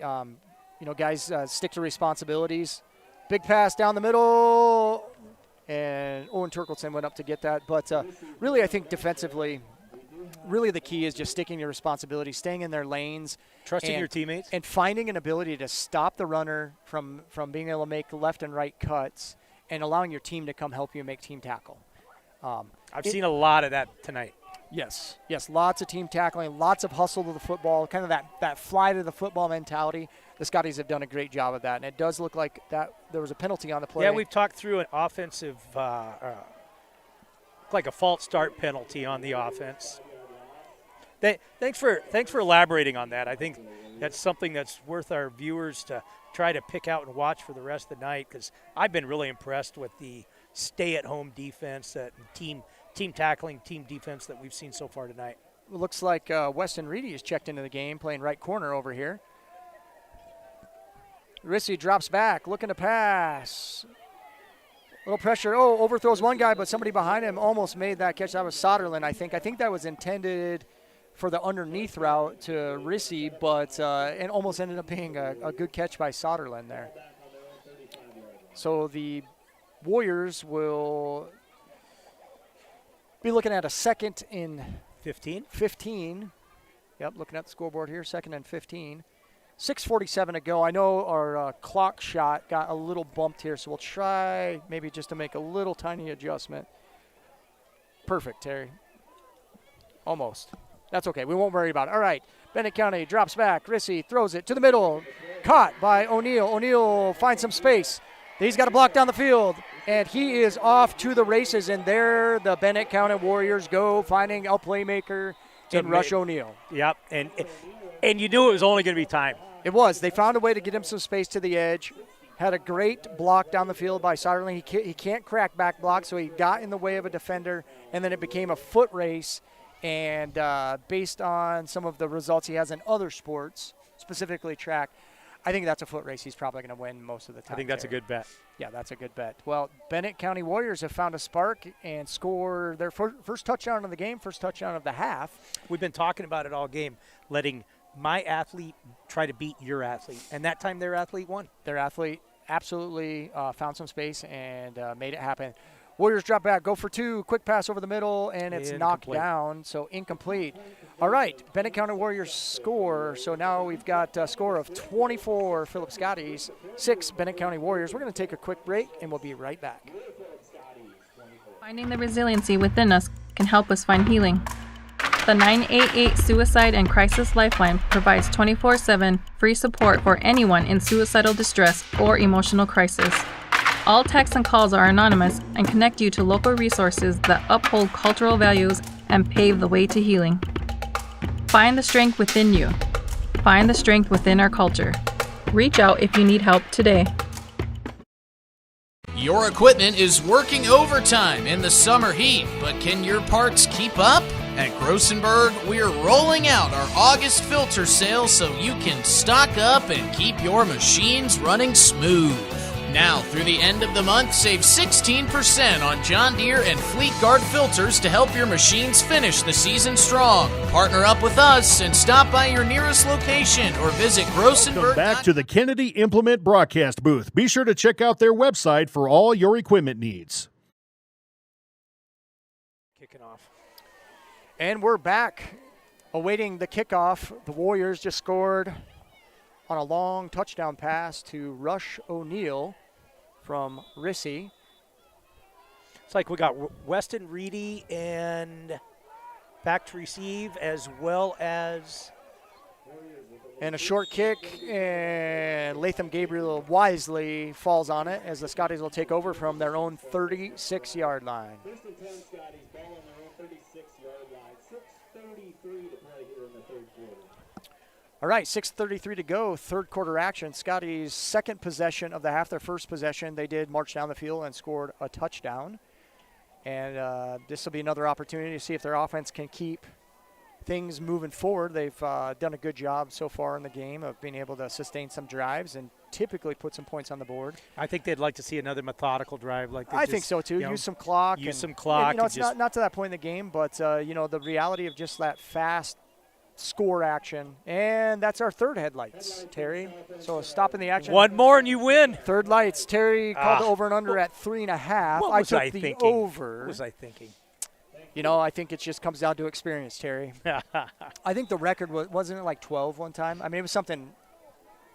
guys stick to responsibilities. Big pass down the middle, and Owen Turkleton went up to get that. But really, I think defensively, really the key is just sticking to responsibility, staying in their lanes. Trusting your teammates. And finding an ability to stop the runner from being able to make left and right cuts and allowing your team to come help you make team tackle. I've seen a lot of that tonight. Yes, lots of team tackling, lots of hustle to the football, kind of that fly to the football mentality. The Scotties have done a great job of that, and it does look like that there was a penalty on the play. Yeah, we've talked through an offensive like a false start penalty on the offense. Thanks for elaborating on that. I think that's something that's worth our viewers to try to pick out and watch for the rest of the night, because I've been really impressed with the stay-at-home defense, that team tackling, team defense that we've seen so far tonight. It looks like Weston Reedy is checked into the game, playing right corner over here. Rissy drops back, looking to pass. Little pressure. Oh, overthrows one guy, but somebody behind him almost made that catch. That was Soderlund, I think. I think that was intended for the underneath route to Rissy, but and almost ended up being a good catch by Soderlund there. So the Warriors will be looking at a 2nd and 15. Yep, looking at the scoreboard here, 2nd and 15. 6:47 to go. I know our clock shot got a little bumped here, so we'll try maybe just to make a little tiny adjustment. Perfect, Terry. Almost. That's okay. We won't worry about it. All right. Bennett County drops back. Rissy throws it to the middle. Caught by O'Neill. O'Neill finds some space. He's got a block down the field, and he is off to the races. And there the Bennett County Warriors go, finding a playmaker in Rush O'Neill. Yep, and you knew it was only going to be time. It was. They found a way to get him some space to the edge. Had a great block down the field by Soderlund. He can't crack back block, so he got in the way of a defender, and then it became a foot race. And based on some of the results he has in other sports, specifically track, I think that's a foot race he's probably going to win most of the time. I think that's a good bet. Yeah, that's a good bet. Well, Bennett County Warriors have found a spark and score their first touchdown of the game, first touchdown of the half. We've been talking about it all game, letting my athlete try to beat your athlete. And that time their athlete won. Their athlete absolutely found some space and made it happen. Warriors drop back, go for 2, quick pass over the middle, and it's knocked down, so incomplete. All right, Bennett County Warriors score. So now we've got a score of 24 Philip Scotties, 6 Bennett County Warriors. We're going to take a quick break, and we'll be right back. Finding the resiliency within us can help us find healing. The 988 Suicide and Crisis Lifeline provides 24/7 free support for anyone in suicidal distress or emotional crisis. All texts and calls are anonymous and connect you to local resources that uphold cultural values and pave the way to healing. Find the strength within you. Find the strength within our culture. Reach out if you need help today. Your equipment is working overtime in the summer heat, but can your parts keep up? At Grossenberg, we're rolling out our August filter sale so you can stock up and keep your machines running smooth. Now, through the end of the month, save 16% on John Deere and Fleet Guard filters to help your machines finish the season strong. Partner up with us and stop by your nearest location or visit Grossenberg. Welcome back to the Kennedy Implement broadcast booth. Be sure to check out their website for all your equipment needs. Kicking off. And we're back awaiting the kickoff. The Warriors just scored on a long touchdown pass to Rush O'Neill from Rissy. It's like we got Weston Reedy and back to receive, as well as... And a short kick, and Latham Gabriel wisely falls on it as the Scotties will take over from their own 36-yard line. All right, 6:33 to go, third quarter action. Scotties' second possession of the half. Their first possession, they did march down the field and scored a touchdown. And this will be another opportunity to see if their offense can keep things moving forward. They've done a good job so far in the game of being able to sustain some drives and typically put some points on the board. I think they'd like to see another methodical drive. I think so too. Use some clock. Use some clock. And, it's not to that point in the game, but the reality of just that fast score action. And that's our third headlights, Terry. So stopping the action. One more and you win. Third lights. Terry called the over and under at 3.5. What was I took the thinking? over. What was I thinking? I think it just comes down to experience, Terry. I think the record wasn't it like 12 one time? I mean, it was something.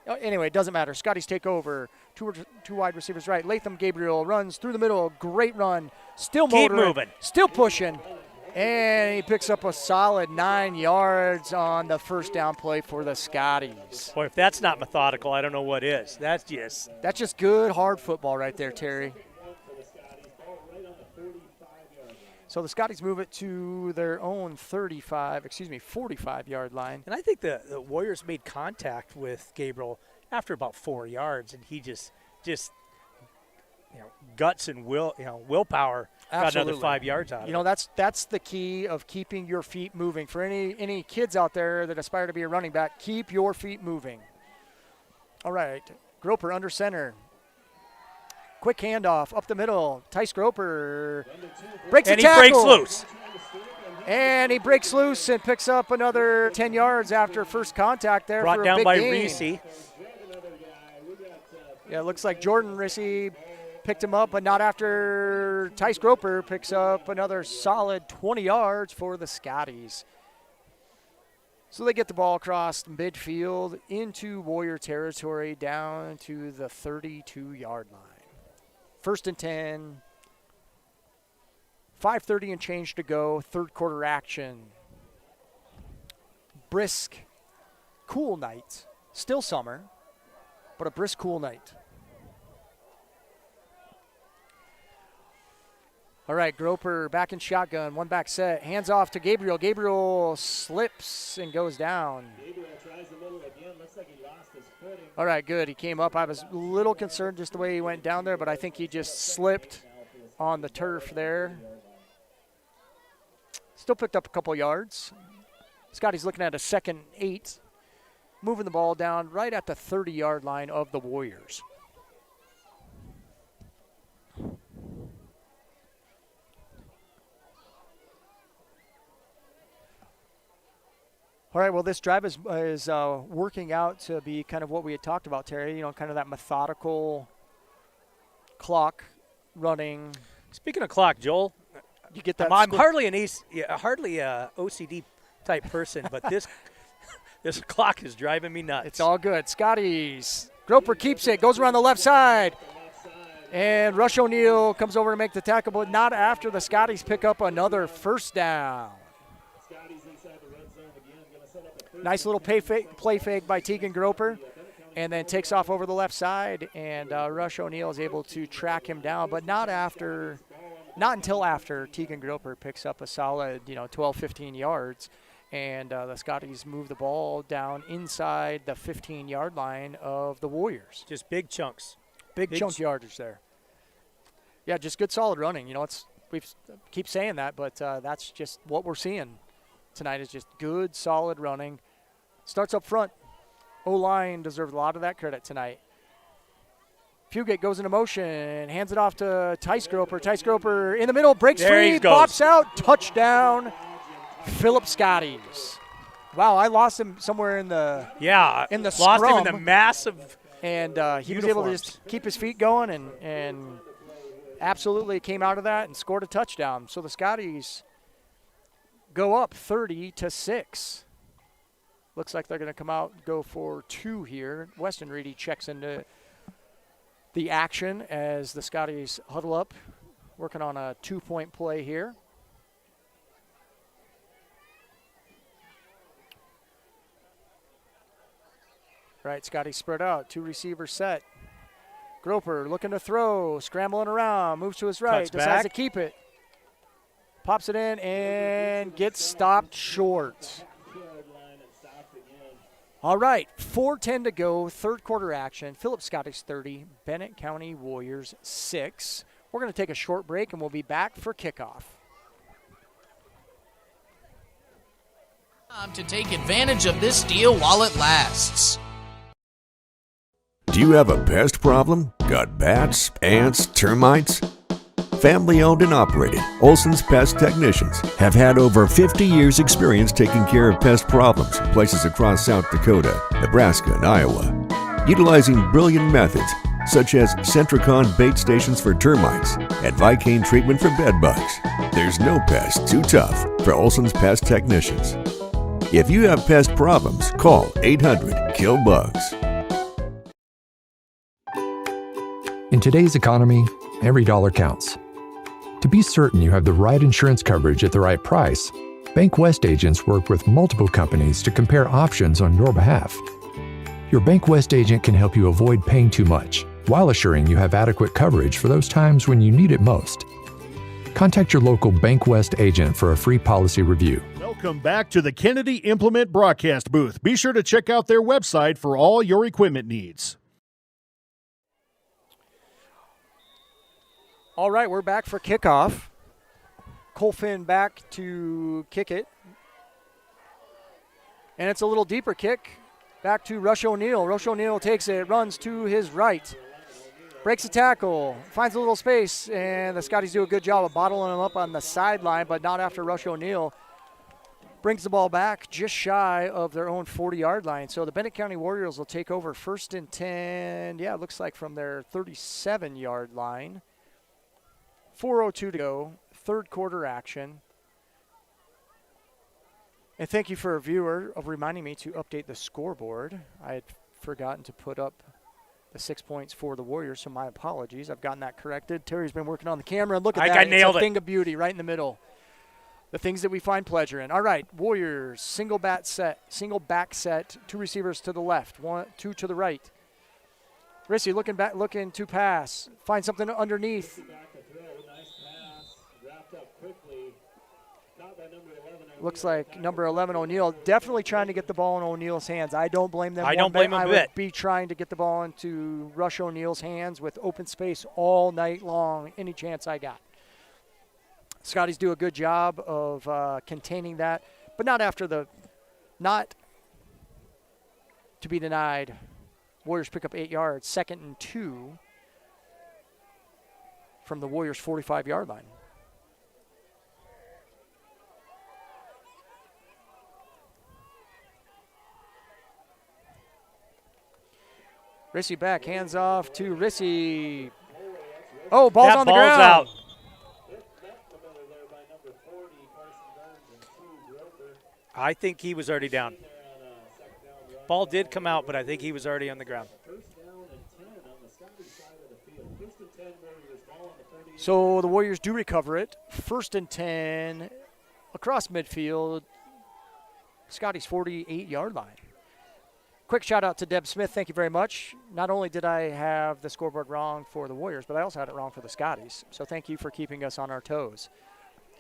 Anyway, it doesn't matter. Scotties take over. Two wide receivers right. Latham Gabriel runs through the middle. Great run. Still Keep motoring. moving. Still pushing. And he picks up a solid 9 yards on the first down play for the Scotties. Boy, if that's not methodical, I don't know what is. That's just good, hard football right there, Terry. So the Scotties move it to their own 45-yard line. And I think the Warriors made contact with Gabriel after about 4 yards, and he just guts and willpower got another 5 yards out of it. That's the key of keeping your feet moving. For any kids out there that aspire to be a running back, keep your feet moving. All right, Groper under center. Quick handoff up the middle. Tice Groper breaks the tackle. And he breaks loose. And he breaks loose and picks up another 10 yards after first contact there. Brought for a down big by gain. Reese. Yeah, it looks like Jordan Rissy picked him up, but not after Tice Groper picks up another solid 20 yards for the Scotties. So they get the ball across midfield into Warrior territory down to the 32-yard line. 1st and 10. 5:30 and change to go. Third quarter action. Brisk, cool night. Still summer, but a brisk, cool night. All right, Groper back in shotgun, one back set, hands off to Gabriel. Gabriel slips and goes down. Gabriel tries the middle again. Looks like he lost his footing. All right, good. He came up. I was a little concerned just the way he went down there, but I think he just slipped on the turf there. Still picked up a couple yards. Scotty's looking at a 2nd and 8, moving the ball down right at the 30-yard line of the Warriors. All right, well, this drive is working out to be kind of what we had talked about, Terry, kind of that methodical clock running. Speaking of clock, Joel, you get that. I'm hardly hardly a OCD type person, but this clock is driving me nuts. It's all good. Scotties. Groper keeps it, goes around the left side. And Rush O'Neal comes over to make the tackle, but not after the Scotties pick up another first down. Nice little play fake by Tegan Groper, and then takes off over the left side, and Rush O'Neal is able to track him down, but not until after Tegan Groper picks up a solid 12, 15 yards, and the Scotties move the ball down inside the 15-yard line of the Warriors. Just big chunks. Big chunk yardage there. Yeah, just good solid running. We keep saying that, but that's just what we're seeing tonight is just good solid running. Starts up front. O-line deserves a lot of that credit tonight. Fugate goes into motion, hands it off to Tice Groper. Tice Groper in the middle, breaks free, pops out, touchdown, Philip Scotties. Wow, I lost him somewhere in the lost scrum. Him in the massive and he was able to just keep his feet going and absolutely came out of that and scored a touchdown. So the Scotties go up 30-6. Looks like they're going to come out and go for 2 here. Weston Reedy checks into the action as the Scotties huddle up, working on a 2-point play here. Right, Scotties spread out, 2 receivers set. Groper looking to throw, scrambling around, moves to his right, decides to keep it. Pops it in and gets stopped short. All right, 4:10 to go, third quarter action. Philip Scotties 30, Bennett County Warriors 6. We're going to take a short break, and we'll be back for kickoff. To take advantage of this deal while it lasts. Do you have a pest problem? Got bats, ants, termites? Family owned and operated, Olson's Pest Technicians have had over 50 years experience taking care of pest problems in places across South Dakota, Nebraska, and Iowa. Utilizing brilliant methods such as Centricon bait stations for termites and Vicane treatment for bed bugs. There's no pest too tough for Olson's Pest Technicians. If you have pest problems, call 800-KILL-BUGS. In today's economy, every dollar counts. To be certain you have the right insurance coverage at the right price, Bank West agents work with multiple companies to compare options on your behalf. Your Bank West agent can help you avoid paying too much while assuring you have adequate coverage for those times when you need it most. Contact your local Bank West agent for a free policy review. Welcome back to the Kennedy Implement broadcast booth. Be sure to check out their website for all your equipment needs. All right, we're back for kickoff. Colfin back to kick it. And it's a little deeper kick. Back to Rush O'Neill. Rush O'Neill takes it, runs to his right. Breaks a tackle, finds a little space, and the Scotties do a good job of bottling him up on the sideline, but not after Rush O'Neill brings the ball back just shy of their own 40-yard line. So the Bennett County Warriors will take over 1st and 10. Yeah, it looks like from their 37-yard line. 4:02 to go, third quarter action. And thank you for a viewer of reminding me to update the scoreboard. I had forgotten to put up the 6 points for the Warriors, so my apologies. I've gotten that corrected. Terry's been working on the camera, and look at that. I nailed it. It's a thing of beauty right in the middle. The things that we find pleasure in. All right, Warriors, single back set, 2 receivers to the left, 2 to the right. Rissy looking back, looking to pass, find something underneath. Looks like number 11, O'Neill, definitely trying to get the ball in O'Neill's hands. I don't blame them. I don't blame them a bit. I would be trying to get the ball into Rush O'Neill's hands with open space all night long, any chance I got. Scotties do a good job of containing that, but not to be denied. Warriors pick up 8 yards, 2nd and 2 from the Warriors' 45-yard line. Rissy back, hands off to Rissy. Oh, ball's on the ground. Out. I think he was already down. Ball did come out, but I think he was already on the ground. So the Warriors do recover it. 1st and 10 across midfield. Scotty's 48-yard line. Quick shout out to Deb Smith. Thank you very much. Not only did I have the scoreboard wrong for the Warriors, but I also had it wrong for the Scotties. So thank you for keeping us on our toes.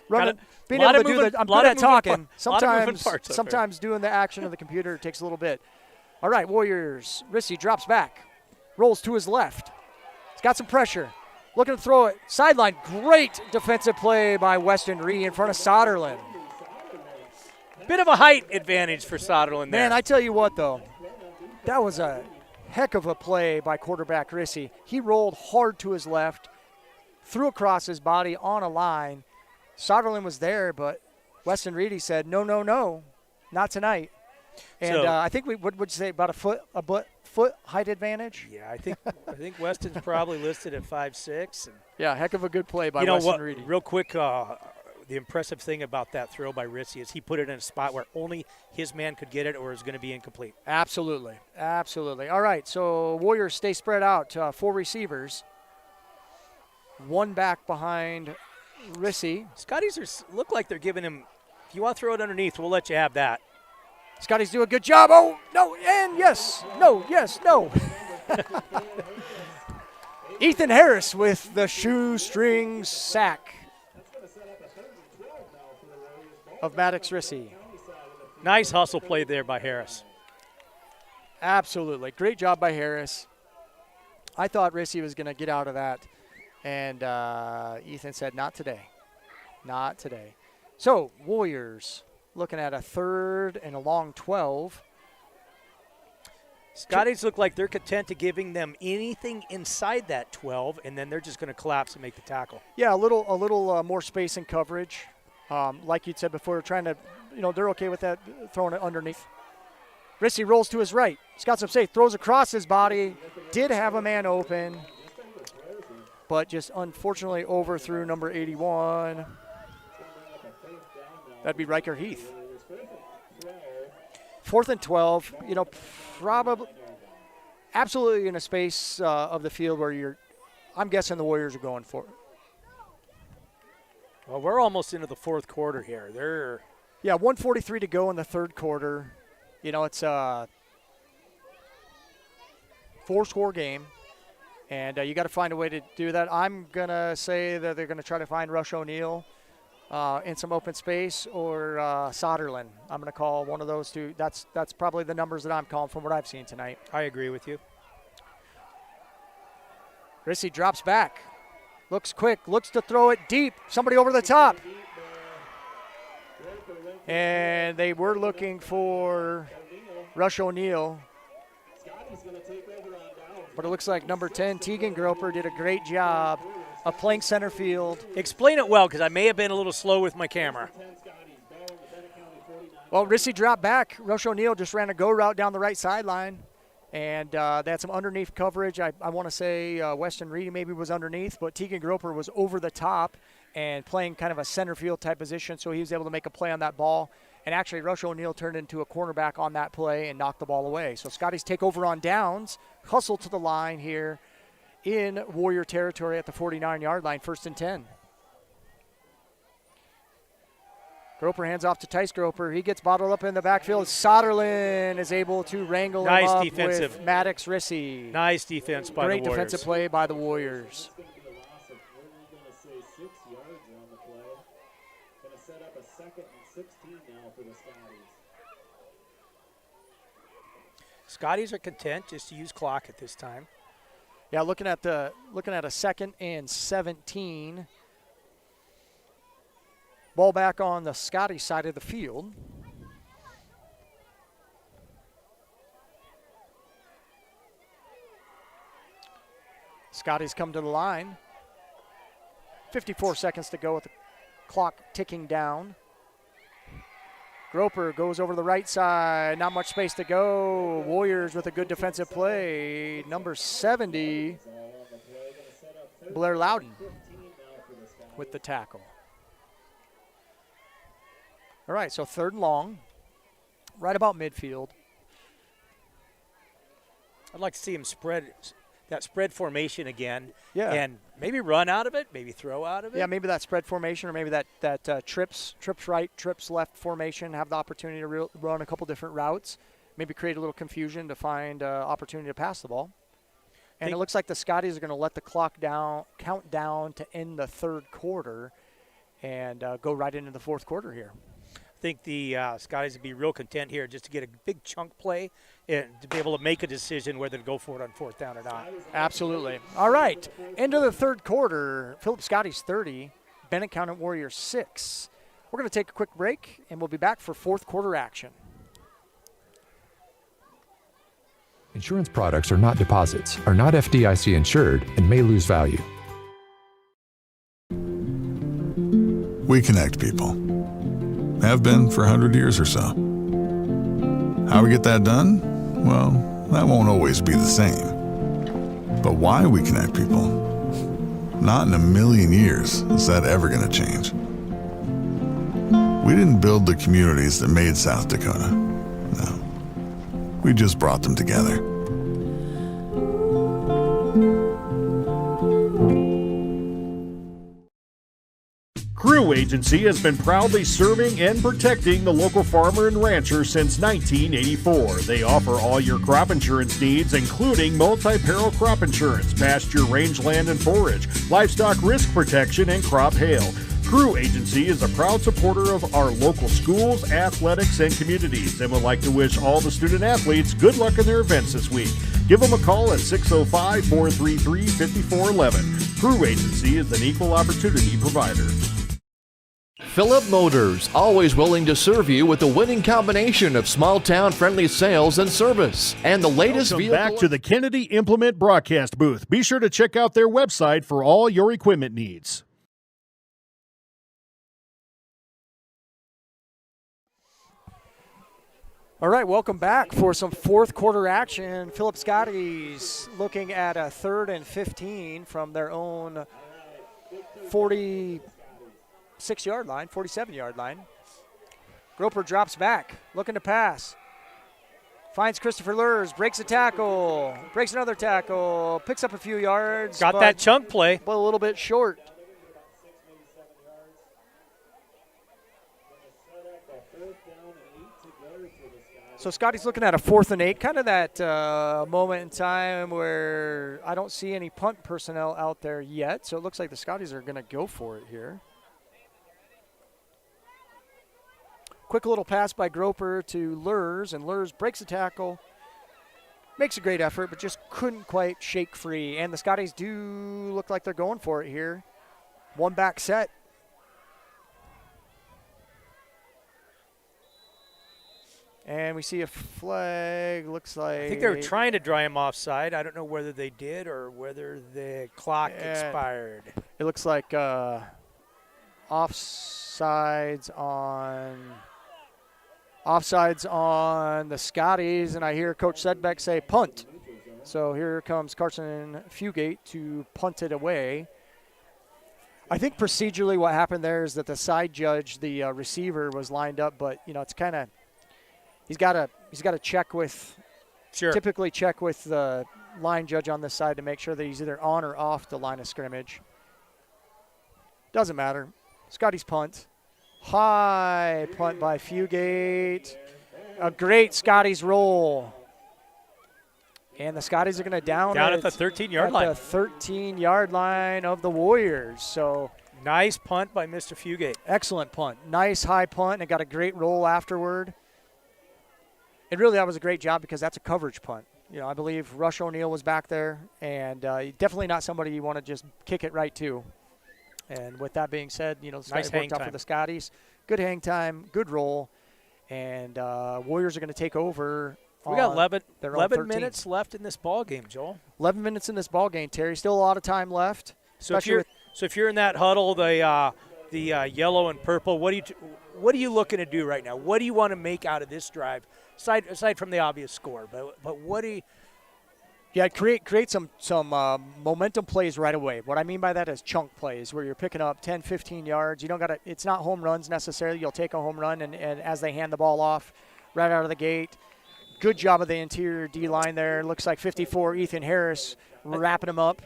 Being able to do that, I'm good at talking. Sometimes doing the action of the computer takes a little bit. All right, Warriors. Rissy drops back, rolls to his left. He's got some pressure. Looking to throw it. Sideline. Great defensive play by Weston Reed in front of Soderlund. Bit of a height advantage for Soderlund there. Man, I tell you what, though. That was a heck of a play by quarterback Rissy. He rolled hard to his left, threw across his body on a line. Soderlund was there, but Weston Reedy said, no, not tonight. And I think what would you say, about a foot height advantage? Yeah, I think Weston's probably listed at 5'6". Yeah, heck of a good play by Weston Reedy. Real quick, the impressive thing about that throw by Rissy is he put it in a spot where only his man could get it or it was going to be incomplete. Absolutely. All right, so Warriors stay spread out. 4 receivers. 1 back behind Rissy. Scotties look like they're giving him, if you want to throw it underneath, we'll let you have that. Scotties do a good job. Oh, no, and yes. No. Ethan Harris with the shoestring sack of Maddox Rissy. Nice hustle play there by Harris. Absolutely. Great job by Harris. I thought Rissy was going to get out of that, and Ethan said, not today. Not today. So, Warriors looking at a 3rd and a long 12. Scotties look like they're content to giving them anything inside that 12, and then they're just going to collapse and make the tackle. Yeah, a little more space and coverage. Like you'd said before, trying to, they're okay with that, throwing it underneath. Rissy rolls to his right. He's got some safe, throws across his body. Did have a man open, but just unfortunately overthrew number 81. That'd be Riker Heath. 4th and 12, probably absolutely in a space of the field where I'm guessing the Warriors are going for it. Well, we're almost into the 4th quarter here. 1:43 to go in the 3rd quarter. It's a 4-score game, And you got to find a way to do that. I'm going to say that they're going to try to find Rush O'Neill in some open space or Soderlin. I'm going to call one of those two. That's probably the numbers that I'm calling from what I've seen tonight. I agree with you. Rissy drops back. Looks quick. Looks to throw it deep. Somebody over the top. And they were looking for Rush O'Neill. But it looks like number 10, Tegan Groper, did a great job of playing center field. Explain it well, because I may have been a little slow with my camera. Well, Rissy dropped back. Rush O'Neill just ran a go route down the right sideline. And they had some underneath coverage. I want to say Weston Reedy maybe was underneath, but Tegan Groper was over the top and playing kind of a center field type position, so he was able to make a play on that ball. And actually, Rush O'Neill turned into a cornerback on that play and knocked the ball away. So Scotties take over on downs, hustle to the line here in Warrior territory at the 49-yard line, 1st and 10. Groper hands off to Tice Groper. He gets bottled up in the backfield. Soderlin is able to wrangle him up with Maddox Rissy. Nice defense by the Warriors. Great defensive play by the Warriors. Scotties are content just to use clock at this time. Yeah, looking at a 2nd and 17. Ball back on the Scotty side of the field. Scotty's come to the line. 54 seconds to go with the clock ticking down. Groper goes over the right side. Not much space to go. Warriors with a good defensive play. Number 70, Blair Loudon with the tackle. All right, so 3rd and long, right about midfield. I'd like to see him spread that spread formation again. Yeah. And maybe run out of it, maybe throw out of it. Yeah, maybe that spread formation or maybe that trips right, trips left formation, have the opportunity to run a couple different routes, maybe create a little confusion to find opportunity to pass the ball. And it looks like the Scotties are going to let the clock count down to end the 3rd quarter and go right into the 4th quarter here. I think the Scotties would be real content here just to get a big chunk play and to be able to make a decision whether to go for it on 4th down or not. Absolutely. All right, into the 3rd quarter. Philip Scotties 30, Bennett County Warriors 6. We're going to take a quick break, and we'll be back for 4th quarter action. Insurance products are not deposits, are not FDIC insured, and may lose value. We connect people. Have been for 100 years or so. How we get that done? Well, that won't always be the same. But why we connect people? Not in a million years is that ever going to change. We didn't build the communities that made South Dakota. No. We just brought them together. Crew Agency has been proudly serving and protecting the local farmer and rancher since 1984. They offer all your crop insurance needs, including multi-peril crop insurance, pasture, rangeland, and forage, livestock risk protection, and crop hail. Crew Agency is a proud supporter of our local schools, athletics, and communities, and would like to wish all the student athletes good luck in their events this week. Give them a call at 605-433-5411. Crew Agency is an equal opportunity provider. Phillip Motors, always willing to serve you with a winning combination of small-town friendly sales and service. And the latest vehicle. Back to the Kennedy Implement broadcast booth. Be sure to check out their website for all your equipment needs. All right, welcome back for some 4th quarter action. Philip Scotties looking at a 3rd and 15 from their own 46-yard line, 47-yard line. Groper drops back, looking to pass. Finds Christopher Lurs, breaks a tackle, breaks another tackle, picks up a few yards. Got that chunk play. But a little bit short. So Scotty's looking at a 4th and 8, kind of that moment in time where I don't see any punt personnel out there yet. So it looks like the Scotties are going to go for it here. Quick little pass by Groper to Lurs, and Lurs breaks the tackle, makes a great effort, but just couldn't quite shake free. And the Scotties do look like they're going for it here. One back set. And we see a flag, looks like. I think they were trying to dry him offside. I don't know whether they did or whether the clock expired. It looks like offsides on the Scotties, and I hear Coach Sedbeck say punt. So here comes Carson Fugate to punt it away. I think procedurally what happened there is that the side judge, the receiver, was lined up, but it's kind of. He's got to check with, typically check with the line judge on this side to make sure that he's either on or off the line of scrimmage. Doesn't matter. Scotty's punt. High punt by Fugate. A great Scotty's roll. And the Scotties are going to down at the 13-yard line. At the 13-yard line of the Warriors. So nice punt by Mr. Fugate. Excellent punt. Nice high punt, and got a great roll afterward. And really, that was a great job because that's a coverage punt. I believe Rush O'Neal was back there, and definitely not somebody you want to just kick it right to. And with that being said, the nice worked out for the Scotties. Good hang time, good roll, and Warriors are going to take over. We got 11 minutes left in this ball game, Joel. 11 minutes in this ball game, Terry. Still a lot of time left. So if you're in that huddle, the yellow and purple, what are you looking to do right now? What do you want to make out of this drive? Aside from the obvious score, but what do you? Yeah, create some momentum plays right away. What I mean by that is chunk plays where you're picking up 10, 15 yards. You don't got to. It's not home runs necessarily. You'll take a home run and as they hand the ball off right out of the gate. Good job of the interior D line there. Looks like 54 Ethan Harris wrapping him up.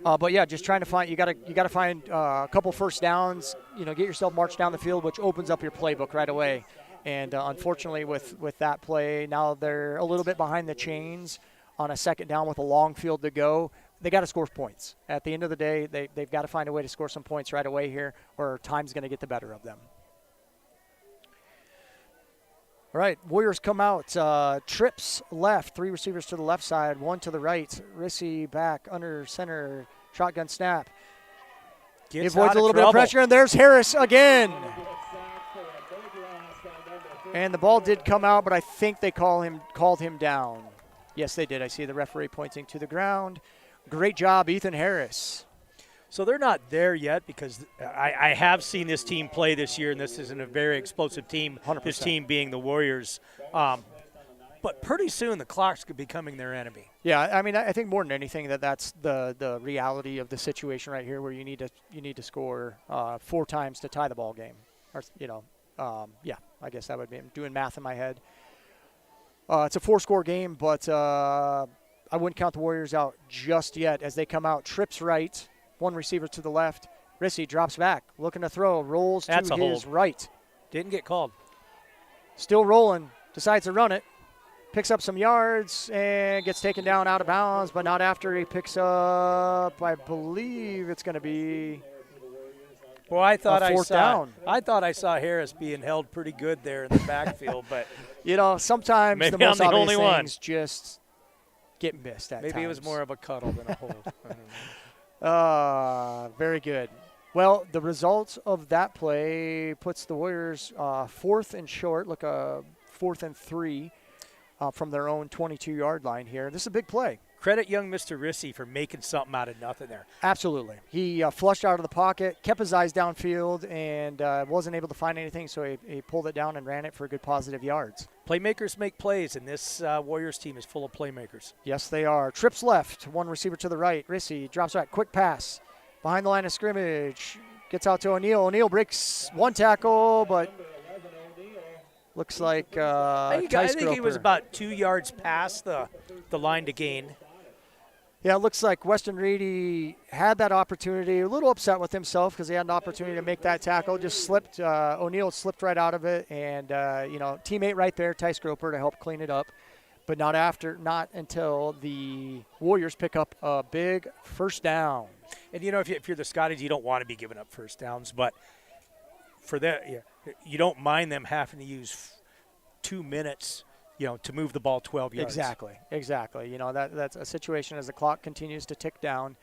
But yeah, just trying to find. You got to find a couple first downs. Get yourself marched down the field, which opens up your playbook right away. And unfortunately, with that play, now they're a little bit behind the chains on a second down with a long field to go. They got to score points. At the end of the day, they've got to find a way to score some points right away here, or time's going to get the better of them. All right, Warriors come out. Trips left, 3 receivers to the left side, 1 to the right. Rissy back under center, shotgun snap. He avoids a little bit of pressure, and there's Harris again. And the ball did come out, but I think they called him down. Yes, they did. I see the referee pointing to the ground. Great job, Ethan Harris. So they're not there yet because I have seen this team play this year, and this isn't a very explosive team, 100%. This team being the Warriors. But pretty soon the clock's becoming their enemy. Yeah, I mean, I think more than anything that's the reality of the situation right here where you need to score 4 times to tie the ball game. Or, yeah, I guess that would be – I'm doing math in my head. It's a 4-score game, but I wouldn't count the Warriors out just yet as they come out. Trips right, 1 receiver to the left. Rissy drops back, looking to throw, rolls to his right. Didn't get called. Still rolling, decides to run it. Picks up some yards and gets taken down out of bounds, but not after he picks up, I believe it's going to be well, I thought a 4th down. I thought I saw Harris being held pretty good there in the backfield, but sometimes maybe the most I'm the obvious only things just get missed at times. Maybe it was more of a cuddle than a hold. I don't know. Very good. Well, the result of that play puts the Warriors 4th and short, 4th and 3 from their own 22-yard line here. This is a big play. Credit young Mr. Rissy for making something out of nothing there. Absolutely. He flushed out of the pocket, kept his eyes downfield, and wasn't able to find anything, so he pulled it down and ran it for a good positive yards. Playmakers make plays, and this Warriors team is full of playmakers. Yes, they are. Trips left, 1 receiver to the right. Rissy drops back, quick pass. Behind the line of scrimmage, gets out to O'Neal. O'Neal breaks 1 tackle, but looks like I think he was about 2 yards past the line to gain. Yeah, it looks like Weston Reedy had that opportunity. A little upset with himself because he had an opportunity to make that tackle. Just slipped. O'Neill slipped right out of it, and teammate right there, Tice Groper, to help clean it up. But not until the Warriors pick up a big first down. And if you're the Scotties, you don't want to be giving up first downs, but for that, you don't mind them having to use 2 minutes. To move the ball 12 yards. Exactly. That's a situation as the clock continues to tick down.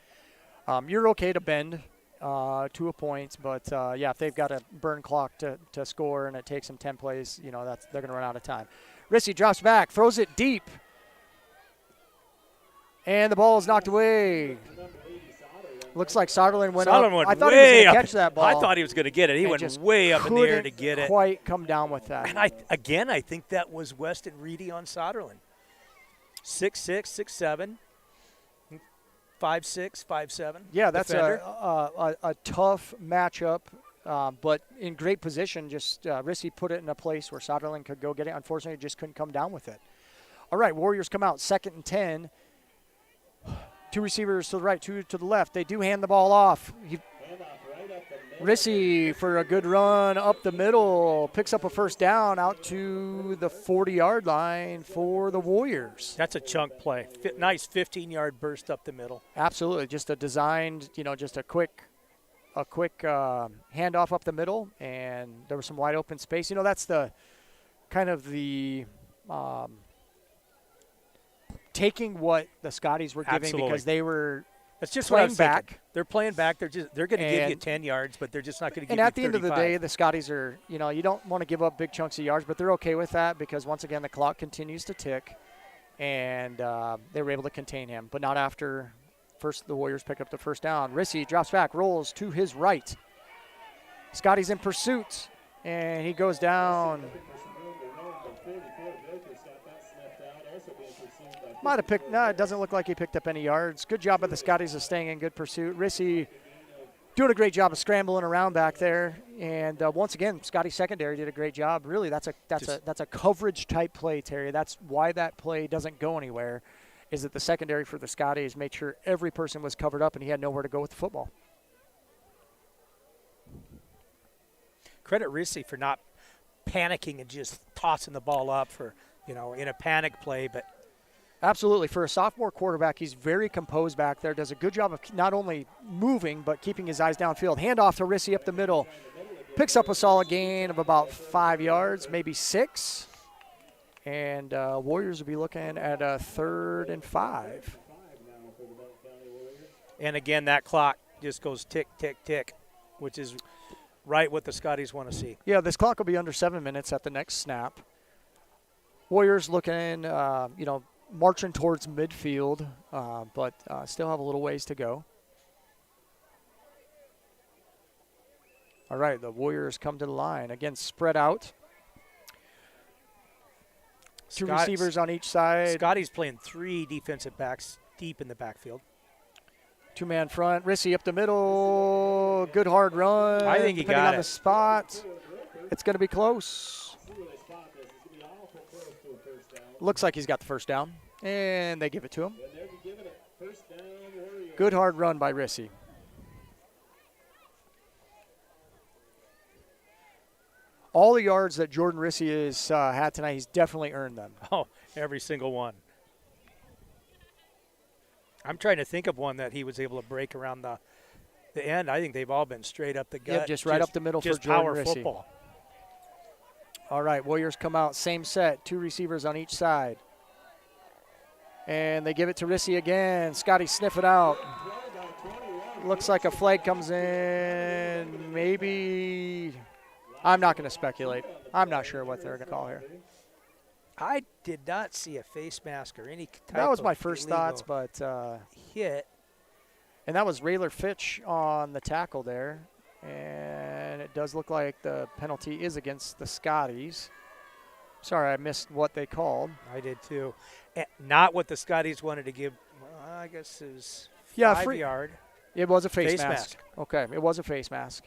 You're okay to bend to a point, but if they've got a burn clock to score and it takes them 10 plays, they're going to run out of time. Rissy drops back, throws it deep, and the ball is knocked away. Looks like Soderlund went up. I thought he was going to catch that ball. I thought he was going to get it. He went way up in the air to get it. Quite come down with that. And I think that was Weston Reedy on Soderlund. 6'6", 6'7", 5'6", 5'7". Yeah, that's a tough matchup, but in great position. Just Rissy put it in a place where Soderlund could go get it. Unfortunately, just couldn't come down with it. All right, Warriors come out 2nd and 10. 2 receivers to the right, 2 to the left. They do hand the ball off. Rissy for a good run up the middle, picks up a first down out to the 40-yard line for the Warriors. That's a chunk play. Nice 15-yard burst up the middle. Absolutely, just a designed, just a quick handoff up the middle, and there was some wide open space. That's the kind of the taking what the Scotties were giving because they were That's just playing what I was back. Thinking. They're playing back. They're going to give you 10 yards, but they're just not going to give you 35. And at the end of the day, the Scotties are, you don't want to give up big chunks of yards, but they're okay with that because, once again, the clock continues to tick, and they were able to contain him. But not after the Warriors pick up the first down. Rissy drops back, rolls to his right. Scotties in pursuit, and he goes down. Might have picked. No, it doesn't look like he picked up any yards. Good job by the Scotties of staying in good pursuit. Rissy doing a great job of scrambling around back there, and once again, Scotty secondary did a great job. Really, that's a coverage type play, Terry. That's why that play doesn't go anywhere. Is that the secondary for the Scotties made sure every person was covered up, and he had nowhere to go with the football. Credit Rissy for not panicking and just tossing the ball up for in a panic play, but. Absolutely. For a sophomore quarterback, he's very composed back there, does a good job of not only moving but keeping his eyes downfield. Handoff to Rissy up the middle. Picks up a solid gain of about 5 yards, maybe 6. And Warriors will be looking at a 3rd and 5. And again, that clock just goes tick, tick, tick, which is right what the Scotties want to see. Yeah, this clock will be under 7 minutes at the next snap. Warriors looking, marching towards midfield, but still have a little ways to go. All right, the Warriors come to the line. Again, spread out. Two receivers on each side. Scotty's playing 3 defensive backs deep in the backfield. 2-man front. Rissy up the middle. Good hard run. I think he got it. On the spot. It's going to be close. Looks like he's got the first down. And they give it to him. Good hard run by Rissy. All the yards that Jordan Rissy has had tonight, he's definitely earned them. Oh, every single one. I'm trying to think of one that he was able to break around the end. I think they've all been straight up the gut. Yep, just right up the middle for Jordan Rissy. Football. All right, Warriors come out, same set, 2 receivers on each side. And they give it to Rissy again. Scotty sniff it out. Looks like a flag comes in. Maybe. I'm not going to speculate. I'm not sure what they're going to call here. I did not see a face mask or any type That was my of first illegal thoughts, but hit. And that was Rayler Fitch on the tackle there. And it does look like the penalty is against the Scotties. Sorry, I missed what they called. I did too. Not what the Scotties wanted to give. Well, I guess it was 5 yard. It was a face mask. Okay, it was a face mask.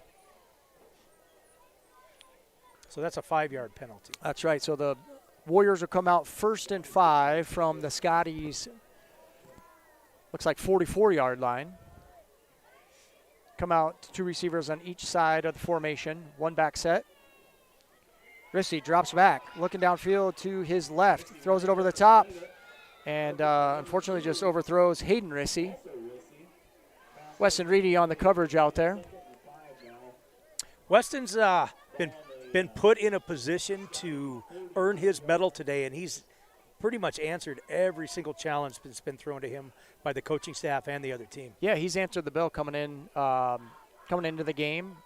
So that's a 5-yard penalty. That's right. So the Warriors will come out 1st and 5 from the Scotties looks like 44-yard line. Come out, 2 receivers on each side of the formation, 1 back set. Rissy drops back, looking downfield to his left, throws it over the top, and unfortunately just overthrows Hayden Rissy. Weston Reedy on the coverage out there. Weston's been put in a position to earn his medal today, and he's pretty much answered every single challenge that's been thrown to him by the coaching staff and the other team. Yeah, he's answered the bell coming into the game,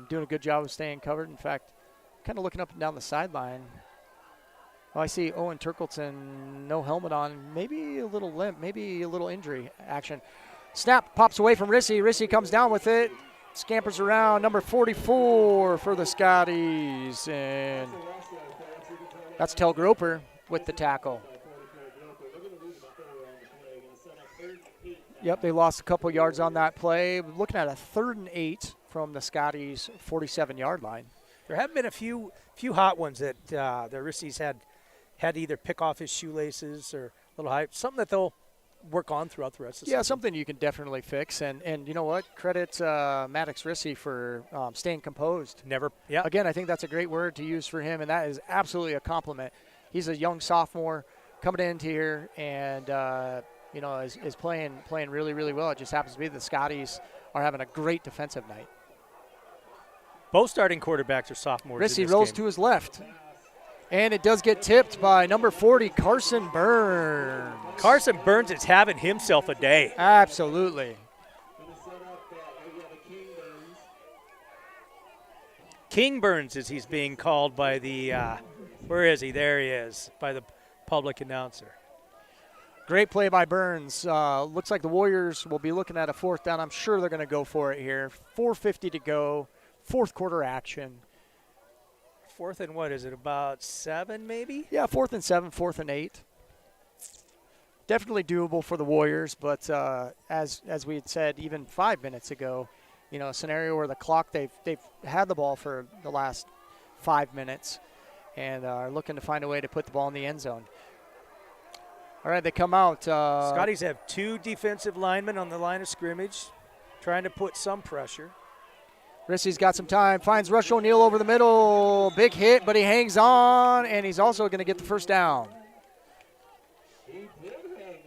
doing a good job of staying covered. In fact, kind of looking up and down the sideline. Oh, I see Owen Turkleton, no helmet on, maybe a little limp, maybe a little injury action. Snap pops away from Rissy. Rissy comes down with it, scampers around, number 44 for the Scotties, and that's Tel Groper with the tackle. Yep, they lost a couple yards on that play. Looking at a 3rd and 8 from the Scotties' 47-yard line. There have been a few hot ones that the Rissy's had to either pick off his shoelaces or a little high, something that they'll work on throughout the rest of the season. Something you can definitely fix. And you know what? Credit Maddox Rissy for staying composed. Again, I think that's a great word to use for him, and that is absolutely a compliment. He's a young sophomore coming into here and, is playing really, really well. It just happens to be the Scotties are having a great defensive night. Both starting quarterbacks are sophomores. Rissy rolls to his left. And it does get tipped by number 40, Carson Burns. Carson Burns is having himself a day. Absolutely. King Burns, as he's being called by the, where is he? There he is, by the public announcer. Great play by Burns. Looks like the Warriors will be looking at a 4th down. I'm sure they're going to go for it here. 4:50 to go, 4th quarter action. 4th and what is it, about 7 maybe? Yeah, 4th and 7, 4th and 8. Definitely doable for the Warriors, but as we had said even 5 minutes ago, a scenario where the clock, they've had the ball for the last 5 minutes and are looking to find a way to put the ball in the end zone. All right, they come out. Scotties have 2 defensive linemen on the line of scrimmage trying to put some pressure. Rissy's got some time, finds Rush O'Neal over the middle. Big hit, but he hangs on, and he's also going to get the 1st down.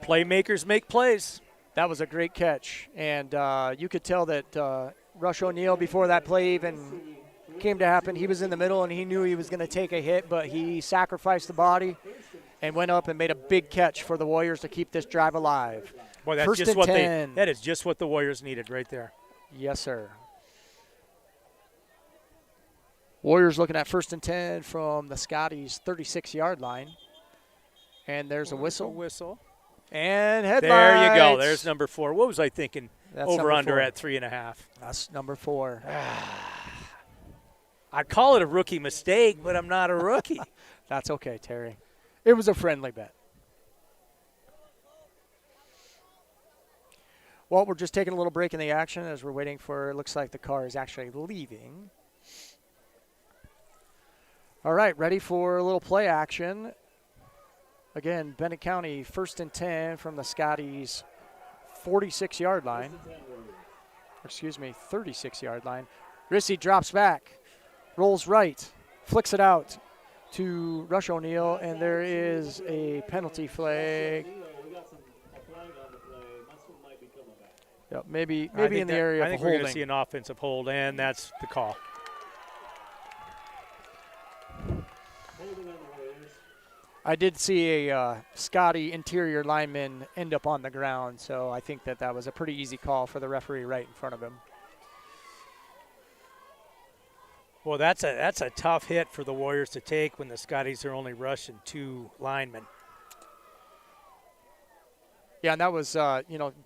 Playmakers make plays. That was a great catch, and you could tell that Rush O'Neal, before that play even came to happen, he was in the middle, and he knew he was going to take a hit, but he sacrificed the body and went up and made a big catch for the Warriors to keep this drive alive. Boy, that's just what that is just what the Warriors needed right there. Yes, sir. Warriors looking at 1st and 10 from the Scotties' 36-yard line. And there's a whistle. And headlights. There you go. There's number 4. What was I thinking? That's over-under at 3.5. That's number 4. I'd call it a rookie mistake, but I'm not a rookie. That's okay, Terry. It was a friendly bet. Well, we're just taking a little break in the action as we're waiting for, it looks like the car is actually leaving. All right, ready for a little play action. Again, Bennett County 1st and 10 from the Scotties' 46-yard line. 36-yard line. Rissy drops back, rolls right, flicks it out to Rush O'Neal, and there is a penalty flag. Yep, maybe in the area of holding. I think we're going to see an offensive hold, and that's the call. I did see a Scotty interior lineman end up on the ground, so I think that was a pretty easy call for the referee right in front of him. Well, that's a tough hit for the Warriors to take when the Scotties are only rushing 2 linemen. Yeah, and that was,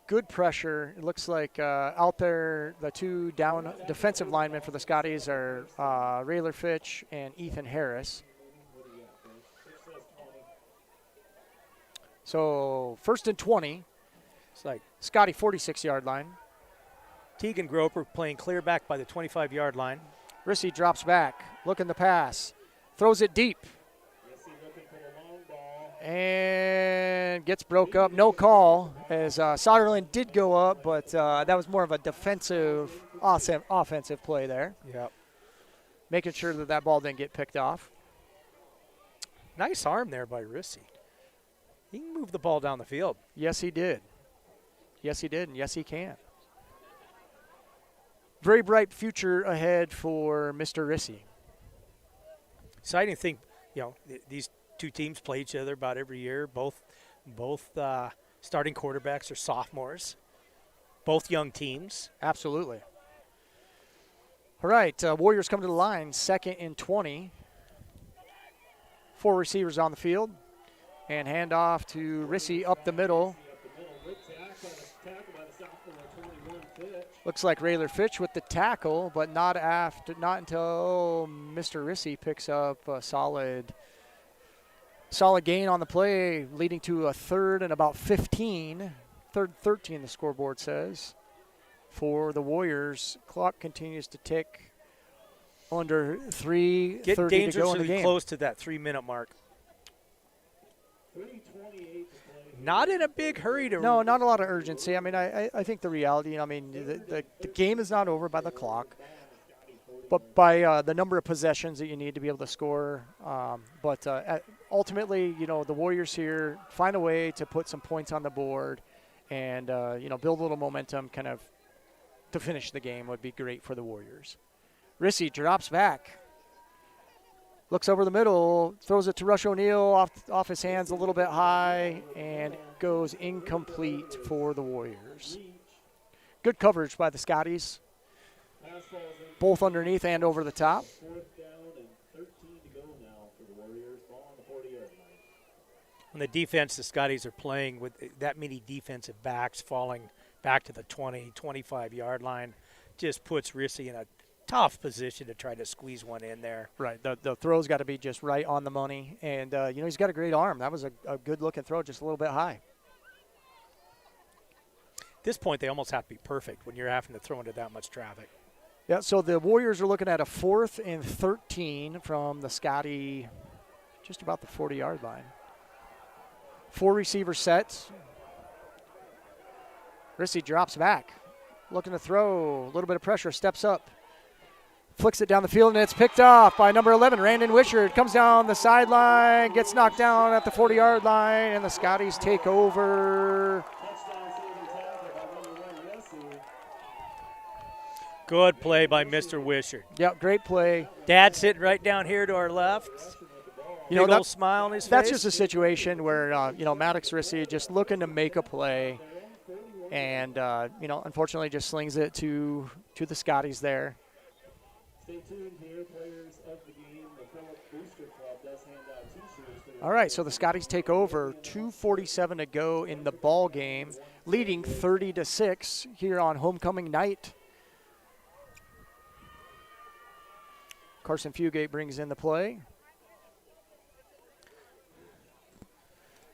good pressure. It looks like out there the 2 down defensive linemen for the Scotties are Rayler Fitch and Ethan Harris. So 1st and 20. It's like Scotty 46-yard line. Tegan Groper playing clear back by the 25-yard line. Rissy drops back, looking the pass, throws it deep. And and gets broke up. No call as Soderlund did go up, but that was more of a defensive, offensive play there. Yep. Making sure that ball didn't get picked off. Nice arm there by Rissy. He can move the ball down the field. Yes, he did. Yes, he did, and yes, he can. Very bright future ahead for Mr. Rissy. Exciting thing, these two teams play each other about every year. Both starting quarterbacks are sophomores. Both young teams. Absolutely. All right, Warriors come to the line, 2nd and 20. 4 receivers on the field. And hand off to Rissy up the middle. Looks like Rayler Fitch with the tackle, but not until Mr. Rissy picks up a solid gain on the play, leading to a 3rd and about 15. 3rd 13, the scoreboard says. For the Warriors, clock continues to tick under 3:30 to go in the game. Get dangerously close to that 3-minute mark. Not in a big hurry to. No, not a lot of urgency. I mean, I think the reality. I mean, the game is not over by the clock, but by the number of possessions that you need to be able to score. But ultimately, the Warriors here find a way to put some points on the board, and build a little momentum, kind of to finish the game would be great for the Warriors. Rissy drops back. Looks over the middle, throws it to Rush O'Neal off his hands a little bit high, and goes incomplete for the Warriors. Good coverage by the Scotties, both underneath and over the top. On the defense, the Scotties are playing with that many defensive backs falling back to the 20, 25-yard line. Just puts Rissy in a tough position to try to squeeze one in there. Right. The throw's got to be just right on the money. And, he's got a great arm. That was a good-looking throw, just a little bit high. At this point, they almost have to be perfect when you're having to throw into that much traffic. Yeah, so the Warriors are looking at a 4th and 13 from the Scotty, just about the 40-yard line. 4 receiver sets. Rissy drops back. Looking to throw. A little bit of pressure. Steps up. Flicks it down the field, and it's picked off by number 11, Randon Wishart. Comes down the sideline, gets knocked down at the 40-yard line, and the Scotties take over. Good play by Mr. Wishart. Yep, great play. Dad sitting right down here to our left. Big old smile on his face. That's just a situation where, Maddox Rissy just looking to make a play, and, unfortunately just slings it to the Scotties there. Stay tuned here, players of the game. The Philip Booster Club does hand out T-shirts. All right, so the Scotties take over. 2:47 to go in the ball game, leading 30-6 here on homecoming night. Carson Fugate brings in the play.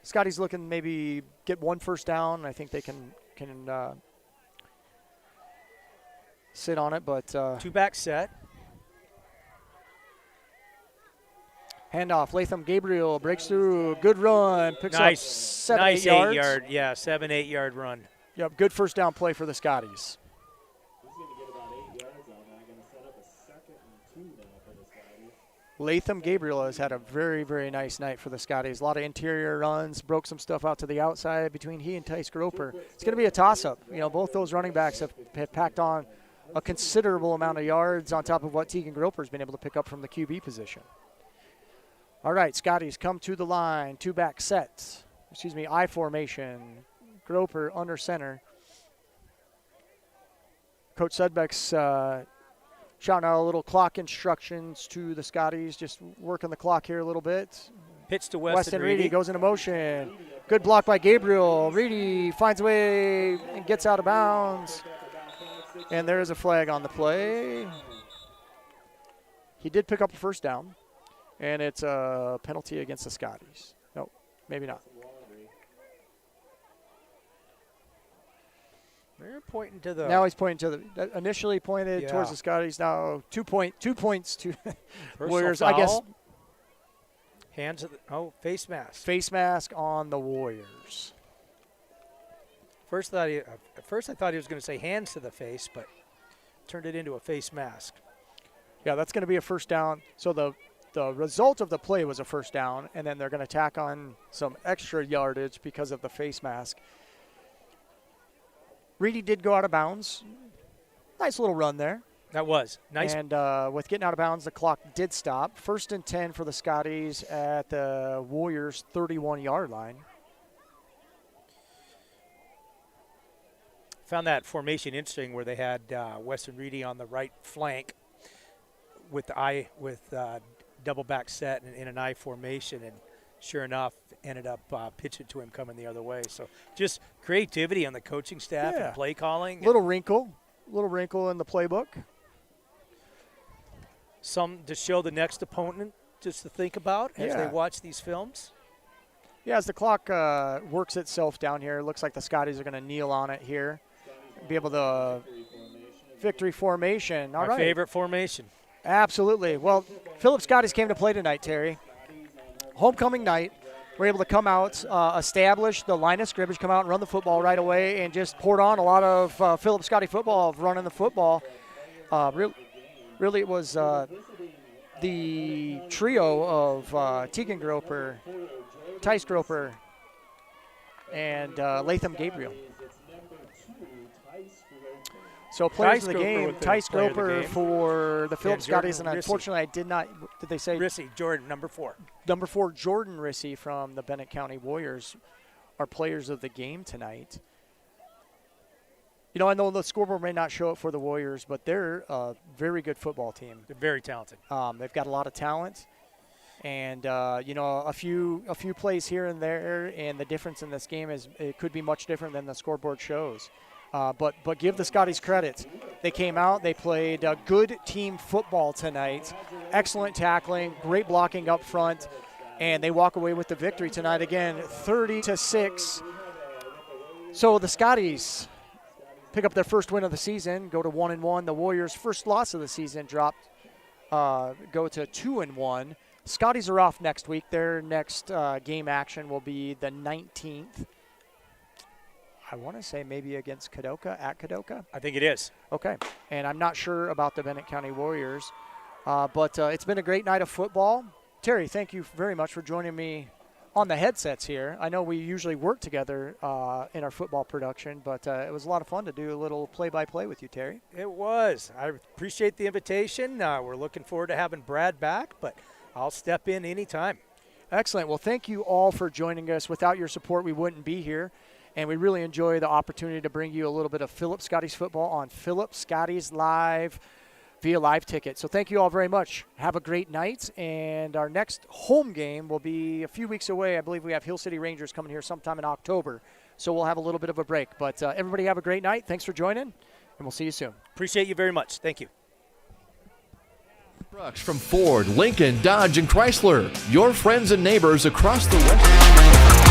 Scotties looking maybe get 1 first down. I think they can sit on it, but 2-back set. Handoff, Latham Gabriel breaks through, good run, picks up 7 nice 8 yards. 8-yard, 7-8 yard run. Yep, good first down play for the Scotties. He's going to get about 8 yards on that. Going to set up a 2nd and 2 now for the Scotties. Latham Gabriel has had a very, very nice night for the Scotties. A lot of interior runs, broke some stuff out to the outside between he and Tice Groper. It's going to be a toss-up. Both those running backs have packed on a considerable amount of yards on top of what Tegan Groper's been able to pick up from the QB position. All right, Scotties come to the line, 2-back sets. I formation. Groper under center. Coach Sudbeck's shouting out a little clock instructions to the Scotties, just working the clock here a little bit. Pitch to Weston Reedy goes into motion. Good block by Gabriel. Reedy finds a way and gets out of bounds. And there is a flag on the play. He did pick up a first down. And it's a penalty against the Scotties. No, maybe not. They're pointing to the. Now he's pointing to the. Initially pointed towards the Scotties. Now 2 points to Warriors. Foul. I guess Face mask. Face mask on the Warriors. At first I thought he was going to say hands to the face, but turned it into a face mask. Yeah, that's going to be a first down. So the result of the play was a first down, and then they're going to tack on some extra yardage because of the face mask. Reedy did go out of bounds. Nice little run there. That was nice. And with getting out of bounds, the clock did stop. 1st and 10 for the Scotties at the Warriors' 31-yard line. Found that formation interesting where they had Weston Reedy on the right flank with double back set and in an I formation, and sure enough, ended up pitching to him coming the other way. So just creativity on the coaching staff and play calling. Little wrinkle in the playbook. Some to show the next opponent just to think about as they watch these films. Yeah, as the clock works itself down here, it looks like the Scotties are going to kneel on it here. Be able to victory formation. All right. My favorite formation. Absolutely. Well, Philip Scotties came to play tonight, Terry. Homecoming night. We're able to come out, establish the line of scrimmage, come out and run the football right away, and just poured on a lot of Philip Scotty football of running the football. Really, it was the trio of Tegan Groper, Tice Groper, and Latham Gabriel. So players of the game, Tice Groper for the Philip Scotties, and unfortunately I did not, did they say? Rissy, Jordan, number 4. Number 4, Jordan Rissy from the Bennett County Warriors are players of the game tonight. You know, I know the scoreboard may not show it for the Warriors, but they're a very good football team. They're very talented. They've got a lot of talent. And, you know, a few plays here and there, and the difference in this game is it could be much different than the scoreboard shows. But give the Scotties credit. They came out, they played good team football tonight, excellent tackling, great blocking up front, and they walk away with the victory tonight again, 30-6. So the Scotties pick up their first win of the season, go to 1-1. The Warriors' first loss of the season go to 2-1. Scotties are off next week. Their next game action will be the 19th. I want to say maybe against Kadoka, at Kadoka. I think it is. Okay. And I'm not sure about the Bennett County Warriors. But it's been a great night of football. Terry, thank you very much for joining me on the headsets here. I know we usually work together in our football production, but it was a lot of fun to do a little play-by-play with you, Terry. It was. I appreciate the invitation. We're looking forward to having Brad back, but I'll step in anytime. Excellent. Well, thank you all for joining us. Without your support, we wouldn't be here. And we really enjoy the opportunity to bring you a little bit of Philip Scotties football on Philip Scotties Live via live ticket. So thank you all very much. Have a great night. And our next home game will be a few weeks away. I believe we have Hill City Rangers coming here sometime in October. So we'll have a little bit of a break. But everybody have a great night. Thanks for joining, and we'll see you soon. Appreciate you very much. Thank you. Trucks from Ford, Lincoln, Dodge, and Chrysler. Your friends and neighbors across the West.